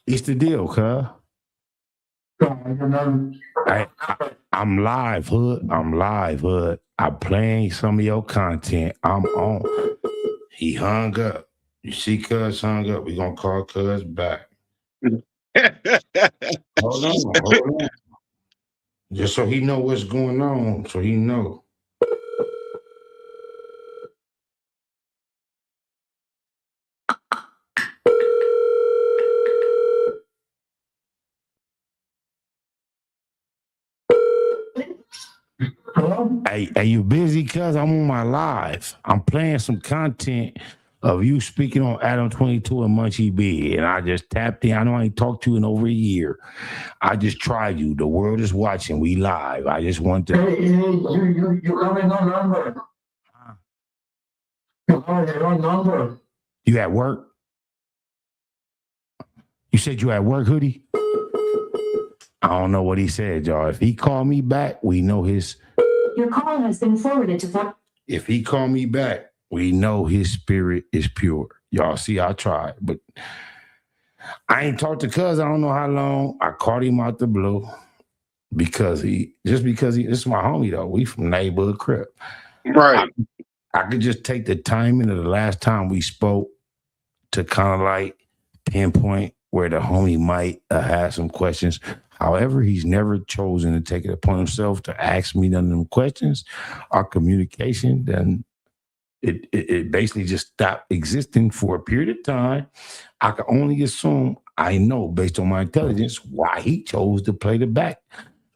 [SPEAKER 4] It's the deal, cuz. I'm live, Hood. I'm live, Hood. I'm playing some of your content. I'm on. He hung up. You see Cuz hung up. We're going to call Cuz back. Hold on. Just so he know what's going on, so he know. Hey, you busy? Cuz I'm on my live. I'm playing some content of you speaking on Adam 22 and Munchie B. And I just tapped in. I know I ain't talked to you in over a year. I just tried you. The world is watching. We live. I just want to.
[SPEAKER 15] You're calling on number. You're calling on number.
[SPEAKER 4] You at work? You said you at work, Hoodie? I don't know what he said, y'all. If he called me back, we know his.
[SPEAKER 15] Your call has been forwarded to.
[SPEAKER 4] If he called me back, we know his spirit is pure. Y'all see, I tried, but I ain't talked to Cuz. I don't know how long. I caught him out the blue because this is my homie though. We from neighborhood CRIP.
[SPEAKER 8] Right.
[SPEAKER 4] I could just take the timing of the last time we spoke to kind of like pinpoint where the homie might have some questions. However, he's never chosen to take it upon himself to ask me none of them questions. Our communication, then it basically just stopped existing for a period of time. I can only assume, I know based on my intelligence, why he chose to play the back.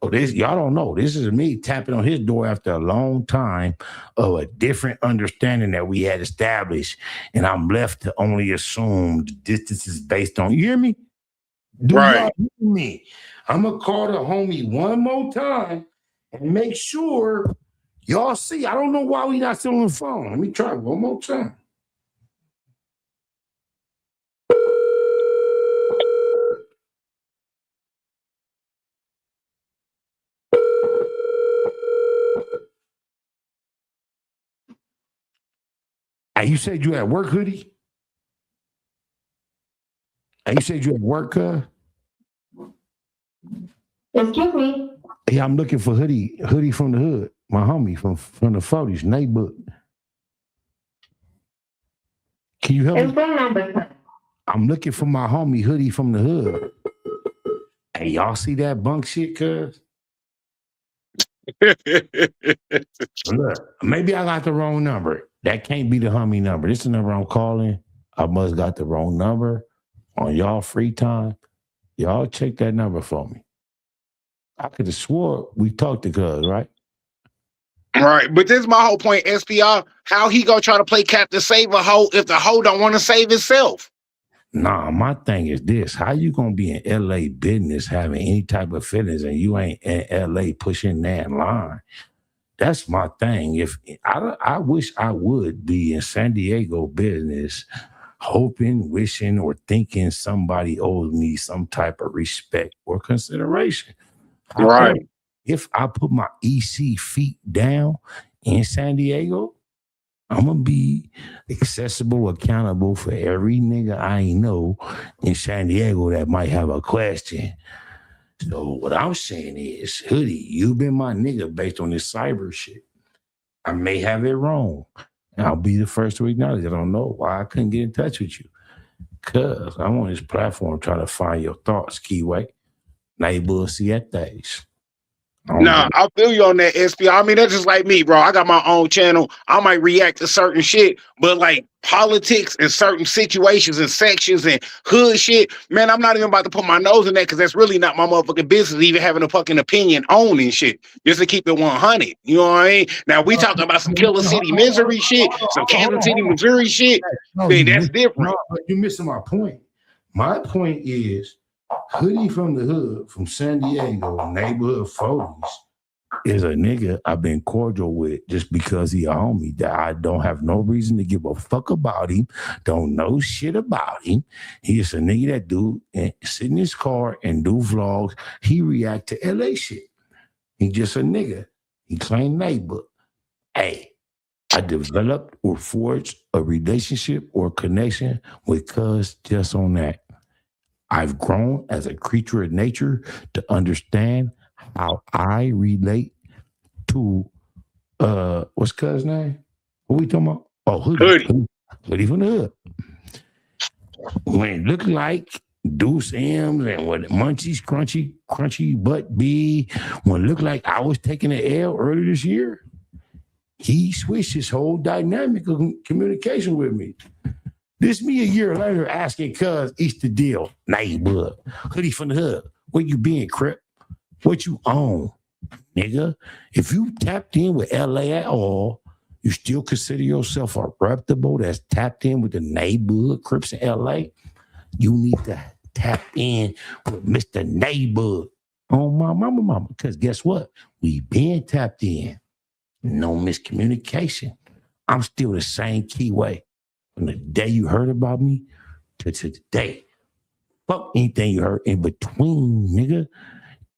[SPEAKER 4] So this, y'all don't know. This is me tapping on his door after a long time of a different understanding that we had established. And I'm left to only assume this is based on, you hear me? Do y'all hear me? I'm going to call the homie one more time and make sure y'all see. I don't know why we not still on the phone. Let me try one more time. Hey, you said you at work, Hoodie? Hey, you said you at work, cuz?
[SPEAKER 15] Excuse me.
[SPEAKER 4] Yeah, I'm looking for Hoodie from the hood. My homie from the 40s, neighborhood. Can you help me?
[SPEAKER 15] Phone number.
[SPEAKER 4] I'm looking for my homie Hoodie from the hood. Hey, y'all see that bunk shit, cuz? Look, maybe I got the wrong number. That can't be the homie number. This is the number I'm calling. I must got the wrong number. On y'all free time, y'all check that number for me. I could have swore we talked to cuz, right?
[SPEAKER 8] Right, but this is my whole point, SPR. How he gonna try to play Captain Save a hoe if the hoe don't want to save itself?
[SPEAKER 4] Nah, my thing is this. How you gonna be in LA business having any type of feelings and you ain't in LA pushing that line? That's my thing. If I wish I would be in San Diego business, hoping, wishing, or thinking somebody owes me some type of respect or consideration.
[SPEAKER 8] Right.
[SPEAKER 4] If I put my EC feet down in San Diego, I'm going to be accessible, accountable for every nigga I know in San Diego that might have a question. So what I'm saying is, Hoodie, you've been my nigga based on this cyber shit. I may have it wrong. And I'll be the first to acknowledge I don't know why I couldn't get in touch with you. Because I'm on this platform trying to find your thoughts, Keyway. Neighbor Sietes.
[SPEAKER 8] Nah, I feel you on that, SP. I mean, that's just like me, bro. I got my own channel. I might react to certain shit, but like politics and certain situations and sections and hood shit, man, I'm not even about to put my nose in that because that's really not my motherfucking business, even having a fucking opinion on and shit. Just to keep it 100. You know what I mean? Now, we talking about some Killer City, Missouri shit, some Kansas City, Missouri shit. Man, that's different.
[SPEAKER 4] No, you're missing my point. My point is, Hoodie from the hood, from San Diego, neighborhood 40s, is a nigga I've been cordial with just because he a homie that I don't have no reason to give a fuck about him, don't know shit about him. He is a nigga that do and sit in his car and do vlogs. He react to LA shit. He just a nigga. He claim neighbor. Hey, I developed or forged a relationship or connection with cuz just on that. I've grown as a creature of nature to understand how I relate to what's cuz name? What we talking about? Oh, Hoodie. Hoodie from the hood. When it looked like Deuce M's and what Munchie's crunchy butt B, when it looked like I was taking an L earlier this year, he switched his whole dynamic of communication with me. This me a year later asking cuz, it's the deal, neighborhood. Hoodie from the hood. Where you been, Crip? What you own, nigga? If you tapped in with LA at all, you still consider yourself a reputable that's tapped in with the neighborhood Crips in LA, you need to tap in with Mr. Neighborhood on my mama. Because guess what? We been tapped in. No miscommunication. I'm still the same keyway. From the day you heard about me to today. Fuck anything you heard in between, nigga.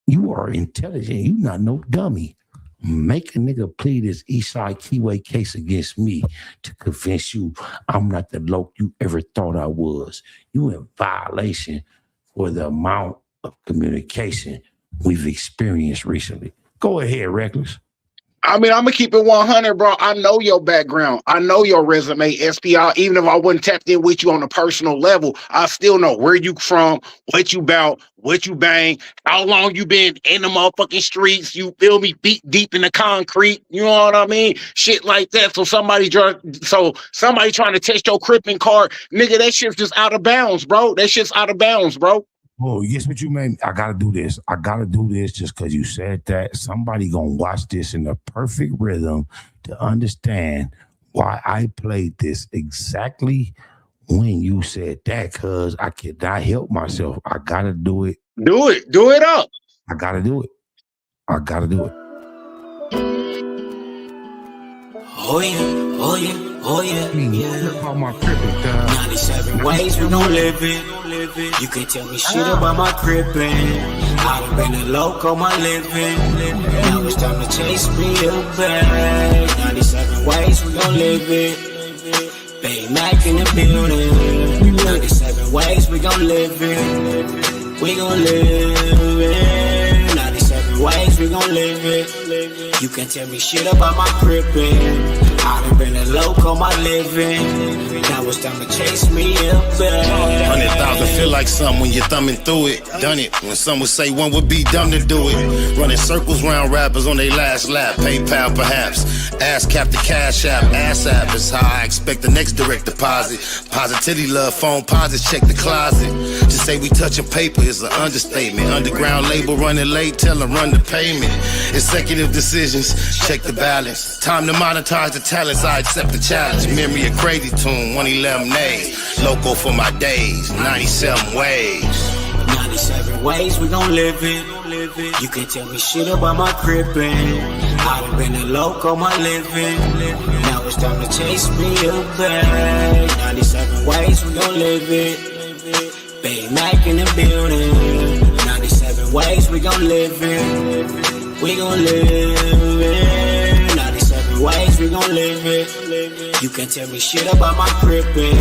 [SPEAKER 4] You are intelligent. You not no dummy. Make a nigga plead this Eastside Keyway case against me to convince you I'm not the loc you ever thought I was. You in violation for the amount of communication we've experienced recently. Go ahead, Reckless.
[SPEAKER 8] I mean, I'm gonna keep it 100, bro. I know your background. I know your resume, SPR. Even if I wasn't tapped in with you on a personal level, I still know where you from, what you about, what you bang, how long you been in the motherfucking streets. You feel me? Beat deep in the concrete. You know what I mean? Shit like that. So somebody trying to test your cripping card, nigga, that shit's just out of bounds, bro. That shit's out of bounds, bro.
[SPEAKER 4] Oh, yes, what you mean? I gotta do this. I gotta do this just because you said that. Somebody gonna watch this in the perfect rhythm to understand why I played this exactly when you said that, because I cannot help myself. I gotta do it.
[SPEAKER 8] Do it. Do it up.
[SPEAKER 4] I gotta do it. I gotta do it.
[SPEAKER 2] Oh yeah, oh yeah, oh yeah, yeah.
[SPEAKER 4] About my crippin',
[SPEAKER 2] 97 ways we gon' live it. You can tell me shit about my crippin'. I done been a loco my living. Now it's time to chase me a bag. 97 ways we gon' live it. Bay Mac in the building. 97 ways we gon' live it. We gon' live it. 97 ways we gon' live it. You can tell me shit about my crippin'. I done been a loco my living. Now it's time to chase me up back.
[SPEAKER 5] 100,000 feel like something when you're thumbing through it. Done it when some would say one would be dumb to do it. Running circles round rappers on their last lap. PayPal perhaps. Ass cap the cash app. Ass app is how I expect the next direct deposit. Positivity love phone posits check the closet. To say we touching paper is an understatement. Underground label running late, tell them run the payment. Executive decisions, check the balance. Time to monetize the talents, I accept the challenge. Memory of crazy tune, 111 days. Loco for my days, 97 ways.
[SPEAKER 2] 97 ways we gon' live it. You can tell me shit about my crippin'. I done been a loco my living. Now it's time to chase me a bag. 97 ways we gon' live it. Bay Mac in the building. 97 ways we gon' live it. We gon' live it. 97 ways we gon' live it. You can tell me shit about my crippin'.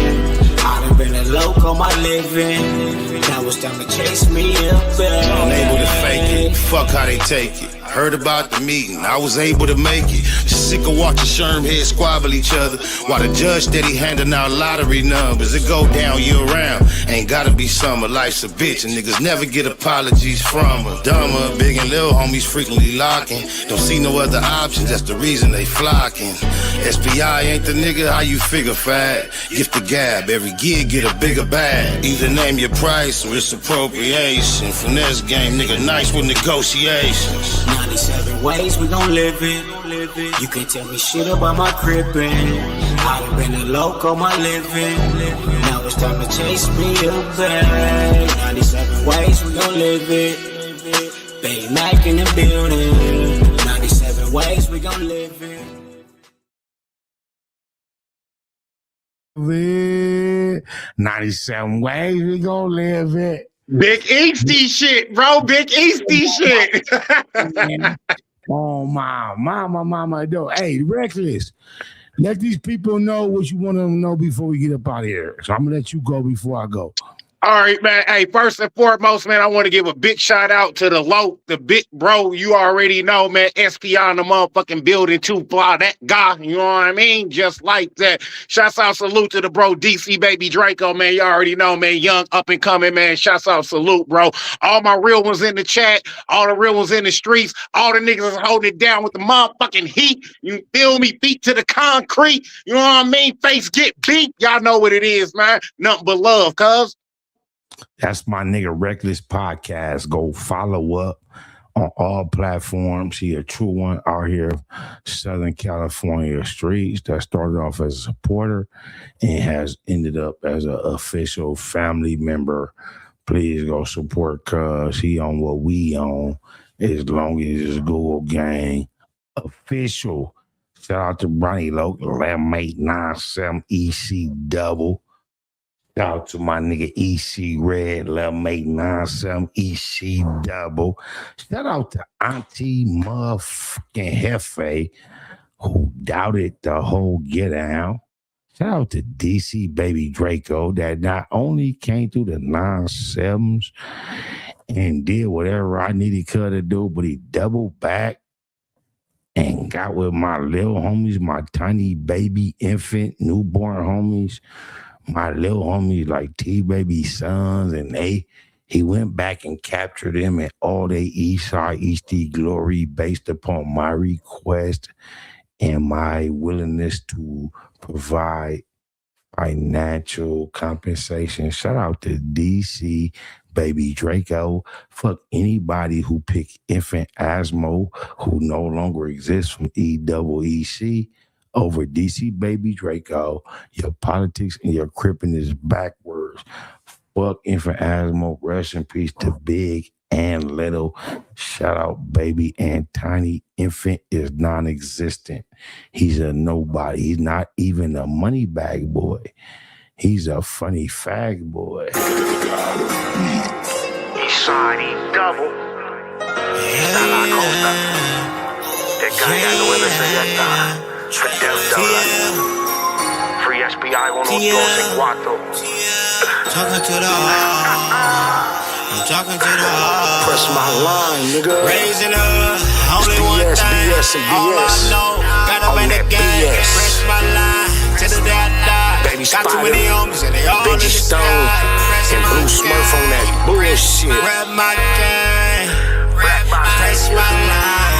[SPEAKER 2] I done been a loco my living. Now it's time to chase me up back.
[SPEAKER 5] Unable to fake it, fuck how they take it. Heard about the meeting, I was able to make it. Sick of watching Sherm heads squabble each other while the judge steady handing out lottery numbers. It go down year round, ain't gotta be summer. Life's a bitch and niggas never get apologies from her. Dumber, big and little homies frequently locking. Don't see no other options, that's the reason they flocking. SPI ain't the nigga, how you figure fat? Gift the gab, every gig get a bigger bag. Either name your price or it's appropriation. Finesse game, nigga nice with negotiations.
[SPEAKER 2] 97 ways we gon' live it. You can't tell me shit about my crippin'. I done been a loco my living. Now it's time to chase me a bag. 97 ways we gon' live it. Baby Mac in the building. 97 ways we gon' live it.
[SPEAKER 4] 97 ways we gonna live it.
[SPEAKER 8] Big Easty shit, bro. Big Easty shit.
[SPEAKER 4] Oh my mama, though. Hey, Reckless, let these people know what you want them to know before we get up out of here. So I'm gonna let you go before I go.
[SPEAKER 8] All right, man. Hey, first and foremost, man, I want to give a big shout out to the big bro. You already know, man. SPI on the motherfucking building too. Fly that guy. You know what I mean? Just like that. Shouts out, salute to the bro, DC Baby Draco, man. You already know, man. Young, up and coming, man. Shouts out, salute, bro. All my real ones in the chat. All the real ones in the streets. All the niggas is holding it down with the motherfucking heat. You feel me? Feet to the concrete. You know what I mean? Face get beat. Y'all know what it is, man. Nothing but love, cuz.
[SPEAKER 4] That's my nigga Reckless Podcast. Go follow up on all platforms. He a true one out here, Southern California streets, that started off as a supporter and has ended up as an official family member. Please go support cuz he on what we on, as long as it's Google Gang official. Shout out to Bronny Local, 11-897 EC double. Shout out to my nigga EC Red, 11-897 EC double. Shout out to Auntie motherfucking Hefe, who doubted the whole get down. Shout out to DC Baby Draco, that not only came through the 9-7s and did whatever I needed to do, but he doubled back and got with my little homies, my tiny baby infant newborn homies. My little homies like T-Baby sons, and he went back and captured them in all their Eastside Eastie glory based upon my request and my willingness to provide financial compensation. Shout out to DC Baby Draco. Fuck anybody who picked Infant Asmo, who no longer exists, from EEEC. Over DC Baby Draco. Your politics and your cripping is backwards. Fuck Infant Asmo. Rest in peace to Big and Little. Shout out Baby and Tiny. Infant is non-existent. He's a nobody. He's not even a money bag boy. He's a funny fag boy.
[SPEAKER 5] Eastside double. Free SPI on los dos en cuatro.
[SPEAKER 2] Talking to the heart. I'm talking to the heart.
[SPEAKER 5] Press my line, nigga.
[SPEAKER 2] Raising up, only one
[SPEAKER 5] BS,
[SPEAKER 2] thing.
[SPEAKER 5] BS, and
[SPEAKER 2] All I
[SPEAKER 5] BS.
[SPEAKER 2] know, gotta
[SPEAKER 5] On
[SPEAKER 2] win the
[SPEAKER 5] that
[SPEAKER 2] game.
[SPEAKER 5] BS.
[SPEAKER 2] Press my line to the die.
[SPEAKER 5] Baby
[SPEAKER 2] Got too
[SPEAKER 5] Spider,
[SPEAKER 2] many homies and they all in the
[SPEAKER 5] Benji
[SPEAKER 2] sky.
[SPEAKER 5] Stone,
[SPEAKER 2] Press
[SPEAKER 5] and
[SPEAKER 2] my
[SPEAKER 5] Blue Smurf on that bullshit.
[SPEAKER 2] Rap my game. Press my line.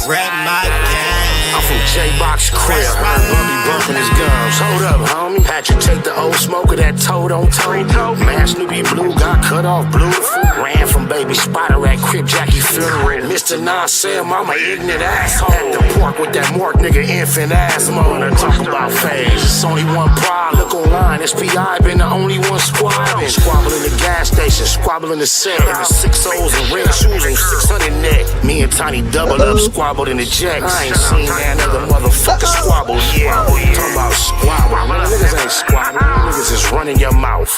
[SPEAKER 2] Rap my game.
[SPEAKER 5] I'm from J-Box Crib. Bubby bumping his gums. Hold up, homie. Patrick take the old smoker that toad on toe. Man, Snoopy Blue got cut off, blew the food. Ran from Baby Spider at Crip Jackie funeral. Mr. Nonsense, I'm an ignorant asshole. At the park with that Mark nigga infant asthma. When I talk about phase, it's only one problem. Look online, SPI been the only one squabbling. Squabble in the gas station, squabble in the set. In the 6 O's and red shoes and 600 neck. Me and Tiny double up, squabbled in the jacks. I ain't seen that other motherfucker squabble yet. Talking about squabble. Niggas ain't squabble. Niggas is running your mouth.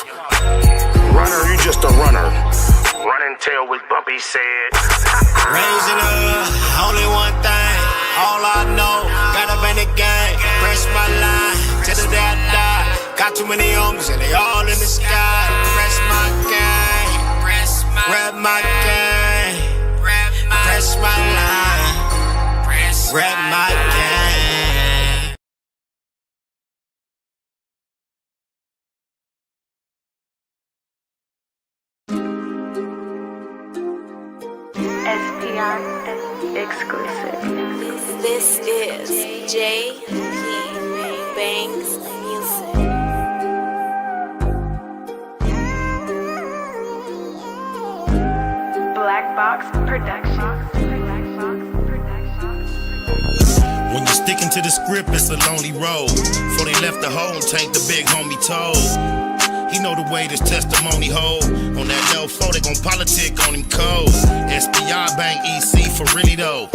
[SPEAKER 5] Runner, you just a runner. Running tail with Bumpy said.
[SPEAKER 2] Raising up, only one thing. All I know, gotta win the game. Press my line to the die. Got too many homies and they all in the sky. Press my game. Rap my game.
[SPEAKER 5] press my line, rep my gang.
[SPEAKER 17] SPR exclusive. This is J.P. Banks Music. Black Box Productions.
[SPEAKER 5] When you're sticking to the script, it's a lonely road. Before they left the hole and tank, the big homie told. He know the way this testimony hold. On that L4, they gon' politic on him cold. SPI Bank EC for really though.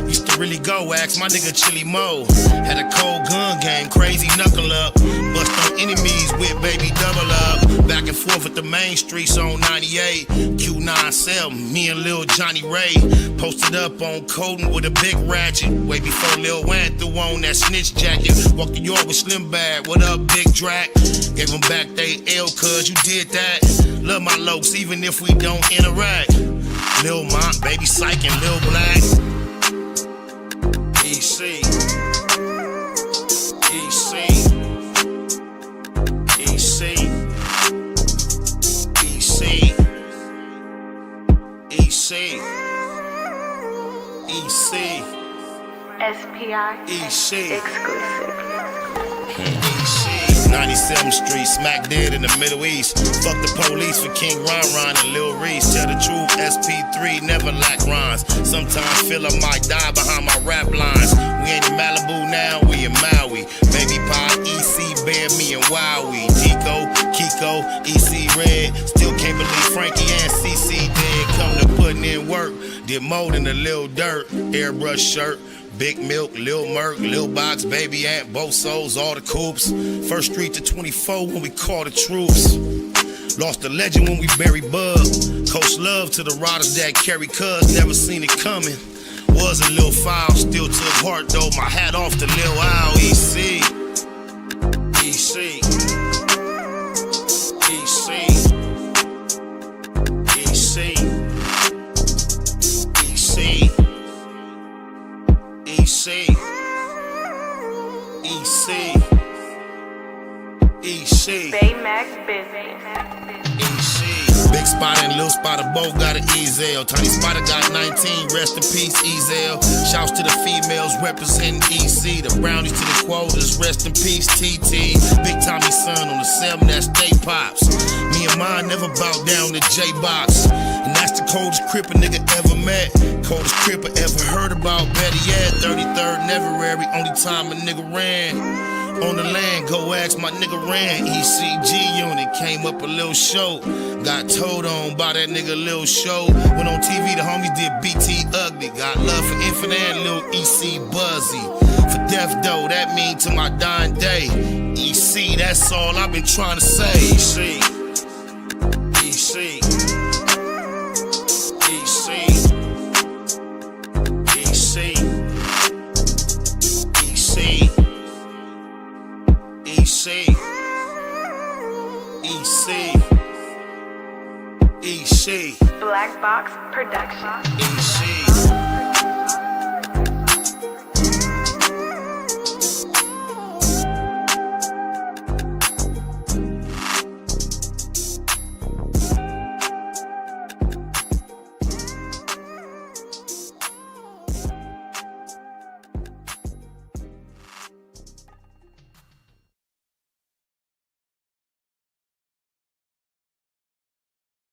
[SPEAKER 5] Used to really go, ask my nigga Chili Mo. Had a cold gun game, crazy knuckle up. Bust on enemies with baby double up. Back and forth with the main streets on 98. Q9 cell, me and Lil Johnny Ray. Posted up on Colton with a big ratchet. Way before Lil Wayne threw on that snitch jacket. Walked to York with Slim Bad, what up Big Drac? Gave them back they L cuz you did that. Love my lokes even if we don't interact. Lil Mont, Baby Psych and Lil Black. EC. EC. EC. EC. EC. EC.
[SPEAKER 17] SPI exclusive.
[SPEAKER 5] 97th Street, smack dead in the Middle East. Fuck the police for King Ron and Lil Reese. Tell the truth, SP3 never lack rhymes. Sometimes feel I might die behind my rap lines. We ain't in Malibu now, we in Maui. Baby Pie, EC, Bear, me and Wowie. Tico, Kiko, EC Red. Still can't believe Frankie and CC dead. Come to putting in work. Did more than a little dirt. Airbrush shirt. Big Milk, Lil Merc, Lil Box, Baby Ant, both souls, all the coops. First Street to 24 when we call the troops. Lost a legend when we buried Bug. Coach love to the riders that carry cuz, never seen it coming. Was a little foul, still took heart though, my hat off to Lil Owl. EC. EC. EC. EC. EC. EC. EC.
[SPEAKER 17] Baymax Business.
[SPEAKER 5] EC. Big Spot and Lil Spotter both got an Ezel. Tiny Spotter got 19, rest in peace, Ezel. Shouts to the females representing EC. The brownies to the quotas, rest in peace, TT. Big Tommy son on the 7, that's Stay Pops. Me and mine never bow down to J-Box. And that's the coldest CRIP a nigga ever met. Coldest CRIP I ever heard about, better yet. 33rd Neverary, only time a nigga ran. On the land, go ask my nigga Ran. ECG unit, came up a little show. Got told on by that nigga Lil Show. Went on TV, the homies did BT Ugly. Got love for Infinite and Lil EC Buzzy. For death though, that mean to my dying day. EC, that's all I've been trying to say. EC. EC.
[SPEAKER 17] Black Box Productions.
[SPEAKER 5] EC.